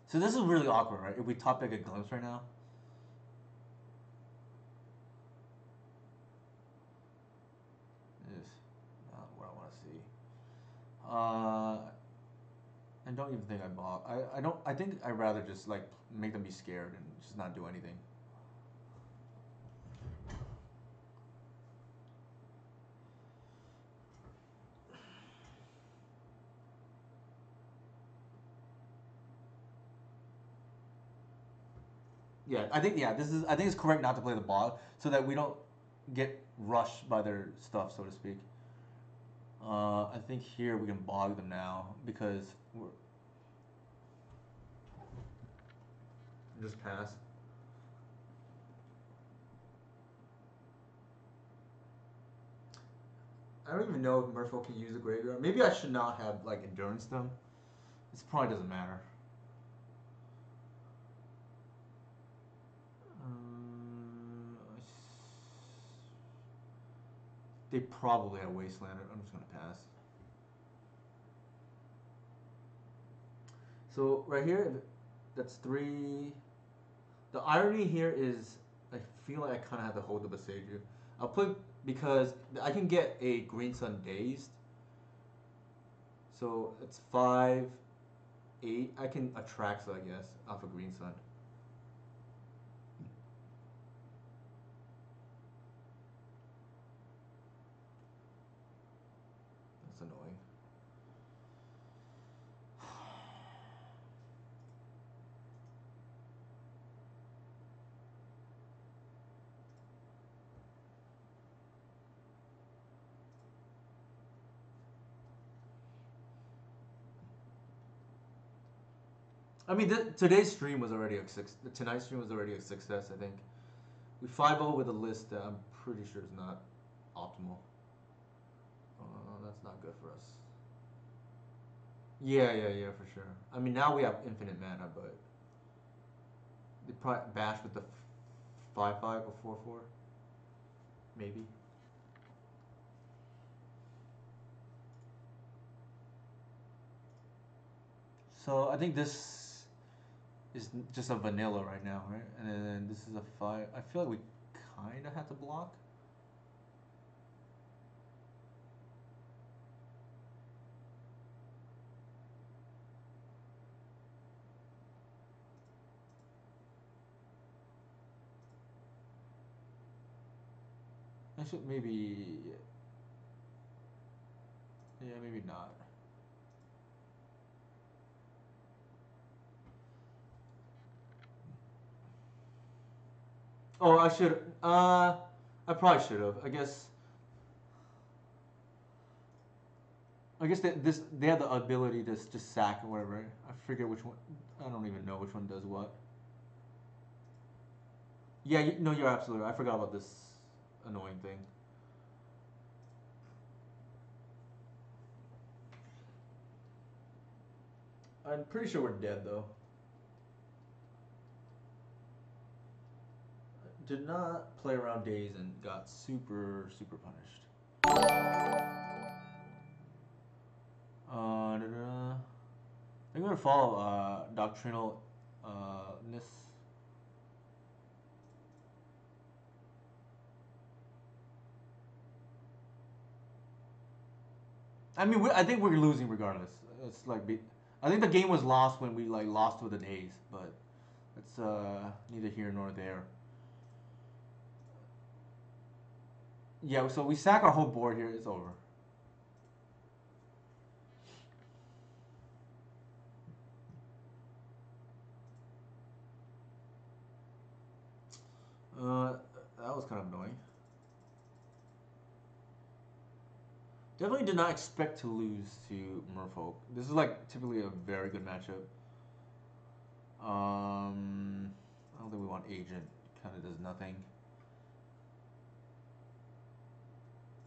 So this is really awkward, right? If we top deck a glimpse right now. This is not what I want to see. I don't even think I bought. I don't. I think I'd rather just like make them be scared and just not do anything. Yeah, I think this is. I think it's correct not to play the bog so that we don't get rushed by their stuff, so to speak. I think here we can bog them now because we're just pass. I don't even know if Merfolk can use the graveyard. Maybe I should not have like endurance them. This probably doesn't matter. They probably have Wasteland. I'm just gonna pass. So right here, that's three. The irony here is, I feel like I kind of have to hold the Besaju. I'll put because I can get a Green Sun Dazed. So it's 5, 8. I can Atraxa, I guess, off a Green Sun. That's annoying. I mean, today's stream was already a six. Tonight's stream was already a success. I think we 5-0 with a list that I'm pretty sure is not optimal. That's not good for us. Yeah, for sure. I mean, now we have infinite mana, but they probably bash with the 5-5 or 4-4, maybe. So I think this is just a vanilla right now, right? And then this is a 5. I feel like we kind of have to block. I should maybe. Yeah, maybe not. Oh, I should. I probably should have. I guess they have the ability to just sack or whatever. Right? I forget which one. I don't even know which one does what. Yeah, no, you're absolutely right. I forgot about this annoying thing. I'm pretty sure we're dead though. Did not play around days and got super punished. I'm gonna follow doctrinalness. I mean, I think we're losing regardless. It's like I think the game was lost when we like lost with the days, but it's neither here nor there. Yeah, so we sack our whole board here. It's over. That was kind of annoying. Definitely did not expect to lose to Merfolk. This is like typically a very good matchup. I don't think we want Agent. Kind of does nothing.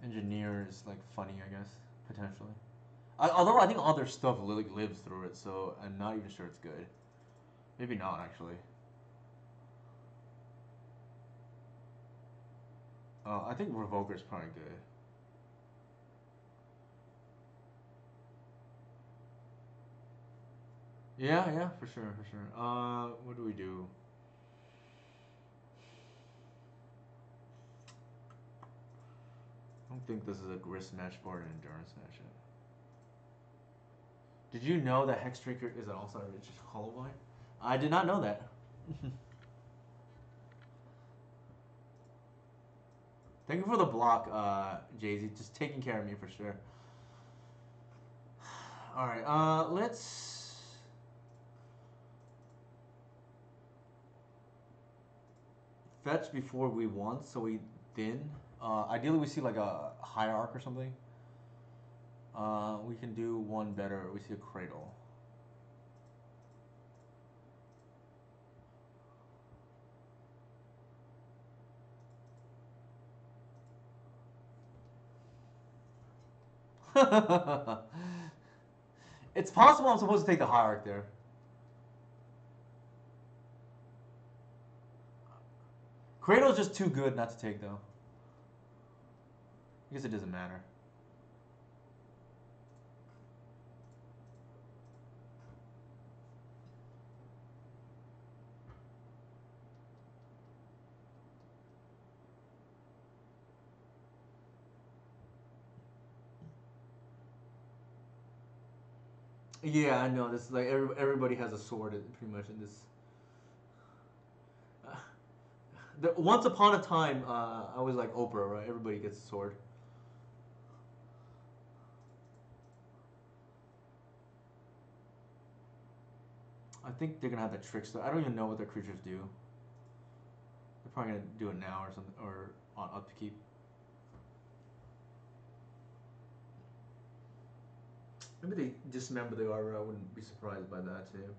Engineer is like funny, I guess, potentially. Although I think all their stuff lives through it, so I'm not even sure it's good. Maybe not, actually. I think Revoker's probably good. Yeah, for sure. What do we do? I don't think this is a grist match or an endurance matchup. Did you know that Hexdrinker is an all-star rich Hollowine? I did not know that. Thank you for the block, Jay-Z. Just taking care of me for sure. Alright, let's... fetch before we want, so we thin. Ideally, we see like a hierarch or something. We can do one better. We see a Cradle. It's possible I'm supposed to take the hierarch there. Cradle's just too good not to take, though. I guess it doesn't matter. Yeah, I know. This is like everybody has a sword pretty much in this. Once upon a time, I was like Oprah, right? Everybody gets a sword. I think they're gonna have the trickster. I don't even know what their creatures do. They're probably gonna do it now or something, or on upkeep. Maybe they dismember the aura. I wouldn't be surprised by that too.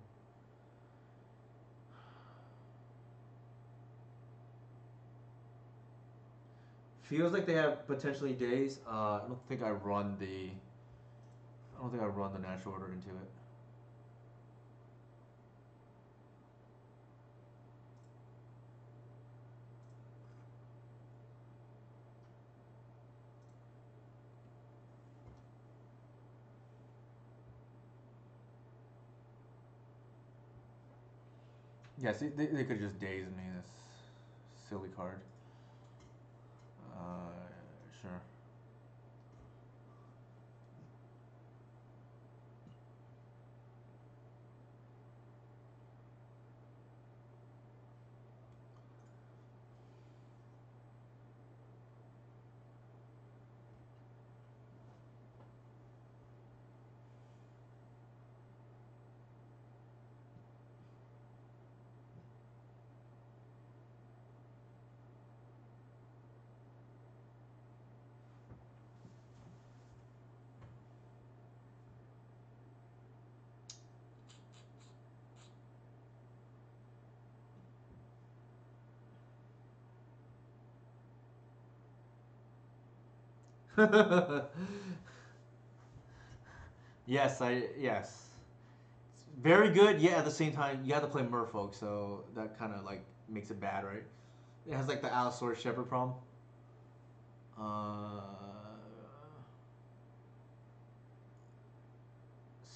Feels like they have potentially days. I don't think I run the. I don't think I run the natural order into it. Yes, they could just daze me. This silly card. Sure. Yes. It's very good. Yeah, at the same time, you have to play Merfolk, so that kind of like makes it bad, right? It has like the Allosaurus Shepherd problem.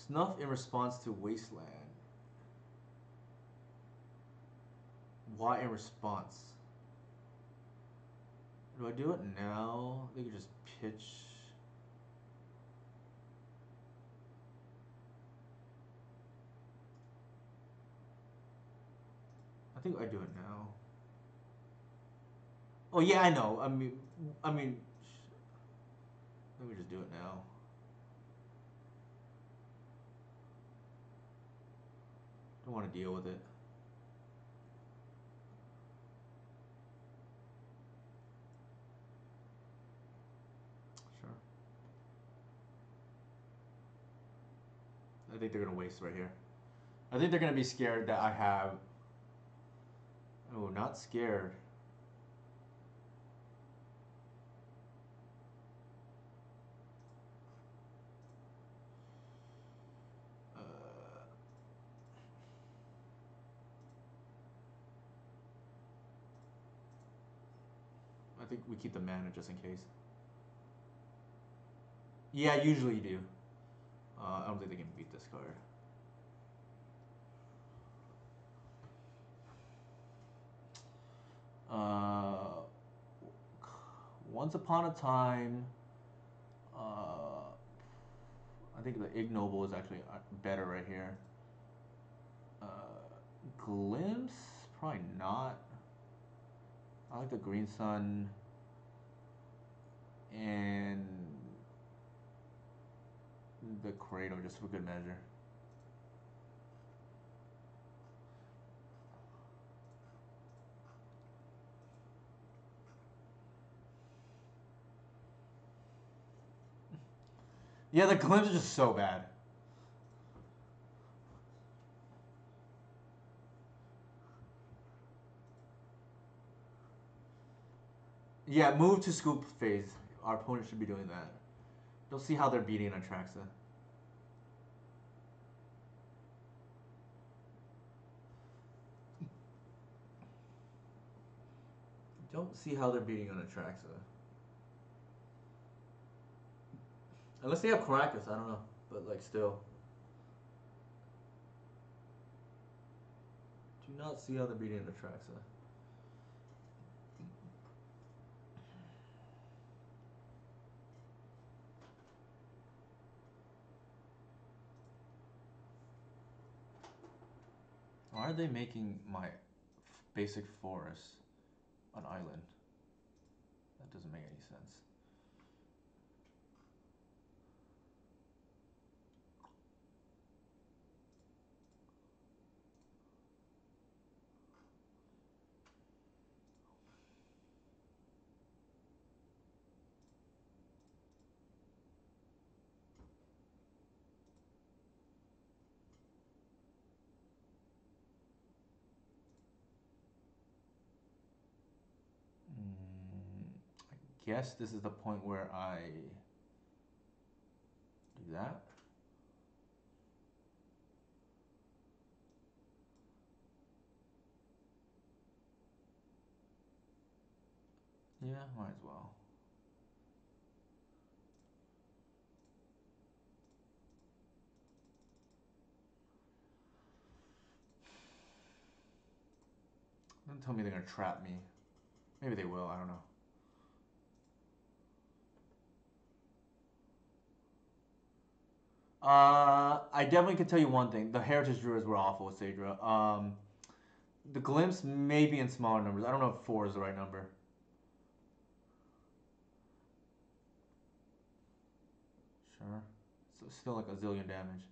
Snuff in response to Wasteland. Why in response? Do I do it now? They could just pitch. I think I do it now. Oh yeah, I know. I mean, let me just do it now. Don't want to deal with it. Sure. I think they're gonna waste right here. I think they're gonna be scared that I have. Oh, not scared. I think we keep the mana just in case. Yeah, usually you do. I don't think they can beat this card. Uh, Once upon a time, I think the ignoble is actually better right here. Uh, Glimpse, probably not. I like the Green Sun and the Cradle just for good measure. Yeah, the Glimpse is just so bad. Yeah, move to scoop phase. Our opponent should be doing that. Don't see how they're beating Atraxa. Don't see how they're beating on Atraxa. Unless they have Caracas, I don't know. But like still. Do not see how they're beating Atraxa. Why are they making my basic forest an island? That doesn't make any sense. guess this is the point where I do that. Yeah, might as well. Don't tell me they're gonna trap me. Maybe they will, I don't know. I definitely can tell you one thing. The Heritage Druids were awful with Sadra. The Glimpse may be in smaller numbers. I don't know if 4 is the right number. Sure. So still like a zillion damage.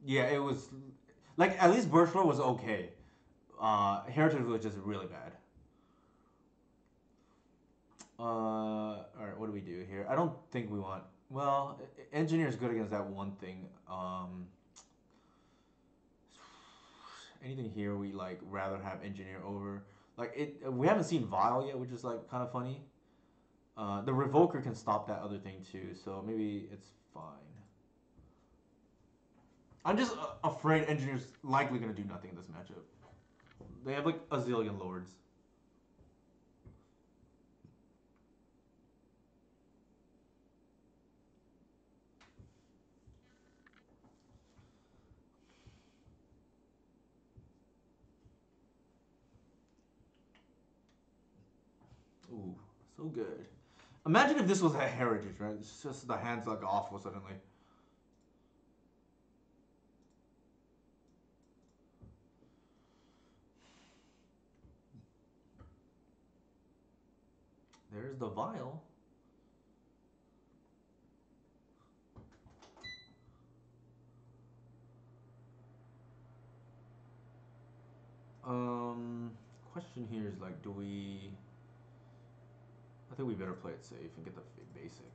Yeah, it was like at least Burst Roar was okay. Heritage was just really bad. Alright, what do we do here? I don't think we want. Well, Engineer is good against that one thing. Anything here we like rather have Engineer over. Like it, we haven't seen Vile yet, which is like kind of funny. The Revoker can stop that other thing too, so maybe it's fine. I'm just afraid Engineer's likely gonna do nothing in this matchup. They have like a zillion lords. Ooh, so good. Imagine if this was a Heritage, right? It's just the hands like awful suddenly. There's the Vial. Question here is like, do we? I think we better play it safe and get the basic.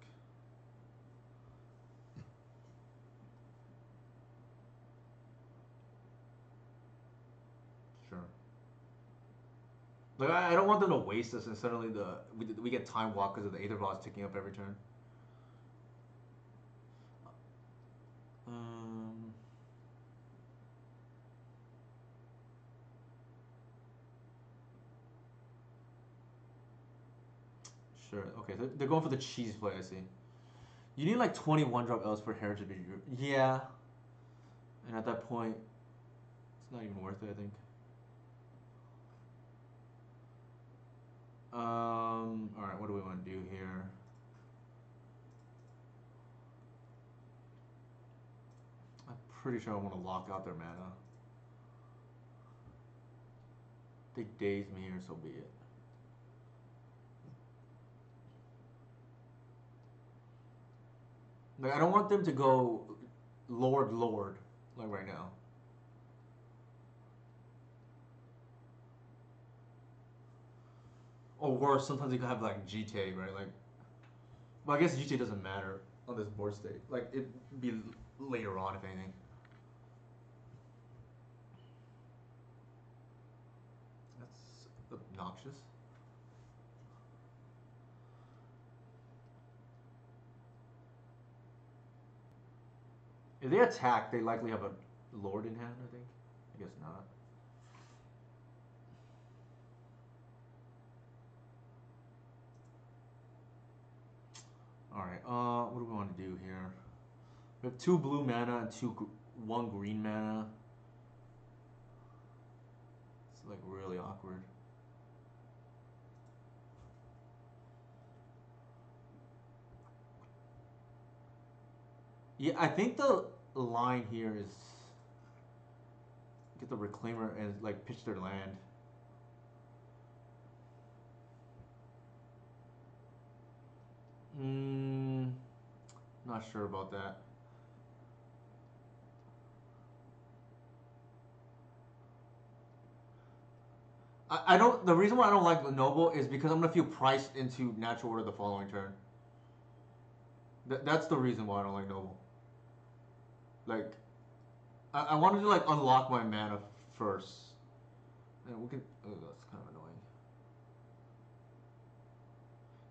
Sure. Like I don't want them to waste us and suddenly we get time walk because of the Aether Boss ticking up every turn. Um. Sure. Okay, they're going for the cheese play. I see. You need like 21 drop L's for Heritage. Yeah. And at that point, it's not even worth it. I think. All right. What do we want to do here? I'm pretty sure I want to lock out their mana. They daze me here, so be it. Like I don't want them to go Lord like right now. Or worse, sometimes you can have like GTA, right? Like, well, I guess GTA doesn't matter on this board state. Like it'd be later on if anything. That's obnoxious. If they attack, they likely have a Lord in hand. I think. I guess not. All right. What do we want to do here? We have 2 blue mana and 1 green mana. It's like really awkward. Yeah, I think the line here is get the Reclaimer and like pitch their land. Not sure about that. I don't. The reason why I don't like the noble is because I'm gonna feel priced into natural order the following turn. That's the reason why I don't like noble. Like, I wanted to like unlock my mana first. And we could. Oh, that's kind of annoying.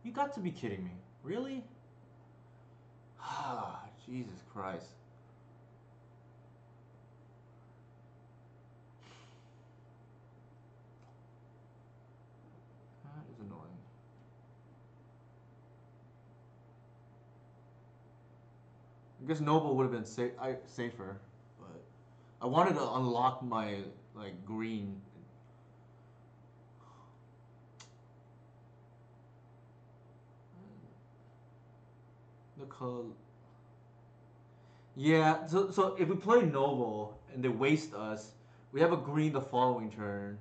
You got to be kidding me. Really? Ah, Jesus Christ. That is annoying. I guess Noble would have been safer, but I wanted to unlock my like green. The color. Yeah, so if we play Noble and they waste us, we have a green the following turn.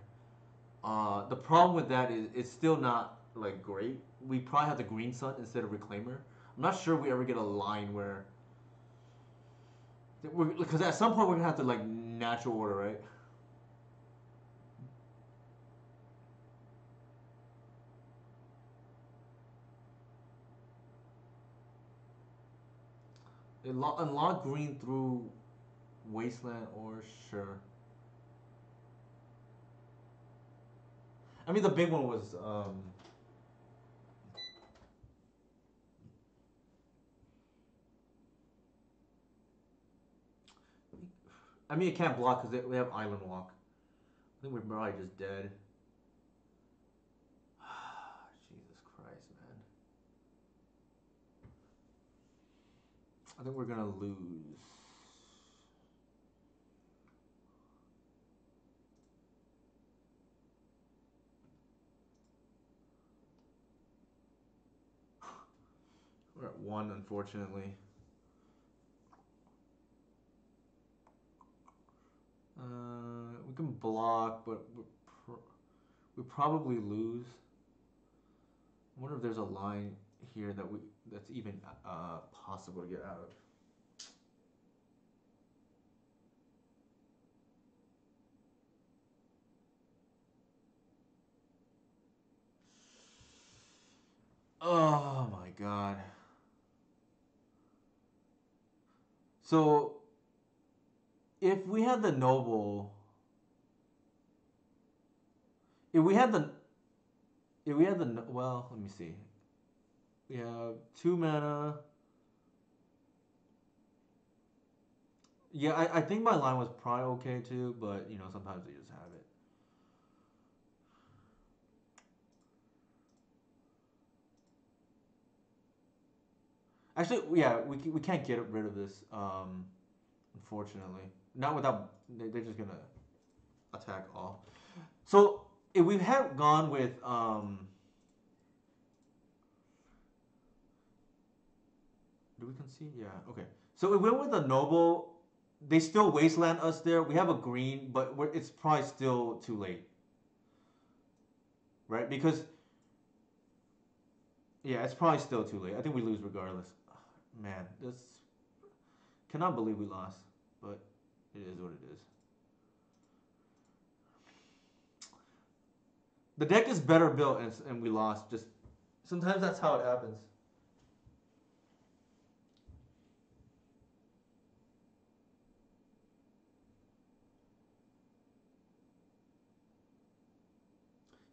The problem with that is it's still not like great. We probably have the green sun instead of Reclaimer. I'm not sure we ever get a line where because at some point we're gonna have to like natural order, right? Unlock green through Wasteland or sure. I mean the big one was I mean it can't block because we have Island Walk. I think we're probably just dead. Jesus Christ, man. I think we're gonna lose. We're at one, unfortunately. We can block, but we probably lose. I wonder if there's a line here that's even possible to get out of. Oh my god. So if we had the noble, if we had the, if we had the, well, let me see. We have 2 mana. Yeah, I think my line was probably okay too, but you know sometimes they just have it. Actually, yeah, we can't get rid of this. Unfortunately, not without they're just gonna attack all. So if we had gone with do we concede? Yeah, okay. So if we went with a noble. They still wasteland us there. We have a green, but it's probably still too late, right? Because yeah, it's probably still too late. I think we lose regardless. Man, this cannot believe we lost, but it is what it is. The deck is better built, and we lost. Just sometimes that's how it happens.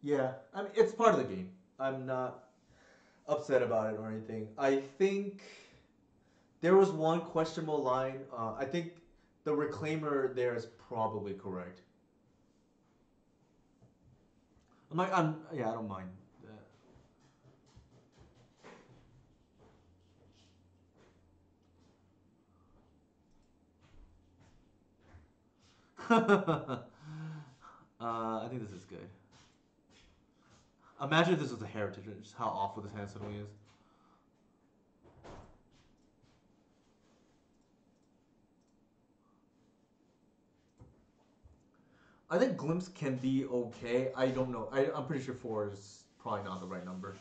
Yeah, I mean it's part of the game. I'm not upset about it or anything. I think there was one questionable line. I think the reclaimer there is probably correct. Yeah, I don't mind that. I think this is good. Imagine if this was a heritage, just how awful this hand suddenly is. I think Glimpse can be okay. I don't know. I'm pretty sure 4 is probably not the right number.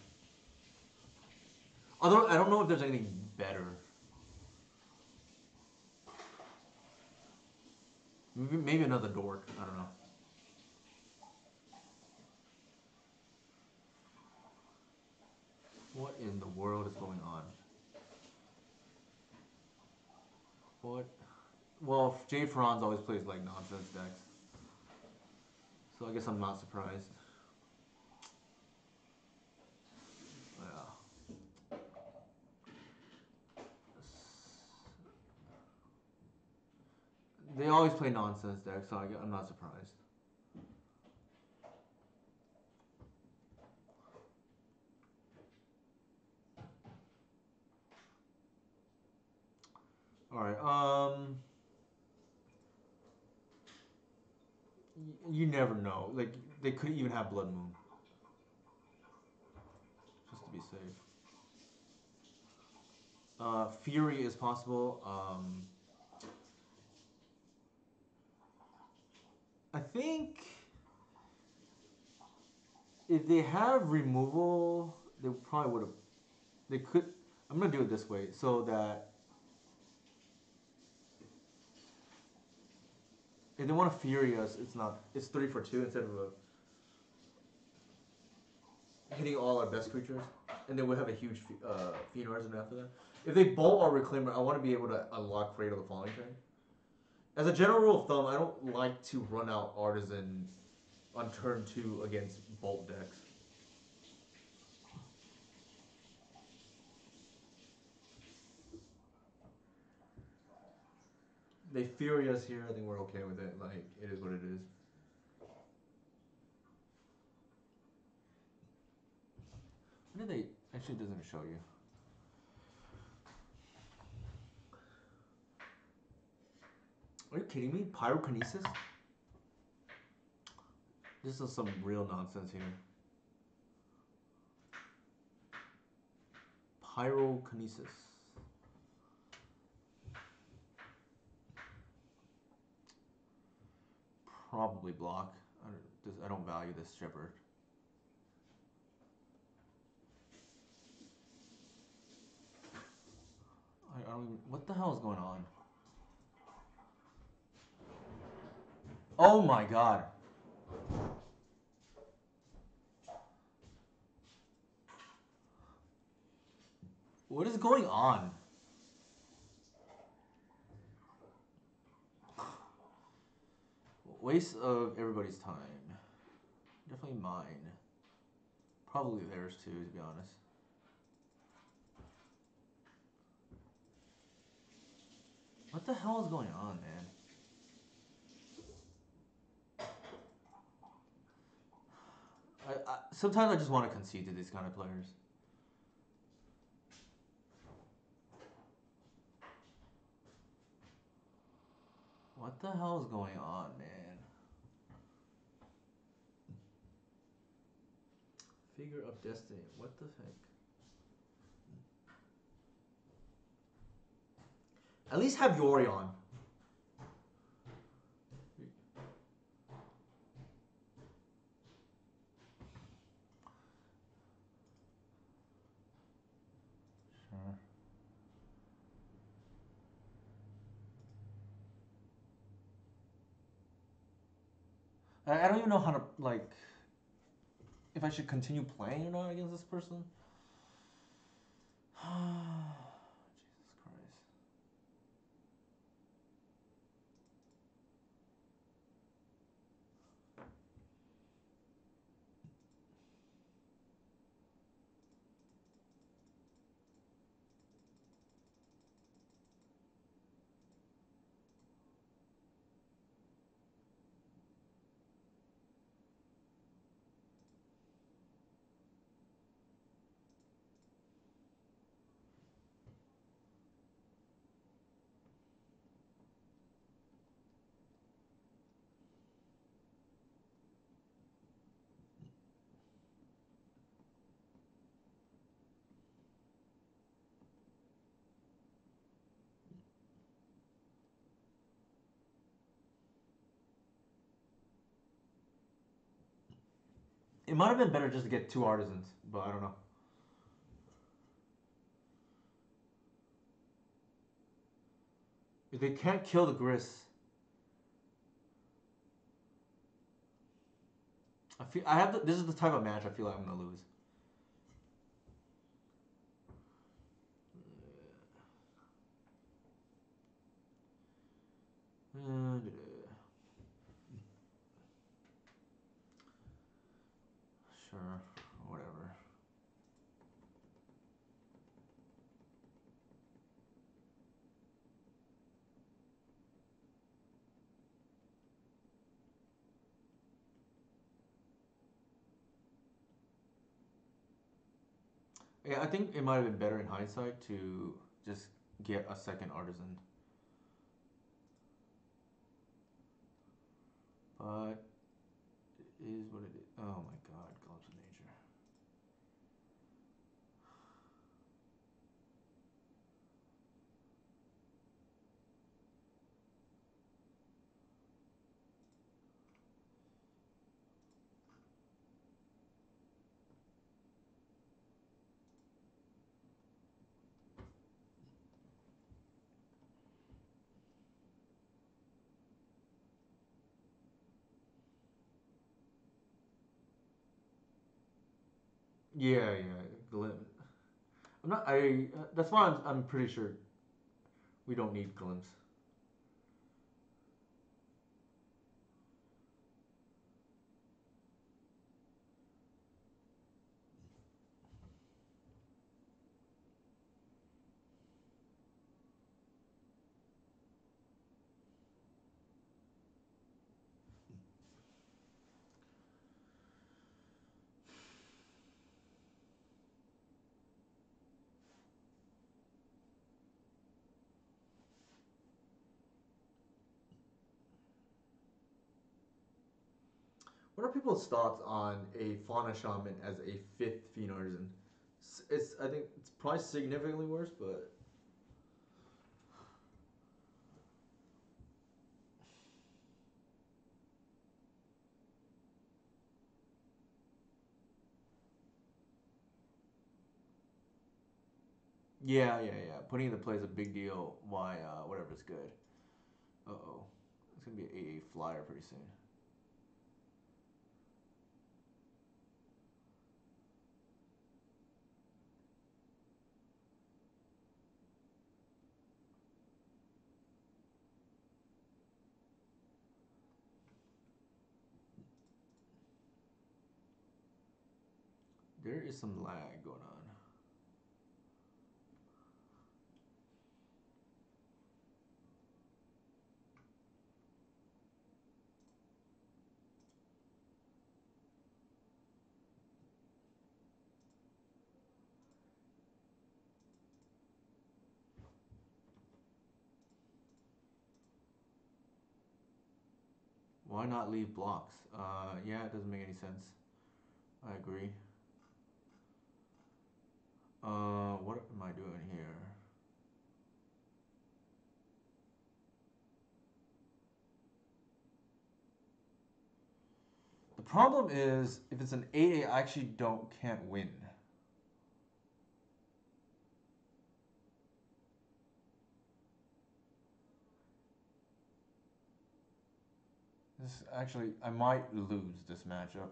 Although I don't know if there's anything better. Maybe another dork. I don't know. in the world is going on? What? Well, Jay Franz always plays like nonsense decks, so I guess I'm not surprised. Yeah. They always play nonsense decks, so I'm not surprised. All right. You never know. Like they could even have Blood Moon, just to be safe. Fury is possible. I think if they have removal, they probably would have. They could. I'm gonna do it this way so that if they want to Fury us, it's not. It's 3 for 2 instead of hitting all our best creatures, and then we'll have a huge Fiend Artisan after that. If they bolt our Reclaimer, I want to be able to unlock Cradle the following turn. As a general rule of thumb, I don't like to run out Artisan on turn 2 against bolt decks. They Fury us here, I think we're okay with it. Like, it is what it is. What did they... Actually, it doesn't show you. Are you kidding me? Pyrokinesis? This is some real nonsense here. Pyrokinesis. Probably block. I don't value this Shepherd. I don't even, what the hell is going on? Oh my god. What is going on? Waste of everybody's time. Definitely mine. Probably theirs too, to be honest. What the hell is going on, man? Sometimes I just want to concede to these kind of players. What the hell is going on, man? Figure of Destiny. What the heck? At least have Yori on. Sure. I don't even know how to, like, if I should continue playing or not against this person. Jesus Christ. It might have been better just to get 2 artisans, but I don't know. If they can't kill the Gris, I feel I have this is the type of match I feel like I'm gonna lose. Sure, whatever. Yeah, I think it might have been better in hindsight to just get a second artisan. But it is what it is. Oh my god, Glimpse of Nature. Yeah, yeah, Glimpse. I'm not. That's why I'm pretty sure we don't need Glimpse. What are people's thoughts on a Fauna Shaman as a fifth Fiend Artisan? It's I think it's probably significantly worse, but yeah, yeah, yeah. Putting into play is a big deal. Why, whatever's good. Uh oh, it's gonna be an AA flyer pretty soon. There is some lag going on. Why not leave blocks? Yeah, it doesn't make any sense. I agree. What am I doing here? The problem is if it's an 8A, I actually can't win. This actually I might lose this matchup.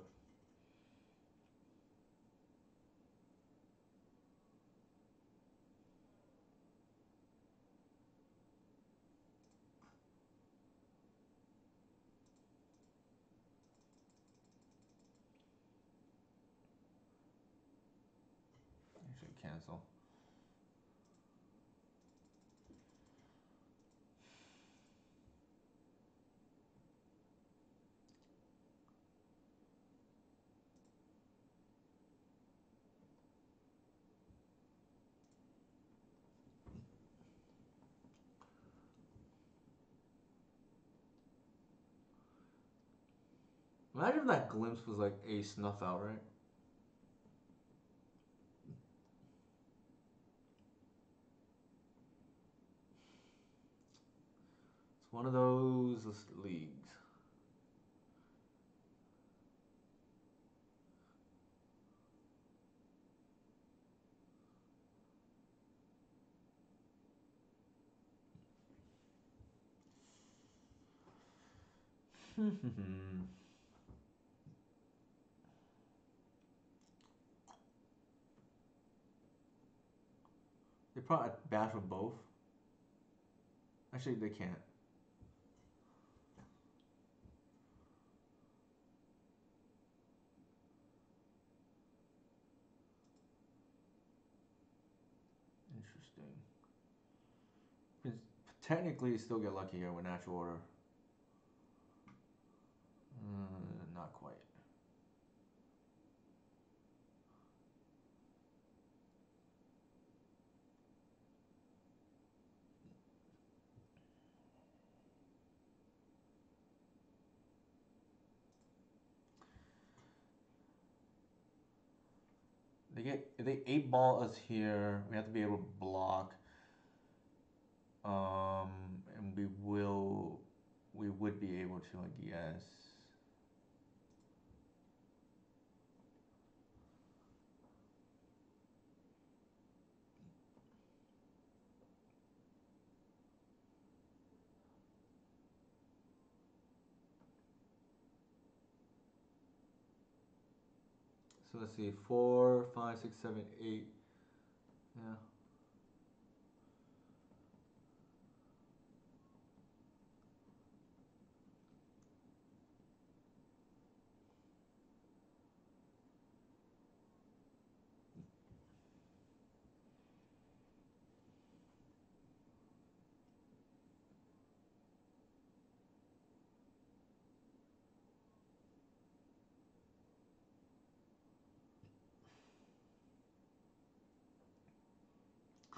Actually cancel. Imagine if that glimpse was like a snuff out, right? It's one of those leagues. They probably bash with both. Actually, they can't. Interesting. Can technically still get lucky here with natural order. Not quite. If they 8 ball us here, we have to be able to block. And we would be able to, I guess. So let's see, 4, 5, 6, 7, 8. Yeah.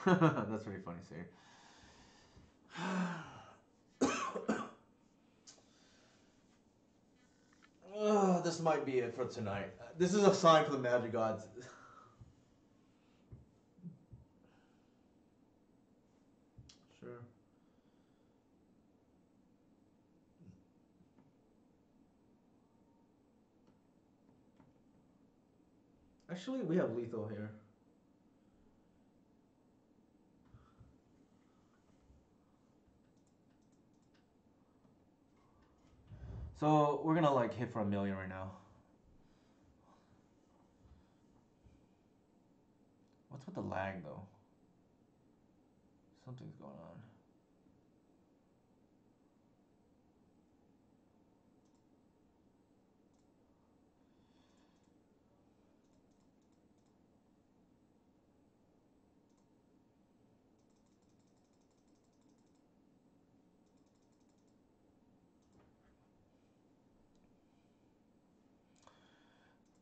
That's pretty funny, sir. This might be it for tonight. This is a sign for the Magic Gods. Sure. Actually, we have lethal here. So we're gonna like hit for 1 million right now. What's with the lag though? Something's going on.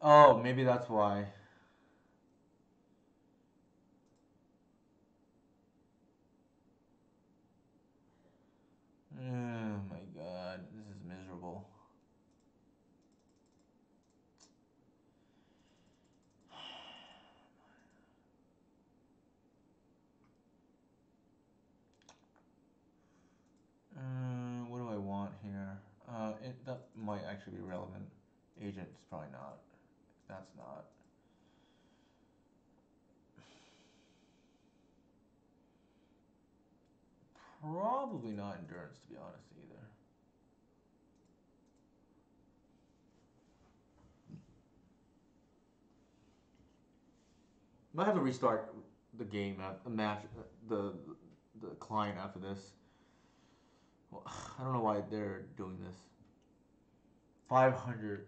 Oh, maybe that's why. Oh my god, this is miserable. What do I want here? That might actually be relevant. Agent's probably not. That's not. Probably not endurance, to be honest, either. Might have to restart the game, a match, the client after this. Well, I don't know why they're doing this. 500.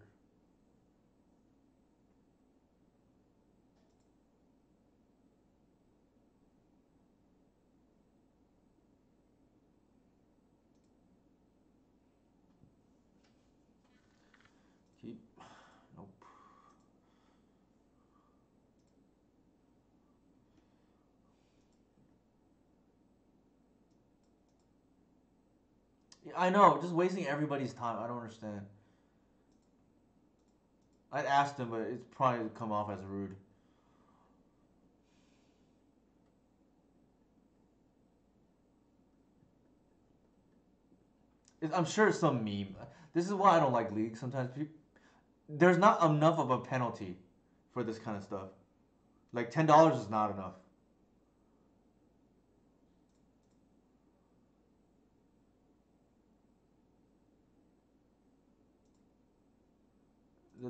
Keep. Nope. Yeah, I know, just wasting everybody's time. I don't understand. I'd asked him, but it's probably come off as rude. I'm sure it's some meme. This is why I don't like League. Sometimes there's not enough of a penalty for this kind of stuff. Like $10 is not enough.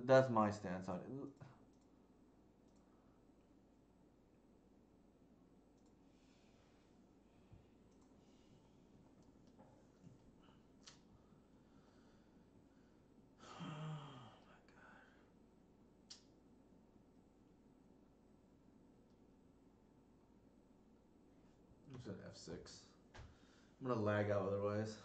That's my stance on it. It's an F6. I'm gonna lag out otherwise.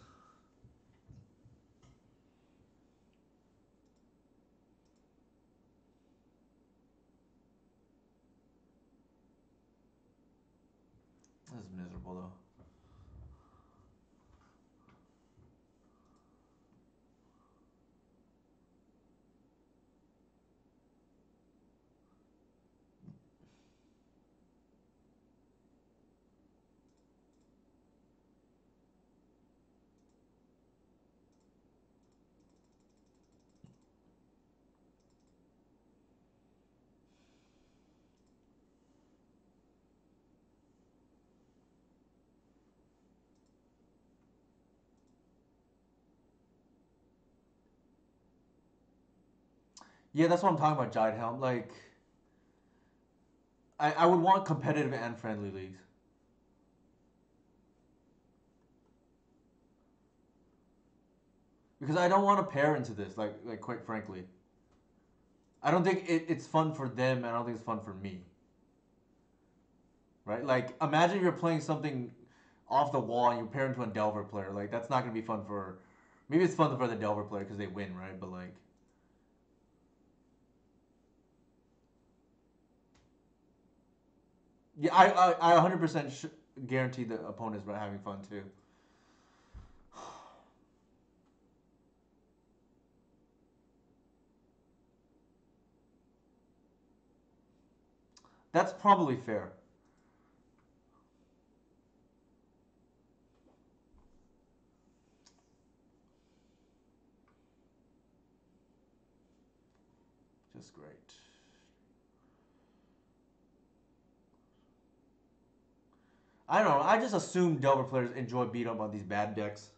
This is miserable though. Yeah, that's what I'm talking about, Jide Helm. Like, I would want competitive and friendly leagues. Because I don't want to pair into this, like quite frankly. I don't think it's fun for them, and I don't think it's fun for me. Right? Like, imagine you're playing something off the wall and you pair into a Delver player. Like, that's not going to be fun for. Maybe it's fun for the Delver player because they win, right? But, like. Yeah, I 100% guarantee the opponent's having fun too. That's probably fair. Just great. I don't know. I just assume Delver players enjoy beat up on these bad decks.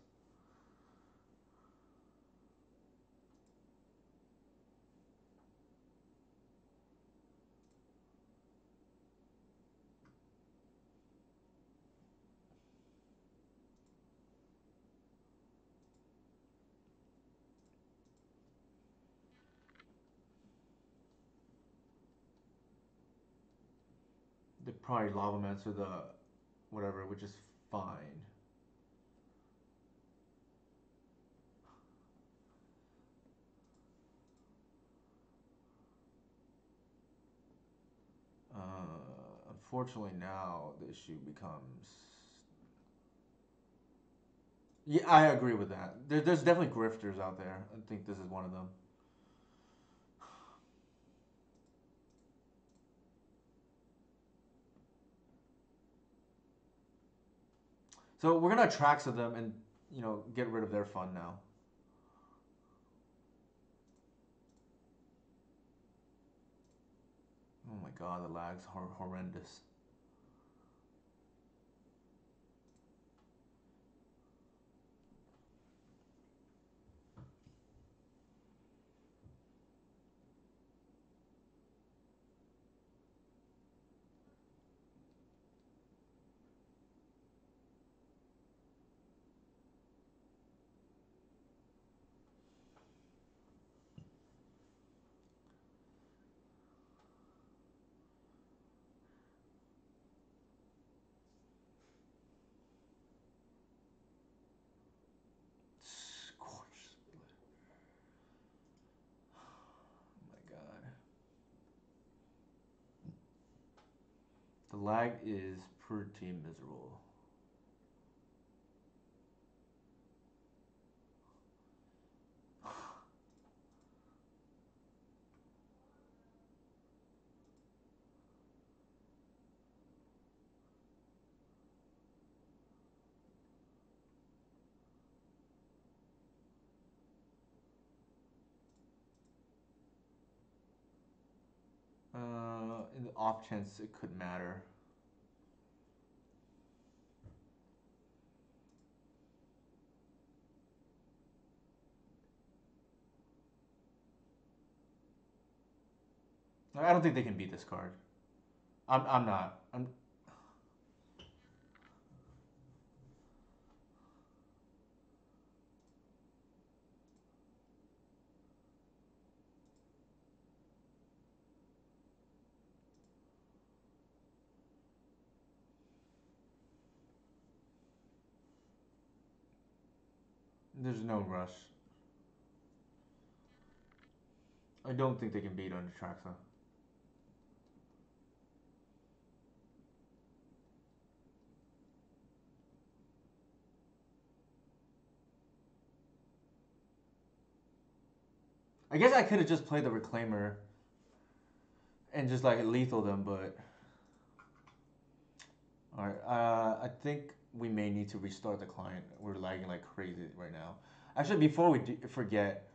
They probably Lava Mancer the whatever, which is fine. Unfortunately, now the issue becomes. Yeah, I agree with that. There's definitely grifters out there. I think this is one of them. So we're gonna attract to them and get rid of their fun now. Oh my god, the lag's horrendous. Scorch. Oh my god. The lag is pretty miserable. In the off chance it could matter. I don't think they can beat this card. I'm not. I'm. There's no rush. I don't think they can beat on the tracks though. I guess I could have just played the Reclaimer and just like lethal them, but all right. I think we may need to restart the client. We're lagging like crazy right now. Actually, before we forget,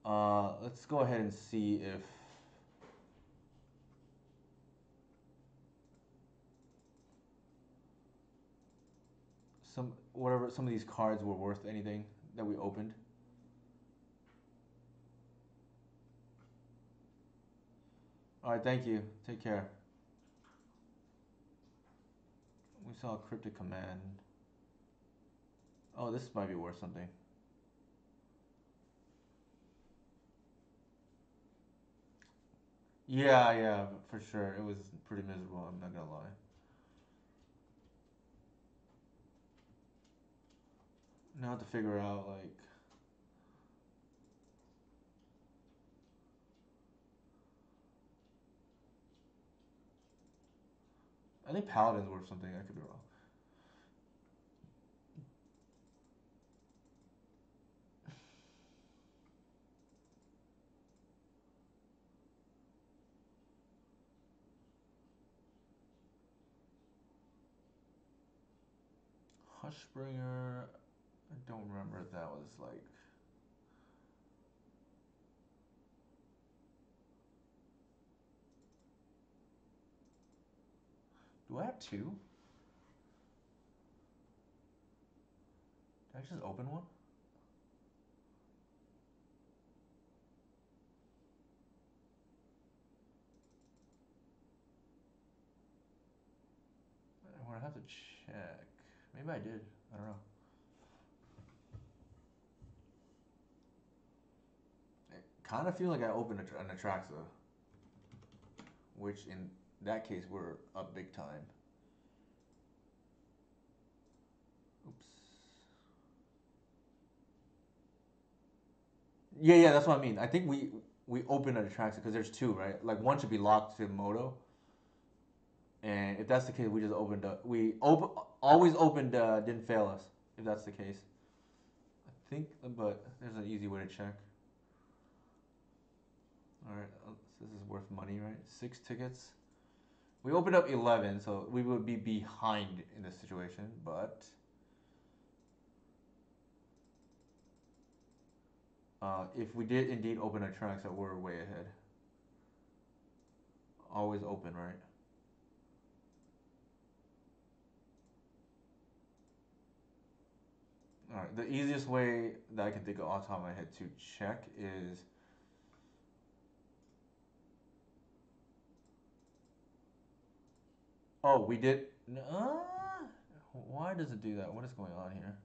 let's go ahead and see if some of these cards were worth anything that we opened. All right, thank you. Take care. We saw a cryptic command. Oh, this might be worth something. Yeah, yeah, for sure. It was pretty miserable. I'm not gonna lie. Now to figure out like I think Paladin's worth something. I could be wrong. Hushbringer. I don't remember if that was like. Do I have two? Did I just open one? I would have to check. Maybe I did. I don't know. I kind of feel like I opened an Atraxa, which in that case we're up big time. Oops. Yeah, yeah, that's what I mean. I think we opened an Atraxa because there's two, right? Like one should be locked to Moto, and if that's the case, we just opened up. Always opened. Didn't fail us. If that's the case, I think. But there's an easy way to check. All right, so this is worth money, right? 6 tickets. We opened up 11, so we would be behind in this situation. But if we did indeed open our tracks, that we're way ahead. Always open, right? All right. The easiest way that I can think of off the top of my head to check is. Oh, we did. Why does it do that? What is going on here?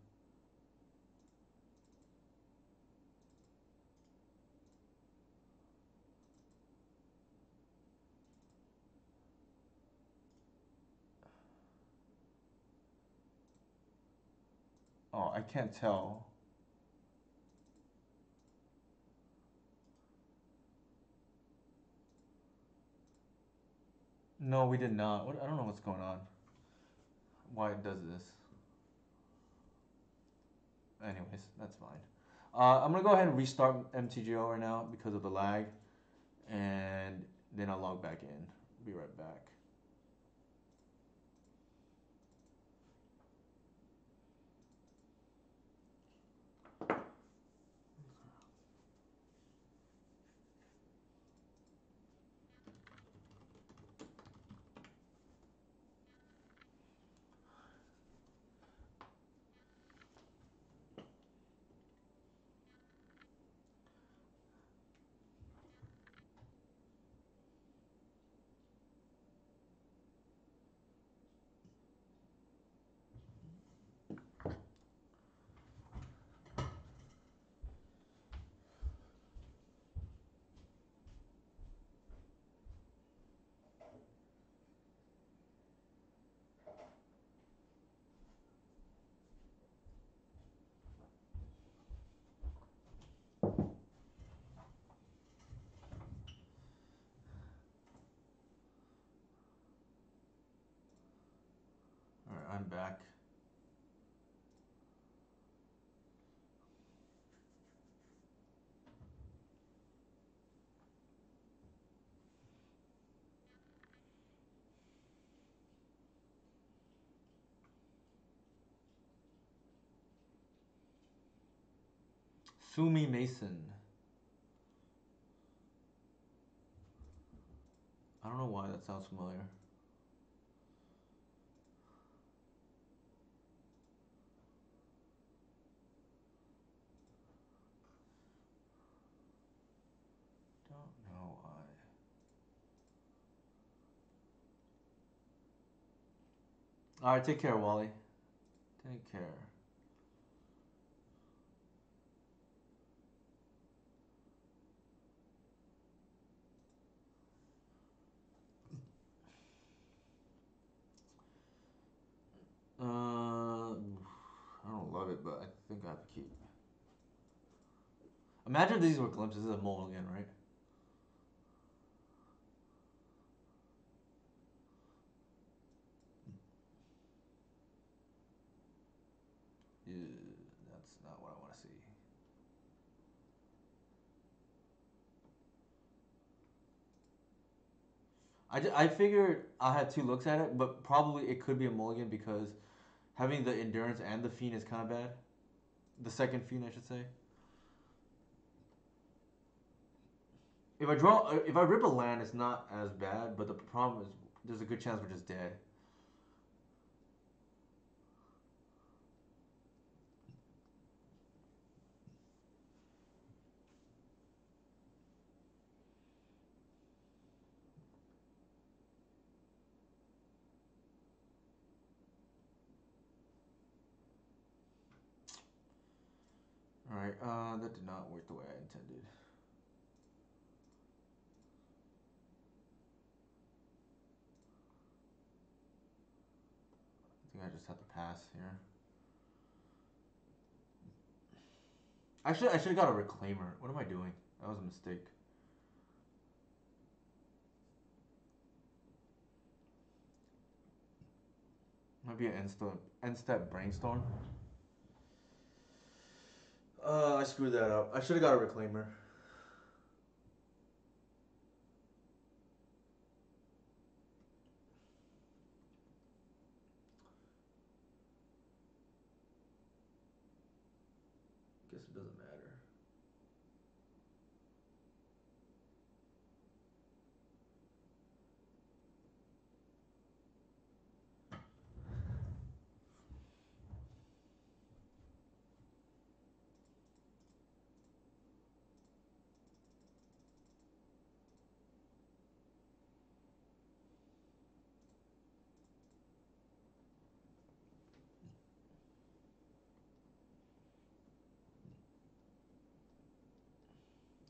Oh, I can't tell. No, we did not. What? I don't know what's going on. Why it does this. Anyways, that's fine. I'm gonna go ahead and restart MTGO right now because of the lag, and then I'll log back in. Be right back. I'm back. Sumi Mason. I don't know why that sounds familiar. Don't know why. Alright, take care, Wally. Take care. I don't love it, but I think I have to keep. Imagine these were glimpses. This is a mulligan, right? Yeah, that's not what I want to see. I figured I had two looks at it, but probably it could be a mulligan because having the endurance and the fiend is kind of bad. The second fiend, I should say. If I rip a land, it's not as bad, but the problem is there's a good chance we're just dead. All right, that did not work the way I intended. I think I just have to pass here. Actually, I should have got a reclaimer. What am I doing? That was a mistake. Might be an end step brainstorm. I screwed that up. I should have got a reclaimer. Guess it doesn't matter.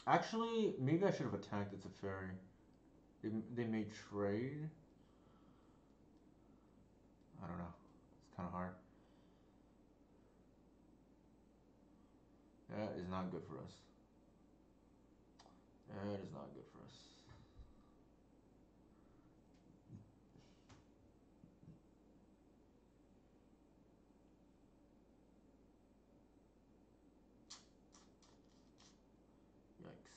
Actually, maybe I should have attacked. It's a fairy. They may trade. I don't know. It's kind of hard. That is not good for us. That is not good for us. Yikes.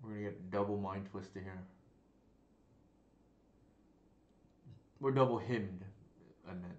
We're gonna get double mind twisted here. We're double himmed, I meant.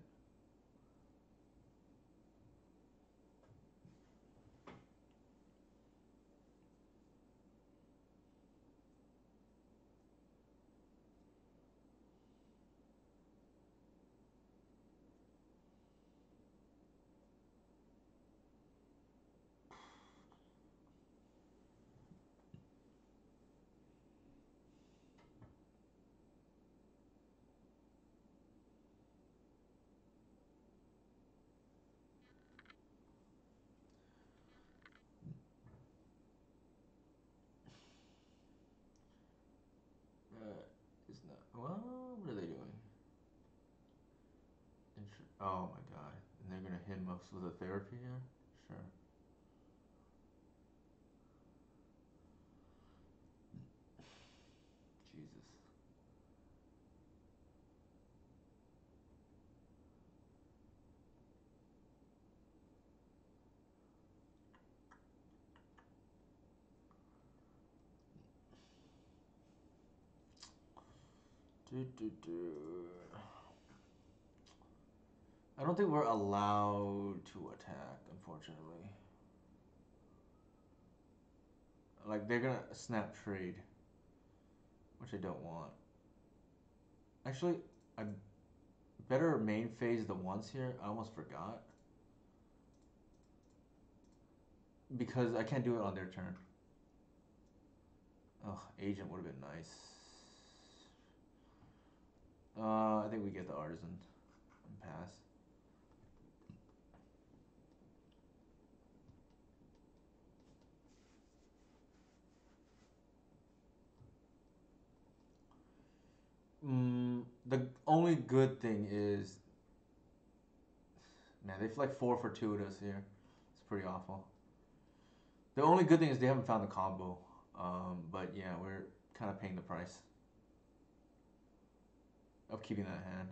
It's not. Well, what are they doing? Oh my god. And they're gonna hit us with a therapy here? Sure. Do, do, do. I don't think we're allowed to attack, unfortunately. Like, they're gonna snap trade, which I don't want. Actually, I better main phase the once here. I almost forgot. Because I can't do it on their turn. Oh, agent would have been nice. I think we get the artisan and pass. The only good thing is, man, they like 4 for 2 of us here. It's pretty awful. The only good thing is they haven't found the combo. But yeah, we're kind of paying the price of keeping that hand.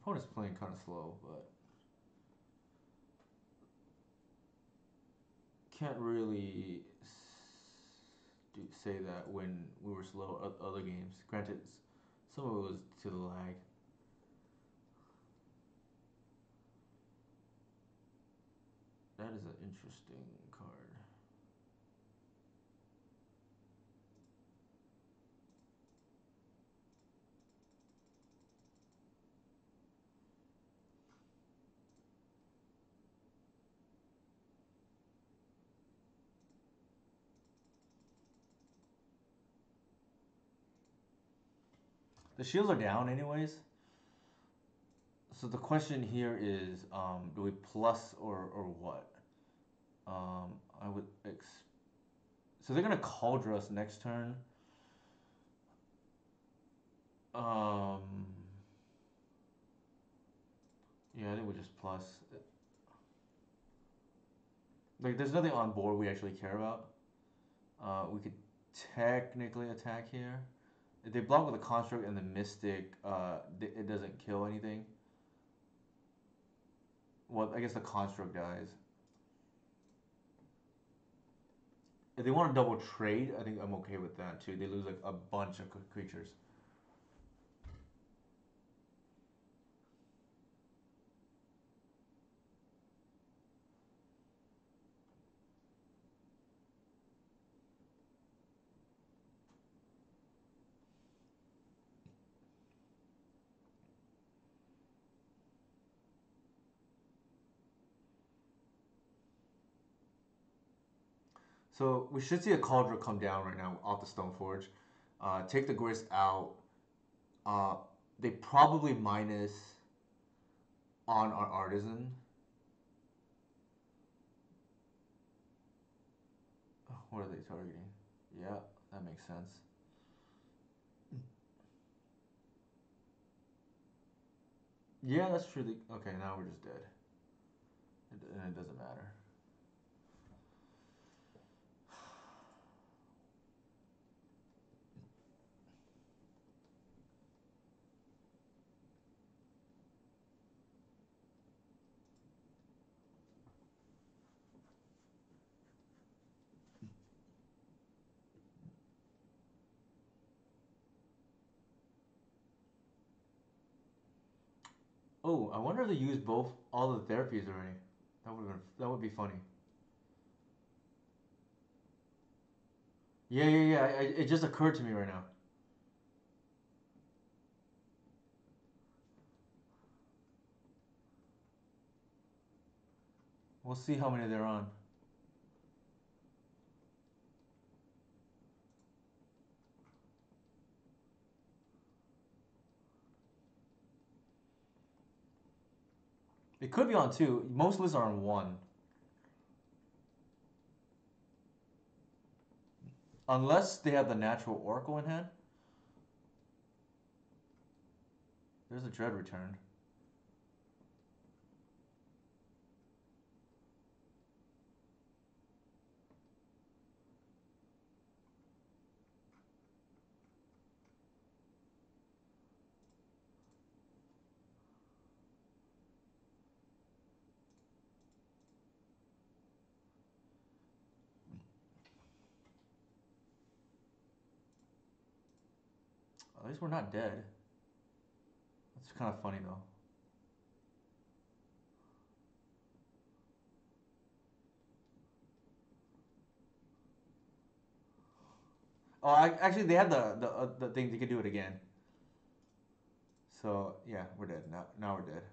Our opponent's playing kind of slow, but can't really say that when we were slow other games. Granted, some of it was to the lag. That is an interesting card. The shields are down anyways. So the question here is, do we plus or what? I would so they're gonna Cauldra us next turn. Um, yeah, I think we just plus. Like, there's nothing on board we actually care about. We could technically attack here. If they block with a construct and the mystic, it doesn't kill anything. Well, I guess the construct dies. If they want to double trade, I think I'm okay with that too. They lose like a bunch of creatures. So we should see a Cauldron come down right now off the Stoneforge. Take the Grist out. Uh, they probably minus on our Artisan. What are they targeting? Yeah, that makes sense. Yeah, that's true. Okay, now we're just dead. And it doesn't matter. Oh, I wonder if they used all the therapies already. That would be funny. Yeah. It just occurred to me right now. We'll see how many they're on. It could be on 2. Most lists are on 1. Unless they have the natural Oracle in hand. There's a Dread returned. At least we're not dead. That's kind of funny though. Oh, actually, they had the thing. They could do it again. So yeah, we're dead now. Now we're dead.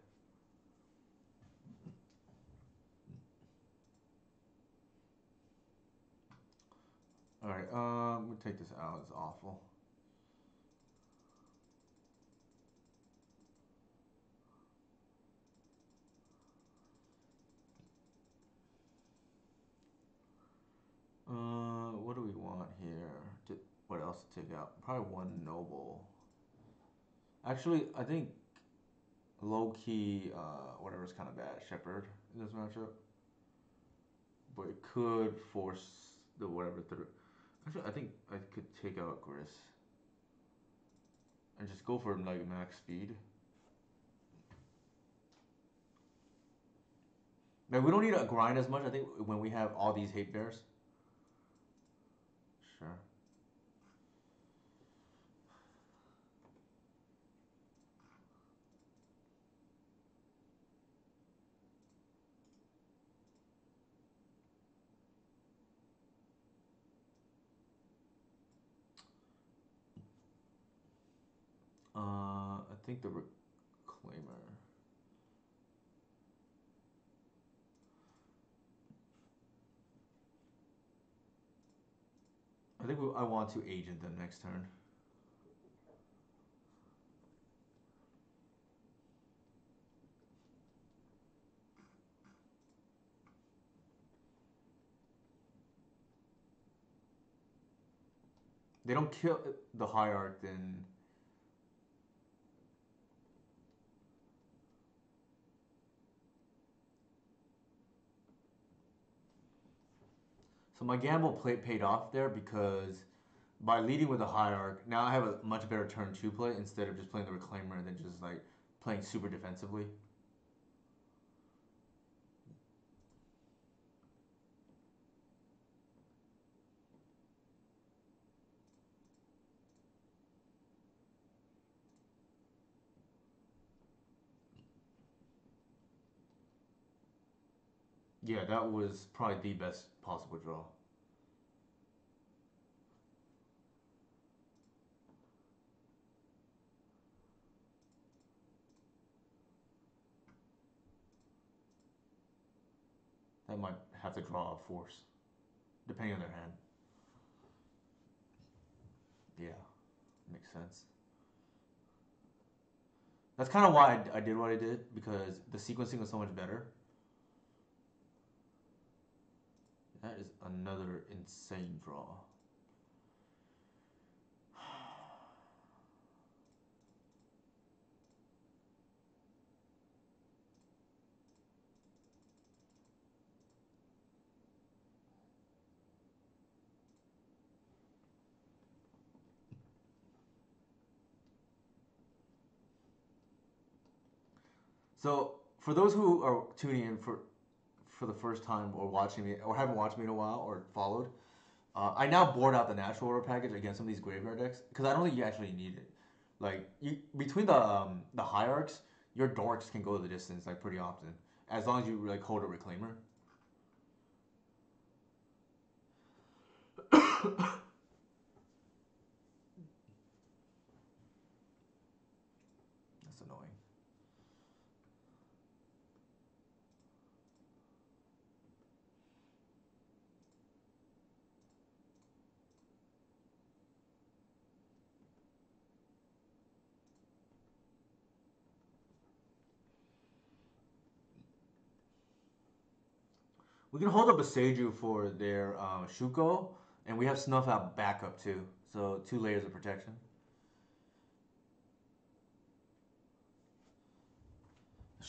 All right. We'll take this out. It's awful. What do we want here? What else to take out? Probably one noble. Actually, I think low key, whatever's kind of bad. Shepherd in this matchup, but it could force the whatever through. Actually, I think I could take out Gris and just go for like max speed. Like we don't need to grind as much. I think when we have all these hate bears. Sure. I think the reclaimer. I think I want to agent them next turn. They don't kill the hierarch, then. So my gamble paid off there because by leading with the hierarch, now I have a much better turn two play instead of just playing the reclaimer and then just like playing super defensively. Yeah, that was probably the best possible draw. That might have to draw a force, depending on their hand. Yeah, makes sense. That's kind of why I did what I did because the sequencing was so much better. That is another insane draw. So for those who are tuning in for the first time or watching me or haven't watched me in a while or followed, I now board out the natural order package against some of these graveyard decks because I don't think you actually need it. Like you, between the hierarchs, your dorks can go the distance like pretty often as long as you like hold a reclaimer. That's annoying. We can hold up a Seiju for their Shuko, and we have Snuff Out backup too. So 2 layers of protection.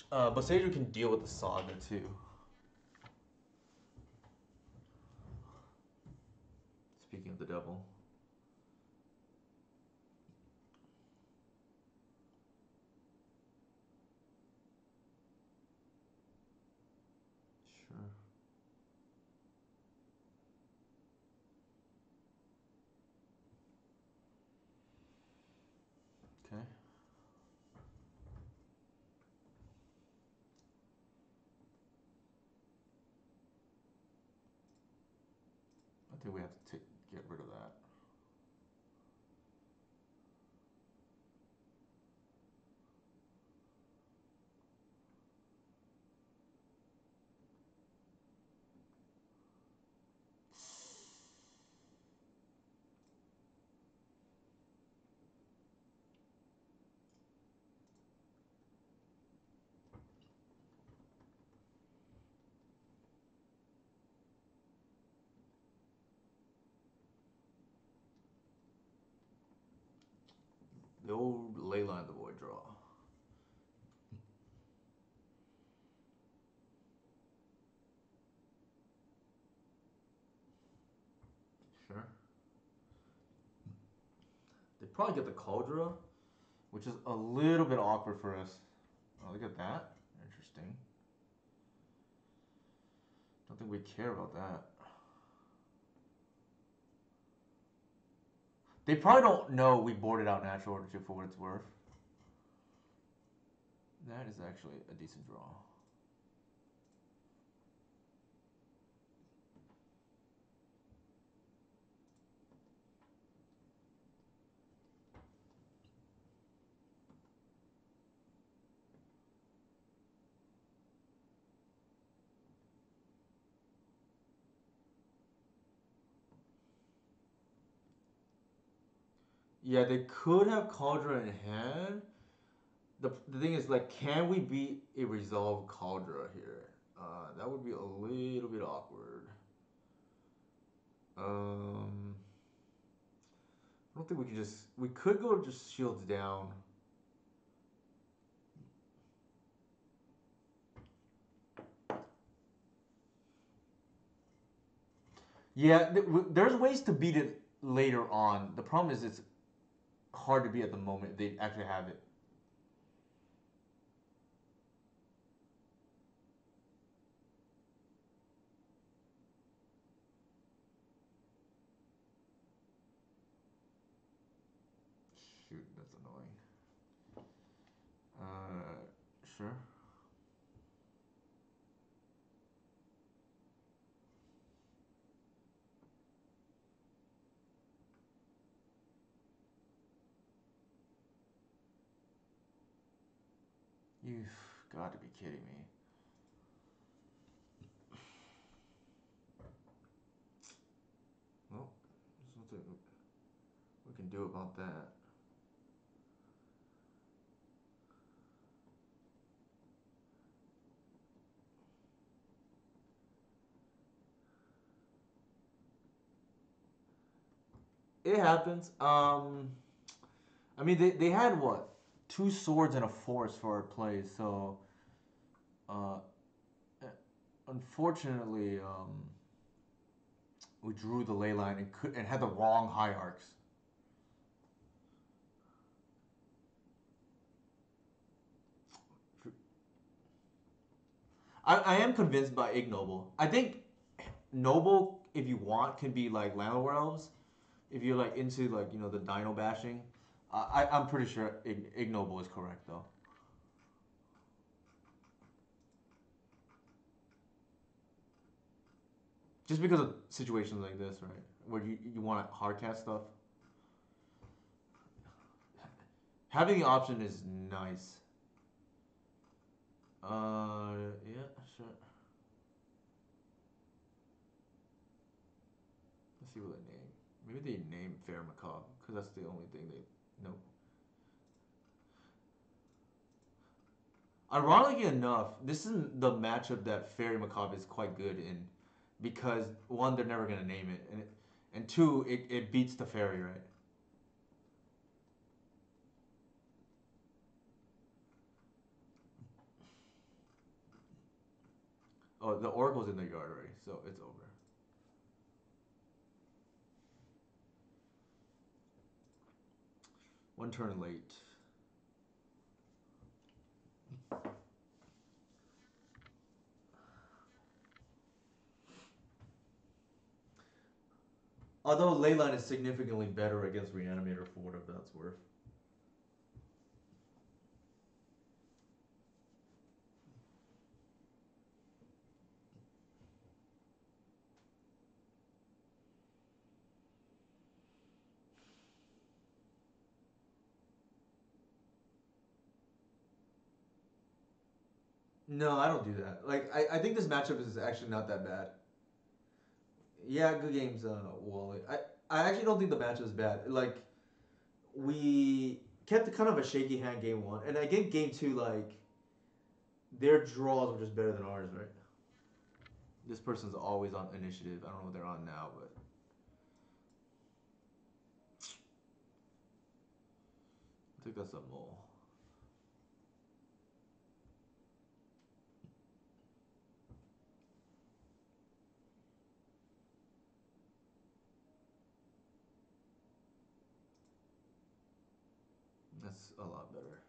But Sage can deal with the Saga too. Speaking of the devil. Sure. Okay. I think we have to get rid of that. The old Leyline the Void draw. Sure. They probably get the Cauldra, which is a little bit awkward for us. Oh, look at that. Interesting. Don't think we care about that. They probably don't know we boarded out Natural Order 2 for what it's worth. That is actually a decent draw. Yeah, they could have Cauldra in hand. The thing is, like, can we beat a resolved Cauldra here? That would be a little bit awkward. I don't think we can just. We could go just shields down. Yeah, there's ways to beat it later on. The problem is it's hard to beat at the moment if they actually have it. Shoot, that's annoying. Sure. You've got to be kidding me. Well, there's nothing we can do about that. It happens. I mean, they had what? Two swords and a force for our plays, so uh, unfortunately, we drew the ley line and had the wrong hierarchs. I am convinced by Ignoble. I think Noble, if you want, can be like Llanowar Elves. If you're like into like the Dino bashing, I'm pretty sure Ignoble is correct though. Just because of situations like this, right, where you want to hardcast stuff, having the option is nice. Yeah, sure. Let's see what they name. Maybe they name Fair Macabre because that's the only thing they. Nope. Ironically enough, this is the matchup that Fairy Macabre is quite good in, because one, they're never gonna name it, and two, it beats the fairy, right? Oh, the Oracle's in the yard already, so it's over. One turn late. Although Leyline is significantly better against Reanimator for whatever that's worth. No, I don't do that. Like, I think this matchup is actually not that bad. Yeah, good games, Wally. I actually don't think the matchup is bad. Like, we kept kind of a shaky hand game one, and again game two, like, their draws were just better than ours, right? This person's always on initiative. I don't know what they're on now, but I think that's a mole. That's a lot better.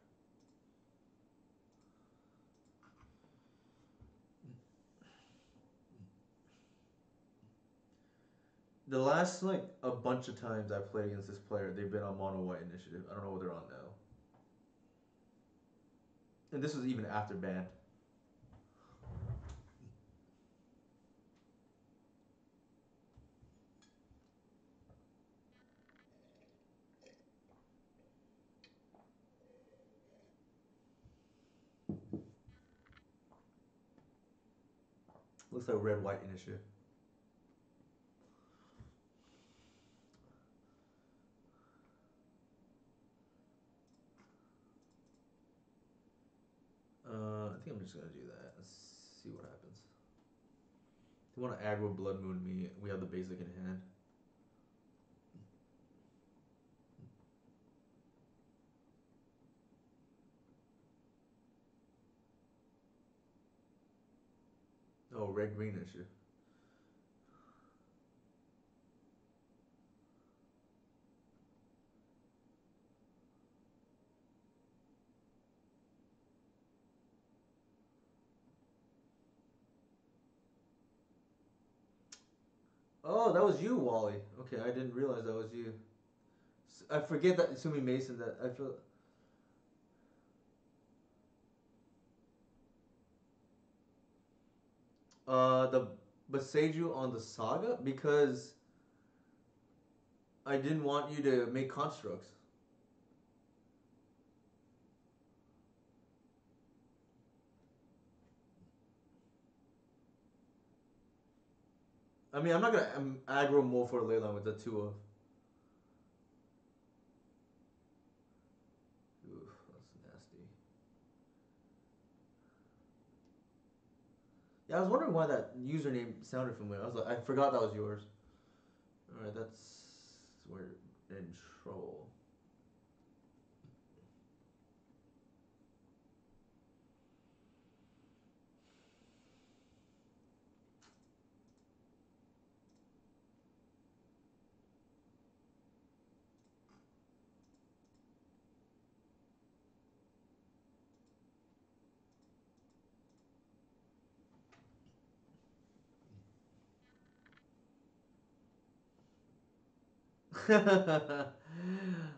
The last like a bunch of times I've played against this player, they've been on mono white initiative. I don't know what they're on now. And this was even after ban. Looks like red white initiative. I think I'm just gonna do that. Let's see what happens. If you want to aggro Blood Moon me, we have the basic in hand. Oh, red green issue. Oh, that was you, Wally. Okay, I didn't realize that was you. I forget that Sumi Mason. That I feel. The Baseju on the Saga because I didn't want you to make constructs. I mean, I'm not gonna aggro more for Leyline with the 2 of. Oof, that's nasty. Yeah, I was wondering why that username sounded familiar. I was like, I forgot that was yours. All right, that's we're in trouble.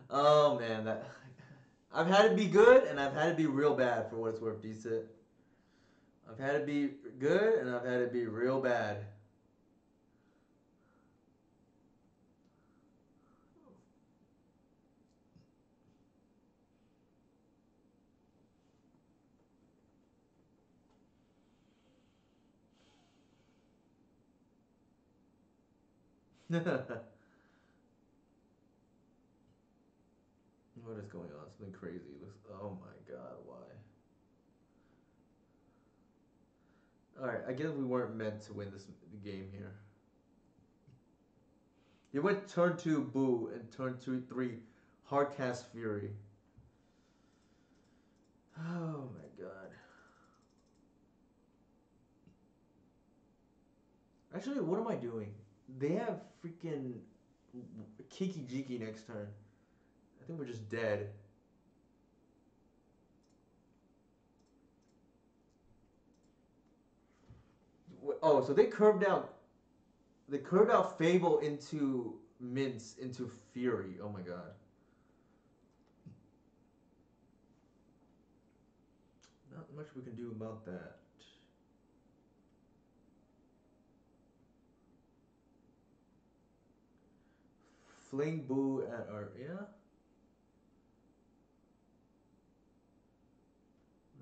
Oh man, that I've had it be good and I've had it be real bad for what it's worth, decent. I've had it be good and I've had it be real bad. What is going on? Something crazy. Looks. Oh my god, why? All right, I guess we weren't meant to win this game here. You went turn 2 Boo and turn 2 3 Hardcast Fury. Oh my god. Actually, what am I doing? They have freaking Kiki Jiki next turn. I think we're just dead. Oh, so they curved out. They curved out Fable into Mince into Fury. Oh my god. Not much we can do about that. Fling Boo at our yeah.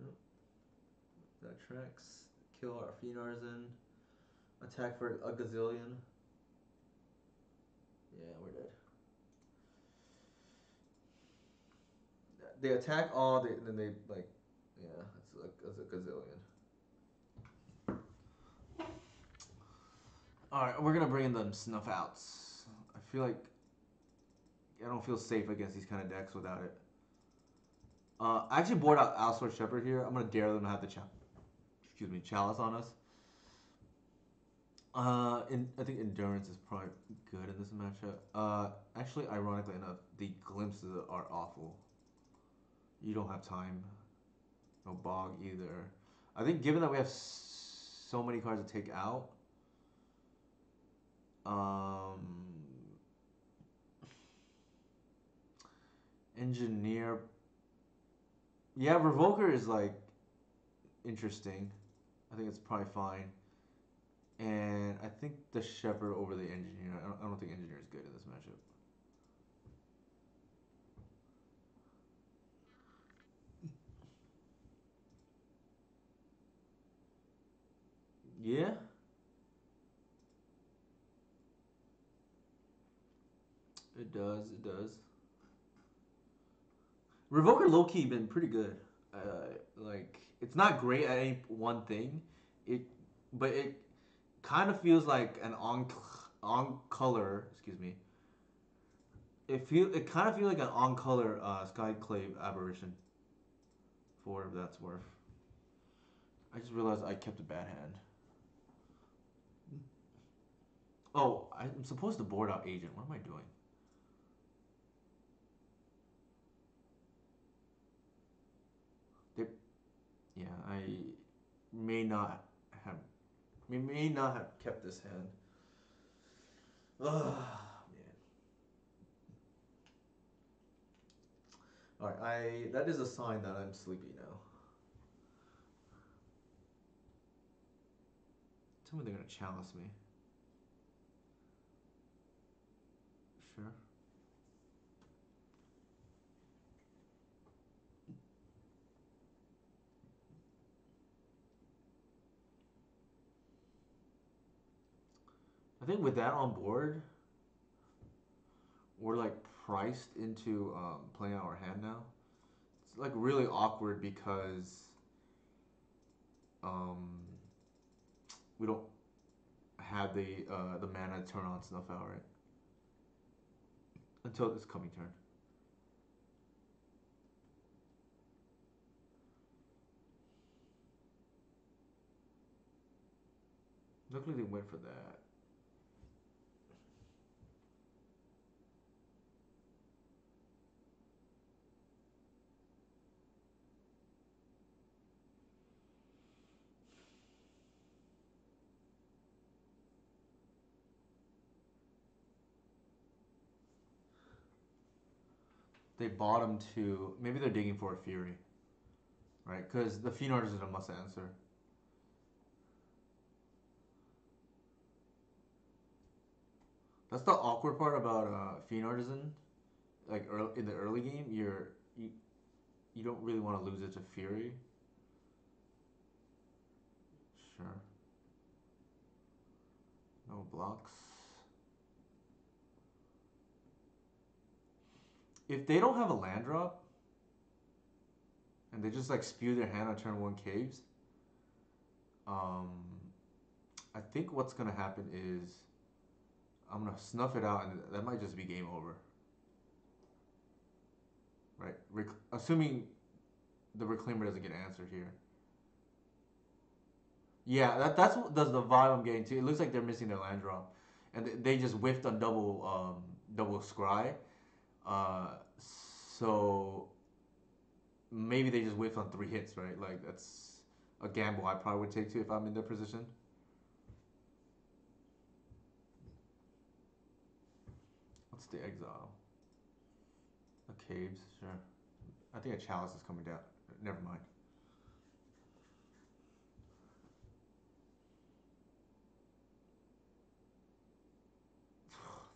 Nope. That tracks. Kill our Fiend Artisan. Attack for a gazillion. Yeah, we're dead. They attack all, then they like, yeah, it's a gazillion. All right, we're gonna bring in them snuff outs. I feel like I don't feel safe against these kind of decks without it. I actually board out Alsword Shepherd here. I'm gonna dare them to have the chalice on us. I think endurance is probably good in this matchup. Actually, ironically enough, the glimpses are awful. You don't have time. No bog either. I think given that we have so many cards to take out, engineer. Yeah, Revoker is like interesting. I think it's probably fine. And I think the Shepherd over the Engineer. I don't think Engineer is good in this matchup. Yeah. It does. It does. Revoker low key been pretty good. Like it's not great at any one thing. It, but it kind of feels like an on color. Excuse me. It kind of feels like an on color Skyclave aberration. For whatever that's worth. I just realized I kept a bad hand. Oh, I'm supposed to board out Agent. What am I doing? They, yeah, I may not have. We may not have kept this hand. Ugh, man. All right, that is a sign that I'm sleepy now. Tell me they're gonna chalice me. Sure. I think with that on board, we're like priced into playing out our hand now. It's like really awkward because um, we don't have the mana to turn on Snuff Out, right? Until this coming turn. Luckily they went for that. They bottom two. Maybe they're digging for a Fury, right? Because the Fiend Artisan is a must answer. That's the awkward part about Fiend Artisan. Like in the early game, you don't really want to lose it to Fury. Sure. No blocks. If they don't have a land drop, and they just like spew their hand on turn one caves, um, I think what's gonna happen is I'm gonna snuff it out, and that might just be game over. Right? Assuming the Reclaimer doesn't get answered here. Yeah, that's what that's the vibe I'm getting to. It looks like they're missing their land drop, and they just whiffed on double scry. So maybe they just whiffed on 3 hits, right? Like that's a gamble I probably would take too if I'm in their position. What's the exile? A caves, sure. I think a chalice is coming down. Never mind.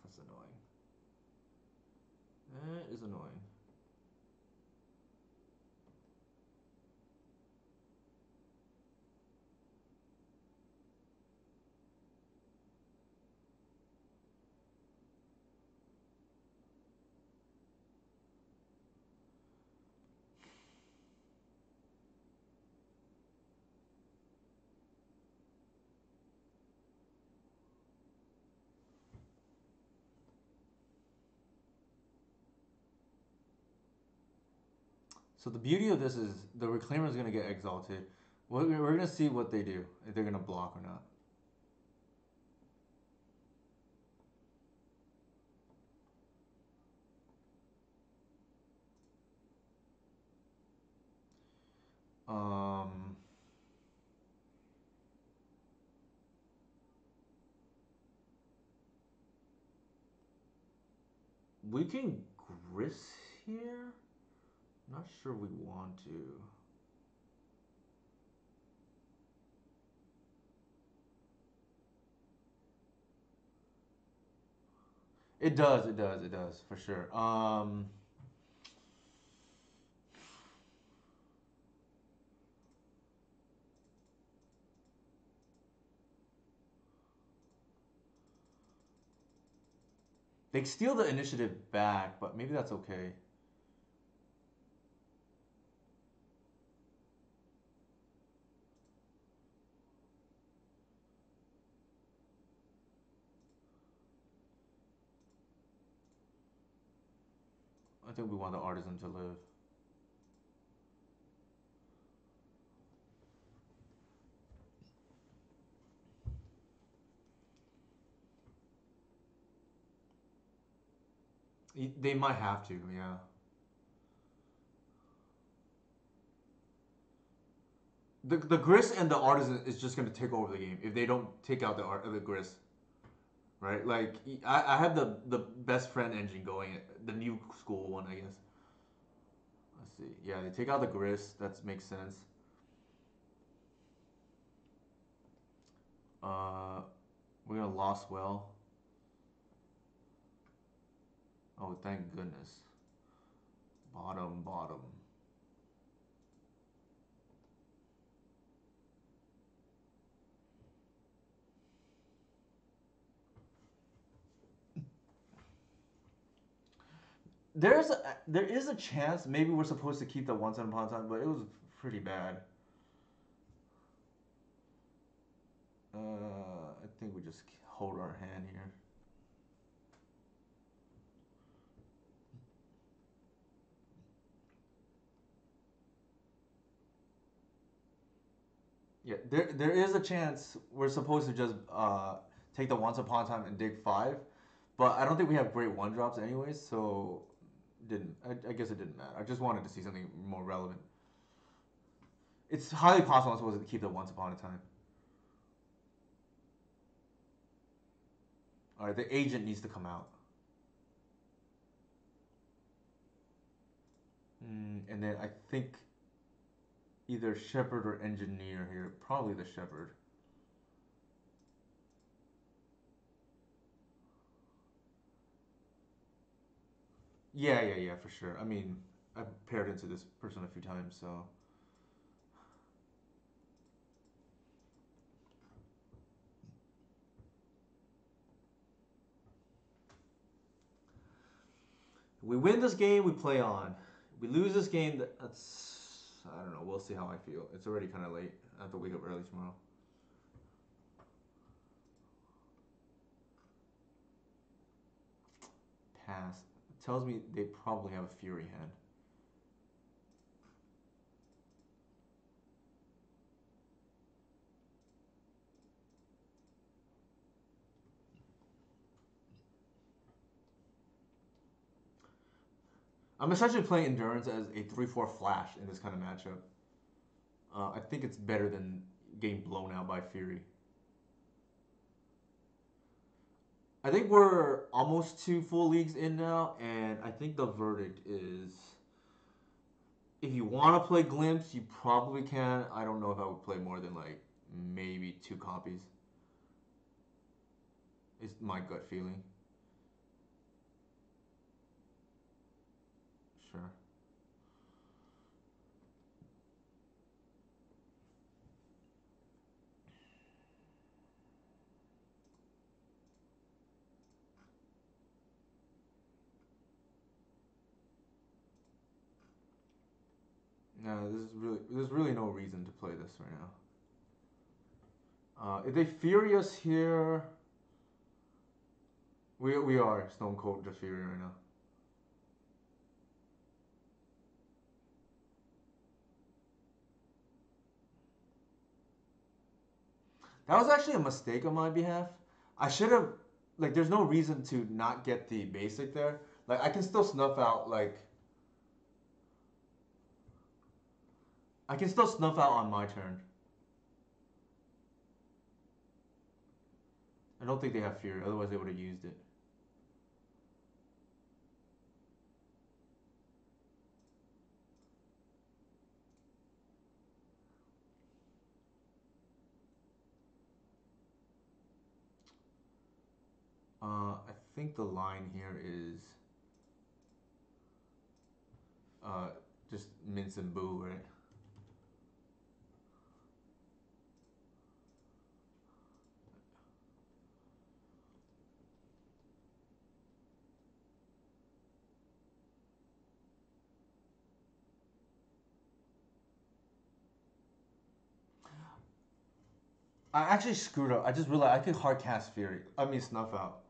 That's annoying. That is annoying. So the beauty of this is the reclaimer is gonna get exalted. We're gonna see what they do if they're gonna block or not. Um, we can Gris here. Not sure we want to. It does. It does. It does for sure. They steal the initiative back, but maybe that's okay. I think we want the artisan to live. They might have to, yeah. The Gris and the artisan is just gonna take over the game if they don't take out the Gris, right? Like I have the best friend engine going, the new school one, I guess. Let's see. Yeah, they take out the Gris. That makes sense. Uh, we're gonna lost well. Oh, thank goodness. Bottom, bottom. There is a chance maybe we're supposed to keep the once upon a time, but it was pretty bad. I think we just hold our hand here. Yeah, there is a chance we're supposed to just take the once upon a time and dig 5, but I don't think we have great one drops anyways, so didn't I guess it didn't matter. I just wanted to see something more relevant. It's highly possible I'm supposed to keep the once upon a time. All right, the agent needs to come out. And then I think either shepherd or engineer here. Probably the shepherd. Yeah, yeah, yeah, for sure. I mean, I've paired into this person a few times, so. We win this game, we play on. We lose this game, that's. I don't know, we'll see how I feel. It's already kind of late. I have to wake up early tomorrow. Pass. It tells me they probably have a Fury hand. I'm essentially playing Endurance as a 3/4 flash in this kind of matchup. I think it's better than getting blown out by Fury. I think we're almost 2 full leagues in now, and I think the verdict is if you want to play Glimpse, you probably can. I don't know if I would play more than like maybe 2 copies. It's my gut feeling. Sure. No, there's really no reason to play this right now. If they Fury us here, we are Stone Cold just Fury right now. That was actually a mistake on my behalf. I should have like. There's no reason to not get the basic there. Like I can still snuff out like I can still snuff out on my turn. I don't think they have Fury, otherwise they would have used it. I think the line here is uh, just mince and boo, right? I actually screwed up. I just realized I could hard cast Fury. I mean snuff out.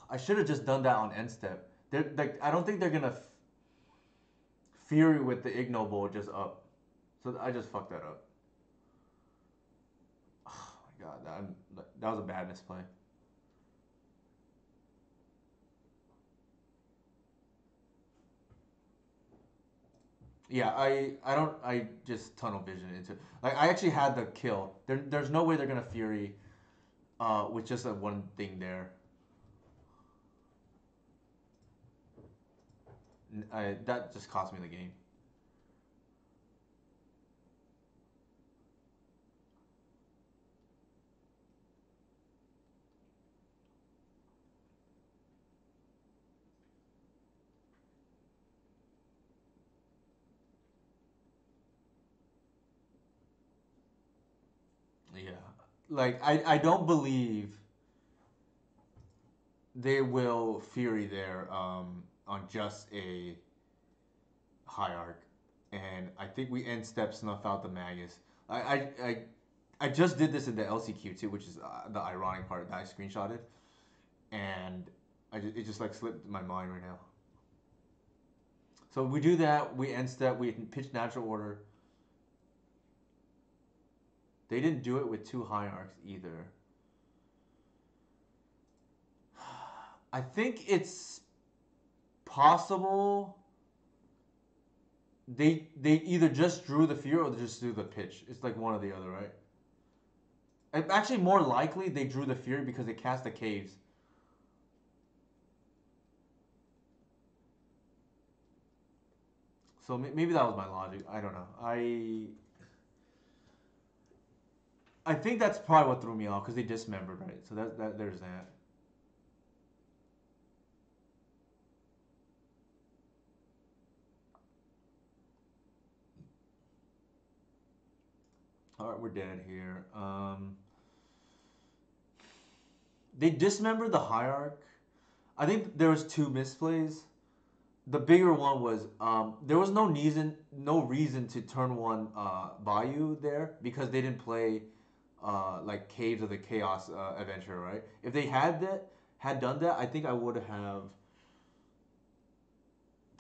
I should have just done that on end step. They're like I don't think they're gonna Fury with the ignoble just up. So I just fucked that up. Oh my god, that was a bad misplay. Yeah, I just tunnel vision into like I actually had the kill. There's no way they're gonna Fury with just a one thing there. That just cost me the game. Yeah, like I don't believe they will Fury there on just a hierarch, and I think we end step snuff out the Magus. I I, I, I just did this in the LCQ too, which is the ironic part that I screenshotted, and it just like slipped my mind right now. So we do that. We end step. We pitch natural order. They didn't do it with 2 hierarchs either. I think it's possible they either just drew the fear or they just drew the pitch. It's like one or the other, right? Actually, more likely they drew the fury because they cast the caves. So maybe that was my logic. I don't know. I think that's probably what threw me off because they dismembered, right? So that there's that. All right, we're dead here. They dismembered the hierarch. I think there was 2 misplays. The bigger one was there was no reason to turn one Bayou there because they didn't play like Caves of the Chaos adventure, right? If they had done that, I think I would have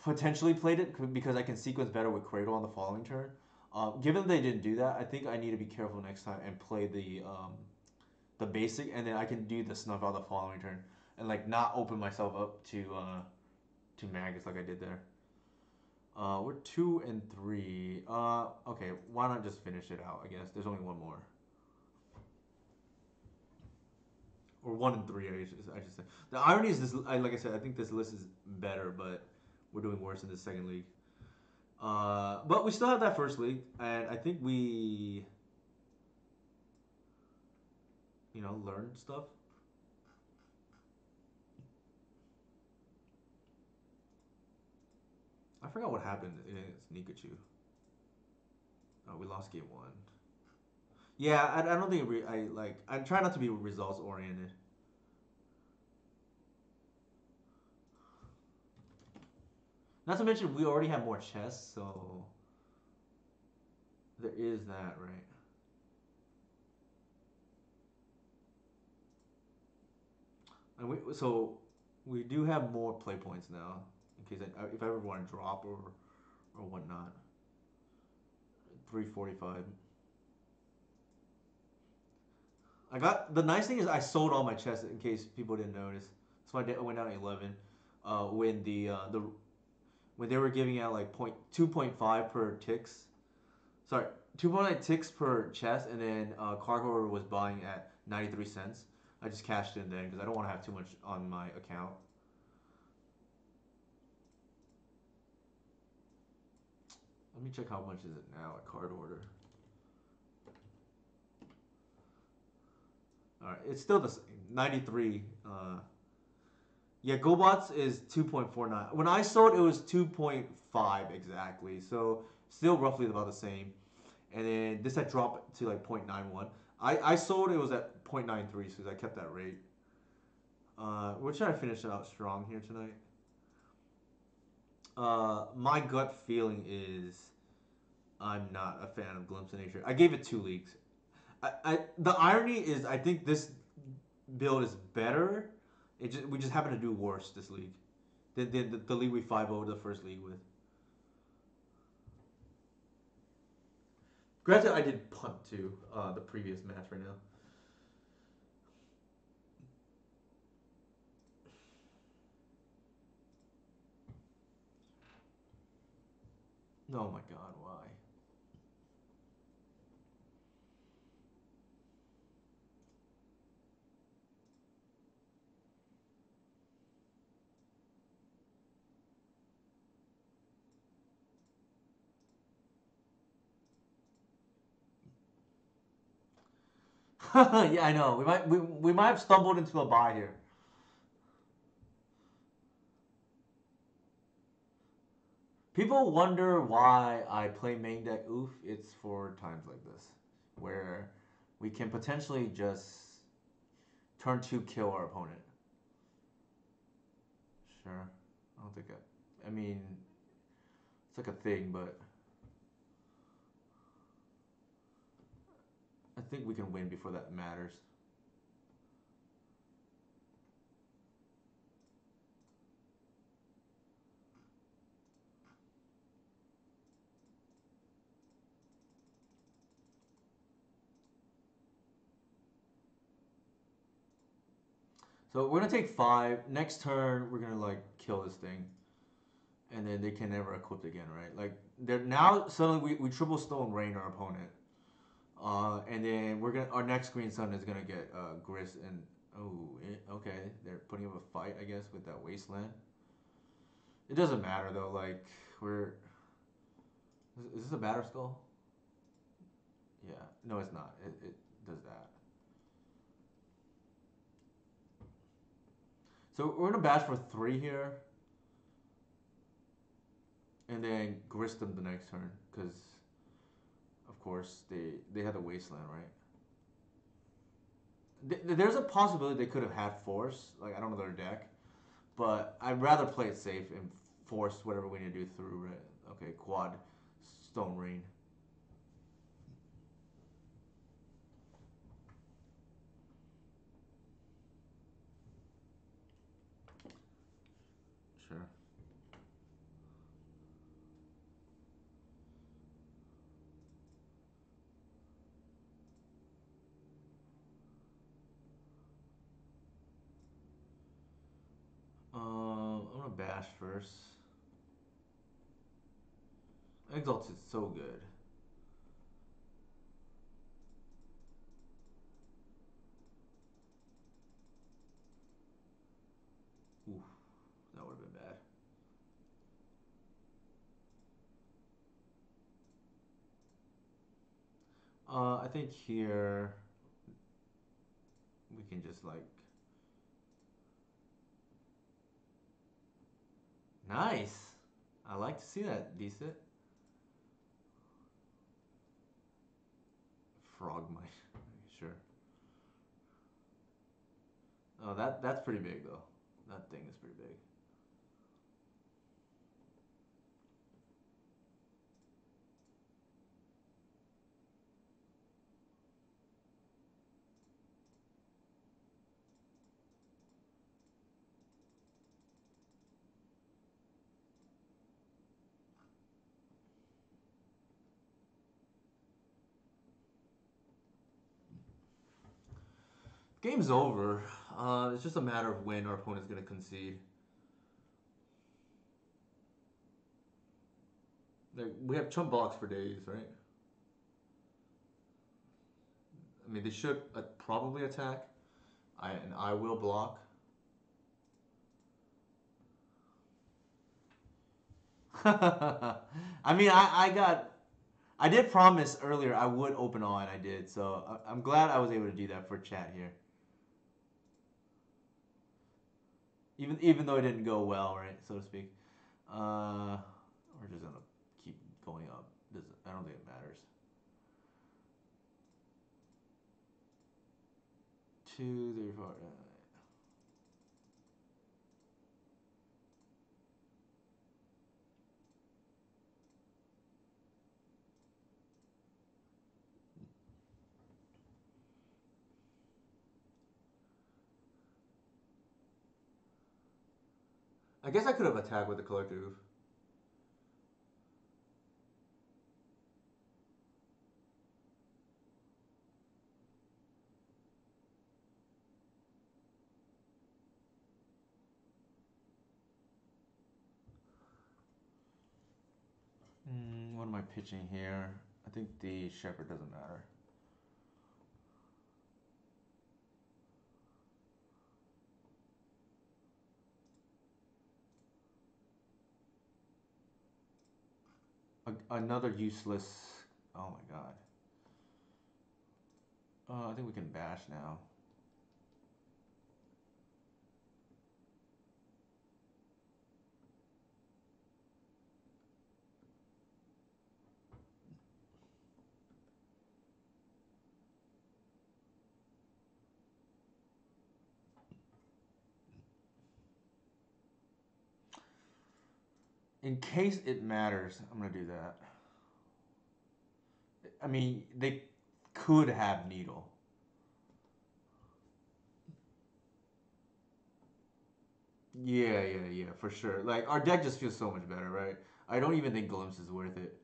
potentially played it because I can sequence better with Cradle on the following turn. Given they didn't do that, I think I need to be careful next time and play the basic, and then I can do the snuff out the following turn. and like not open myself up to maggots like I did there. We're 2 and 3. Okay, why not just finish it out? I guess there's only one more, or 1 and 3. I should say. The irony is this. Like I said, I think this list is better, but we're doing worse in the second league. But we still have that first league, and I think we, learned stuff. I forgot what happened against Nikachu. Oh, we lost game 1. Yeah, I don't think I try not to be results oriented. Not to mention we already have more chests, so there is that, right? And we do have more play points now in case if I ever want to drop or whatnot. 345. I got the nice thing is I sold all my chests in case people didn't notice. So I went down to 11. When the when they were giving out like 2.5 per ticks. Sorry, 2.9 ticks per chest, and then Cargo was buying at 93 cents. I just cashed in then because I don't want to have too much on my account. Let me check how much is it now at card order. All right, it's still the same. 93. Yeah, GoBots is 2.49. When I sold, it was 2.5 exactly. So still roughly about the same. And then this had dropped to like 0.91. I sold it was at 0.93, so I kept that rate. We're trying to finish it out strong here tonight. My gut feeling is I'm not a fan of Glimpse of Nature. I gave it 2 leagues. The irony is I think this build is better. We just happen to do worse this league than the league we 5-0 the first league with. Granted, I did punt too the previous match right now. Oh my god, why? Yeah, I know. We might have stumbled into a bye here. People wonder why I play main deck oof. It's for times like this, where we can potentially just turn 2 kill our opponent. Sure. I don't think I mean, it's like a thing, but I think we can win before that matters. So we're gonna take 5. Next turn, we're gonna like kill this thing, and then they can never equip again, right? Like they're now suddenly we triple stone rain our opponent, and then our next green sun is gonna get Gris and okay, they're putting up a fight I guess with that wasteland. It doesn't matter though. Like we're is this a batter skull? Yeah, no, it's not. It does that. So we're gonna bash for 3 here, and then grist them the next turn because, of course, they had the wasteland, right? There's a possibility they could have had force. Like I don't know their deck, but I'd rather play it safe and force whatever we need to do through. Right? Okay, quad, stone rain. Sure. bash first. Exalted's so good. Oof, that would have been bad. I think here we can just like nice. I like to see that decent frog might. Sure. Oh, that's pretty big though. That thing is pretty big. Game's over. It's just a matter of when our opponent's gonna concede. Like we have chump blocks for days, right? I mean, they should probably attack. I will block. I mean, I did promise earlier I would open all, and I did. So I'm glad I was able to do that for chat here. Even though it didn't go well, right, so to speak. We're just gonna keep going up. I don't think it matters. 2, 3, 4. I guess I could have attacked with the collective. What am I pitching here? I think the shepherd doesn't matter. Another useless. Oh my god. I think we can bash now. In case it matters, I'm gonna do that. I mean, they could have needle. Yeah, for sure. Like our deck just feels so much better, right? I don't even think Glimpse is worth it.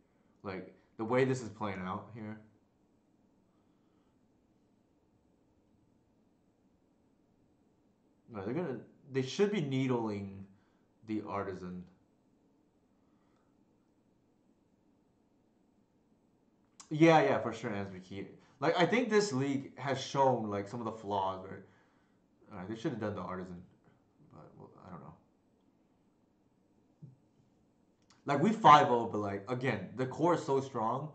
Like the way this is playing out here. No, they should be needling the artisan. Yeah, for sure, as we keep. Like I think this league has shown like some of the flaws, right? They should have done the artisan, but well, I don't know. Like we 5-0, but like again, the core is so strong.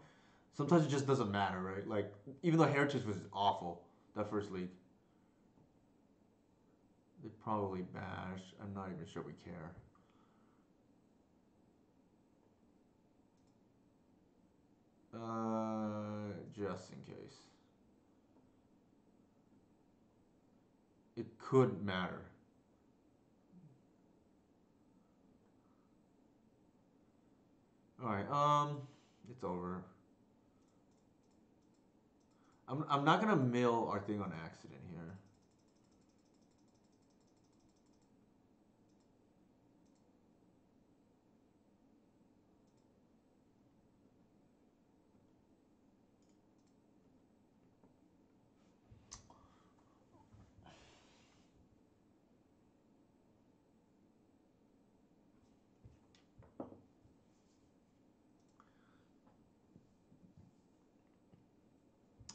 Sometimes it just doesn't matter, right? Like even though Heritage was awful that first league, they probably bash. I'm not even sure we care. Just in case. It could matter. All right. It's over. I'm not gonna mill our thing on accident here.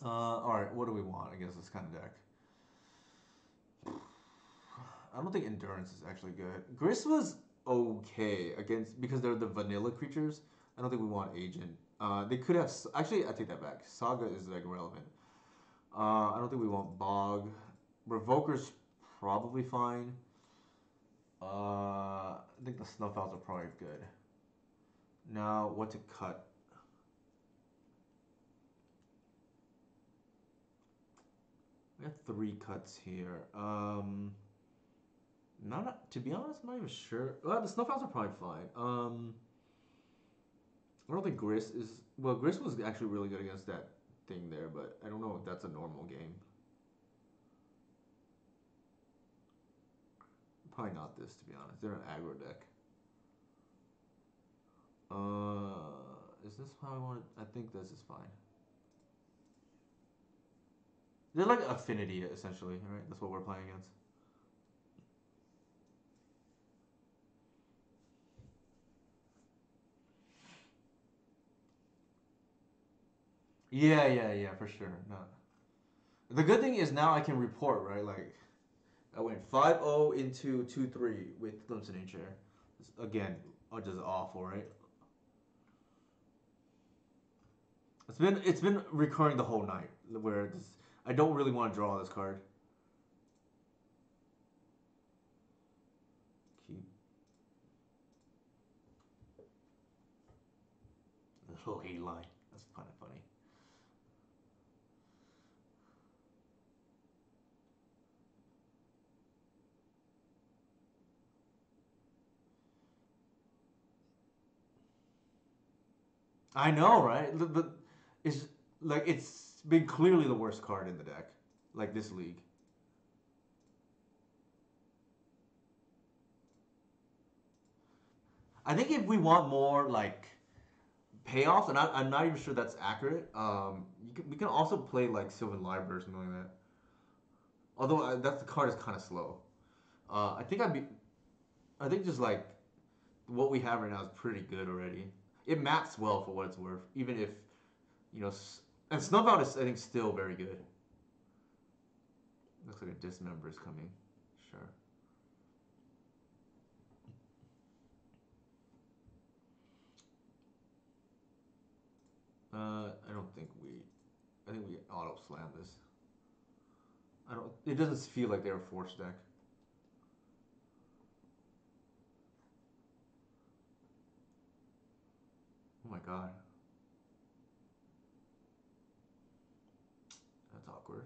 All right, what do we want against this kind of deck? I don't think endurance is actually good. Gris was okay against because they're the vanilla creatures. I don't think we want agent. They could have actually. I take that back. Saga is like relevant. I don't think we want bog. Revoker's probably fine. I think the snuff outs are probably good. Now what to cut? We have three cuts here. Not to be honest, I'm not even sure. Well, the snuff outs are probably fine. I don't think Gris is. Well, Gris was actually really good against that thing there, but I don't know if that's a normal game. Probably not this, to be honest. They're an aggro deck. Is this how I want it? I think this is fine. They're like affinity, essentially, right? That's what we're playing against. Yeah, yeah, yeah, for sure. No. The good thing is now I can report, right? Like, I went 5-0 into 2-3 with Glimpse of Nature. Again, just awful, right? It's been recurring the whole night where I don't really want to draw this card. Keep the little A line. That's kind of funny. I know, right? It's like it's been clearly the worst card in the deck, like this league. I think if we want more like payoffs, and I'm not even sure that's accurate. We can also play like Sylvan Library or something like that. Although that the card is kind of slow. I think I think just like what we have right now is pretty good already. It maps well for what it's worth, even if you know. And Snowbound is I think still very good. Looks like a dismember is coming. Sure. I don't think we. I think we auto slam this. I don't. It doesn't feel like they're a force deck. Oh my god, that's awkward.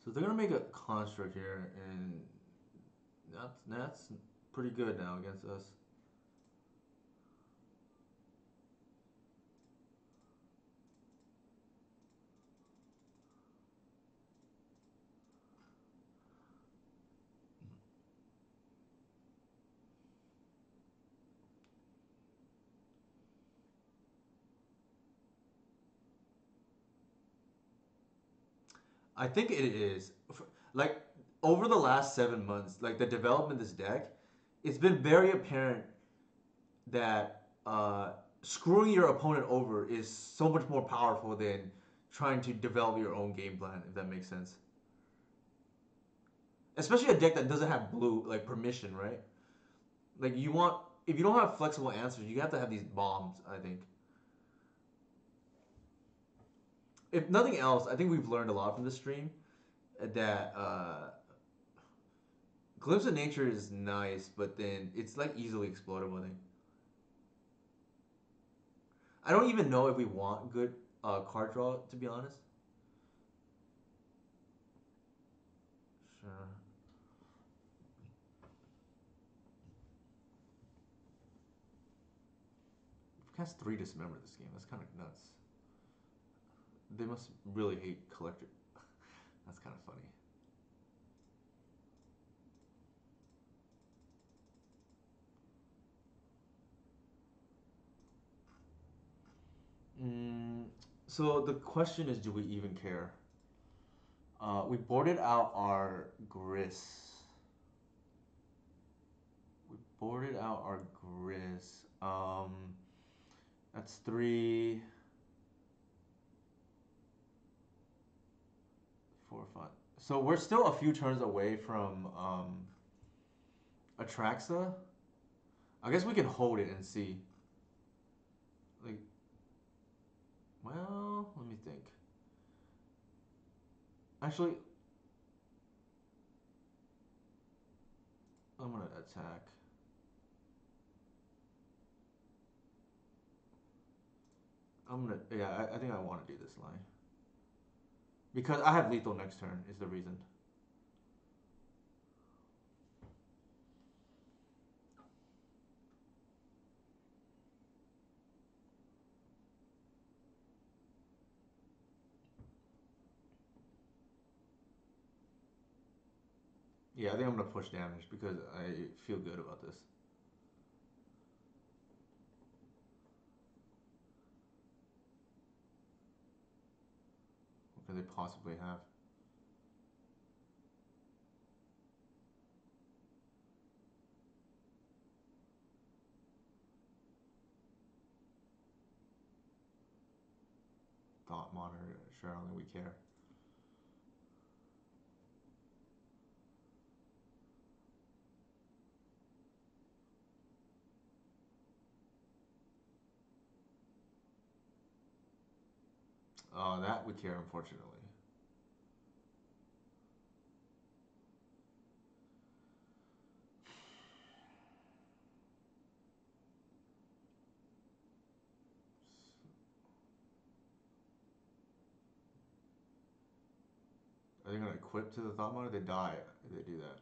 So they're gonna make a construct here, and that's pretty good now against us. I think it is like over the last 7 months, like the development of this deck, it's been very apparent that screwing your opponent over is so much more powerful than trying to develop your own game plan. If that makes sense, especially a deck that doesn't have blue like permission, right? Like you want if you don't have flexible answers, you have to have these bombs. I think. If nothing else, I think we've learned a lot from this stream that Glimpse of Nature is nice, but then it's like easily explodable. I think. I don't even know if we want good card draw, to be honest. Sure. Cast 3 Dismember this game. That's kind of nuts. They must really hate Collector. That's kind of funny. Mm, so the question is, do we even care? We boarded out our Gris. We boarded out our Gris. That's three, four, five. So we're still a few turns away from Atraxa. I guess we can hold it and see. Like, well, let me think. Actually, I'm gonna attack. Yeah, I think I want to do this line. Because I have lethal next turn, is the reason. Yeah, I think I'm gonna push damage because I feel good about this. What could they possibly have? Thought monitor, sure, I don't think we care. That we care, unfortunately. Are they gonna equip to the thought monitor? They die if they do that.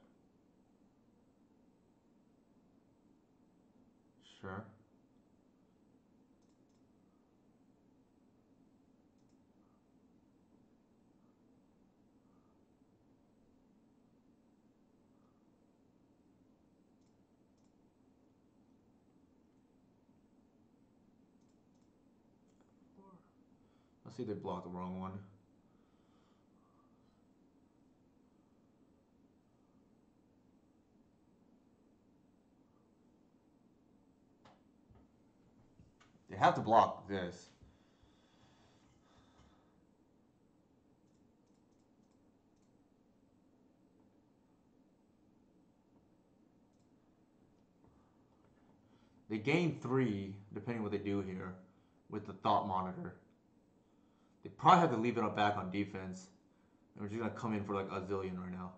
Sure. Let's see if they block the wrong one. They have to block this. They gain three, depending what they do here, with the thought monitor. They probably have to leave it up back on defense. And we're just gonna come in for like a zillion right now.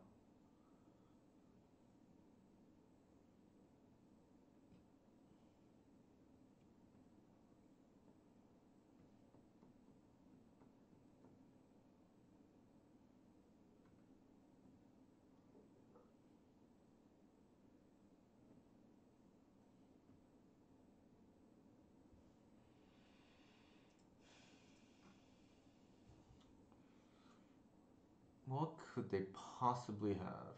What could they possibly have?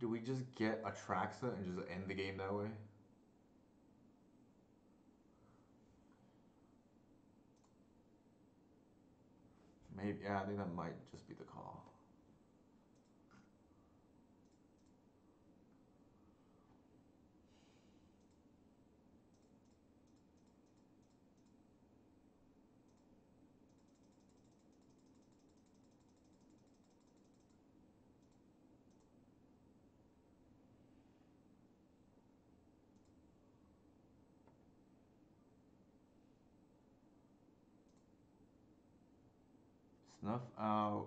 Do we just get Atraxa and just end the game that way? Maybe, yeah, I think that might just be the call. Snuff out.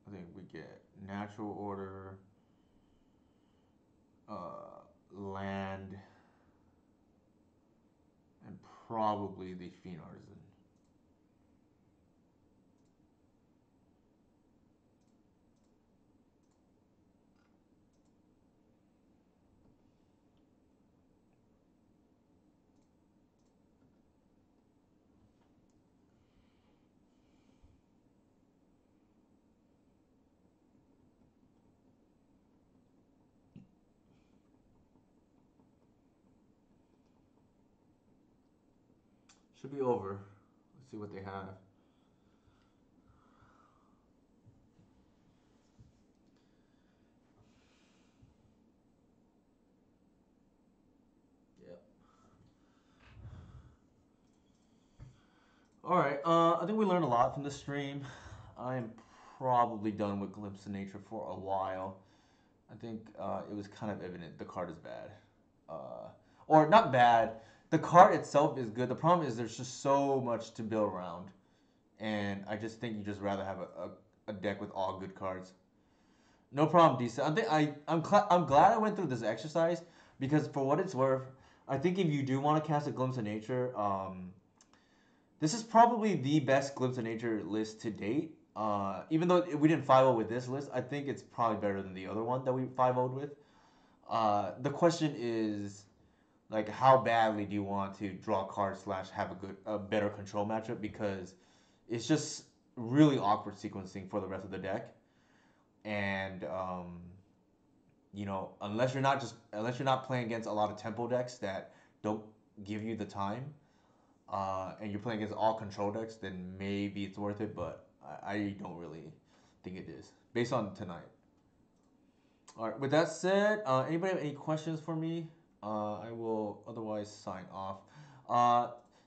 I think we get natural order, land, and probably the Fiend Artisan. Should be over. Let's see what they have. Yep. All right. I think we learned a lot from this stream. I am probably done with Glimpse of Nature for a while. I think it was kind of evident the card is bad. Or not bad. The card itself is good. The problem is there's just so much to build around. And I just think you just rather have a deck with all good cards. No problem, decent. I'm glad I went through this exercise because for what it's worth, I think if you do want to cast a Glimpse of Nature, this is probably the best Glimpse of Nature list to date. Even though we didn't 5-0 with this list, I think it's probably better than the other one that we 5-0'd with. The question is, like, how badly do you want to draw cards slash have a better control matchup? Because it's just really awkward sequencing for the rest of the deck, and unless you're not playing against a lot of tempo decks that don't give you the time, and you're playing against all control decks, then maybe it's worth it. But I don't really think it is based on tonight. All right. With that said, anybody have any questions for me? I will otherwise sign off.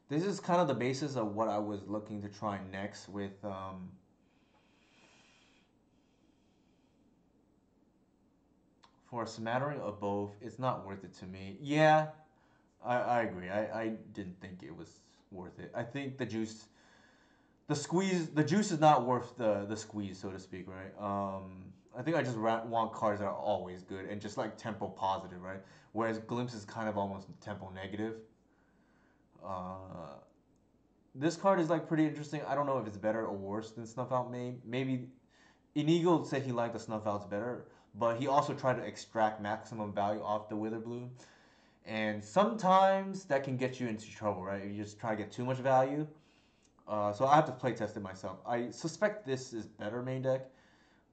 This is kind of the basis of what I was looking to try next with for a smattering of both. It's not worth it to me. Yeah, I agree. I didn't think it was worth it. I think the juice is not worth the squeeze, so to speak, right? I think I just want cards that are always good and just like tempo positive, right? Whereas Glimpse is kind of almost tempo negative. This card is like pretty interesting. I don't know if it's better or worse than Snuff Out Maid. Maybe Inigo said he liked the Snuff Outs better, but he also tried to extract maximum value off the Witherbloom. And sometimes that can get you into trouble, right? If you just try to get too much value. So I have to play test it myself. I suspect this is better main deck,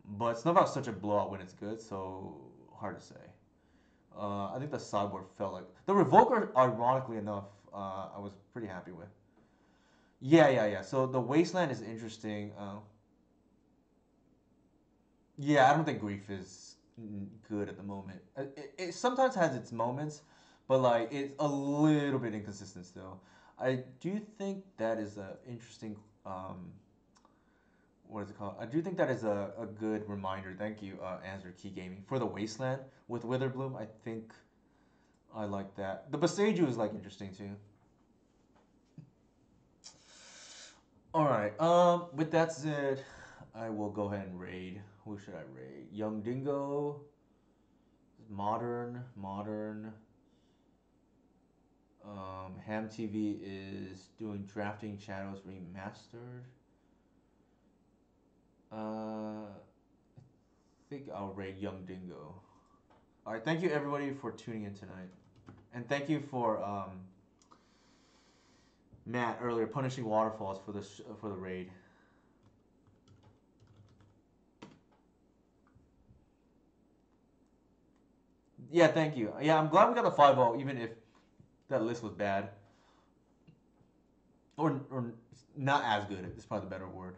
but Snuff Out's such a blowout when it's good, so hard to say. I think the sideboard felt like the Revoker. Ironically enough, I was pretty happy with. Yeah. So the Wasteland is interesting. Yeah, I don't think Grief is good at the moment. It sometimes has its moments, but like it's a little bit inconsistent still. I do think that is a interesting. What is it called? I do think that is a good reminder. Thank you, Answer Key Gaming, for the Wasteland with Witherbloom. I think I like that. The Boseiju is like interesting too. All right. With that said, I will go ahead and raid. Who should I raid? Young Dingo. Modern. Ham TV is doing Drafting Shadows Remastered. I think I'll raid Young Dingo. All right. Thank you everybody for tuning in tonight, and thank you for Matt earlier punishing waterfalls for the raid. Yeah, thank you. Yeah, I'm glad we got the 5-0, even if that list was bad. Or not as good. It's probably the better word.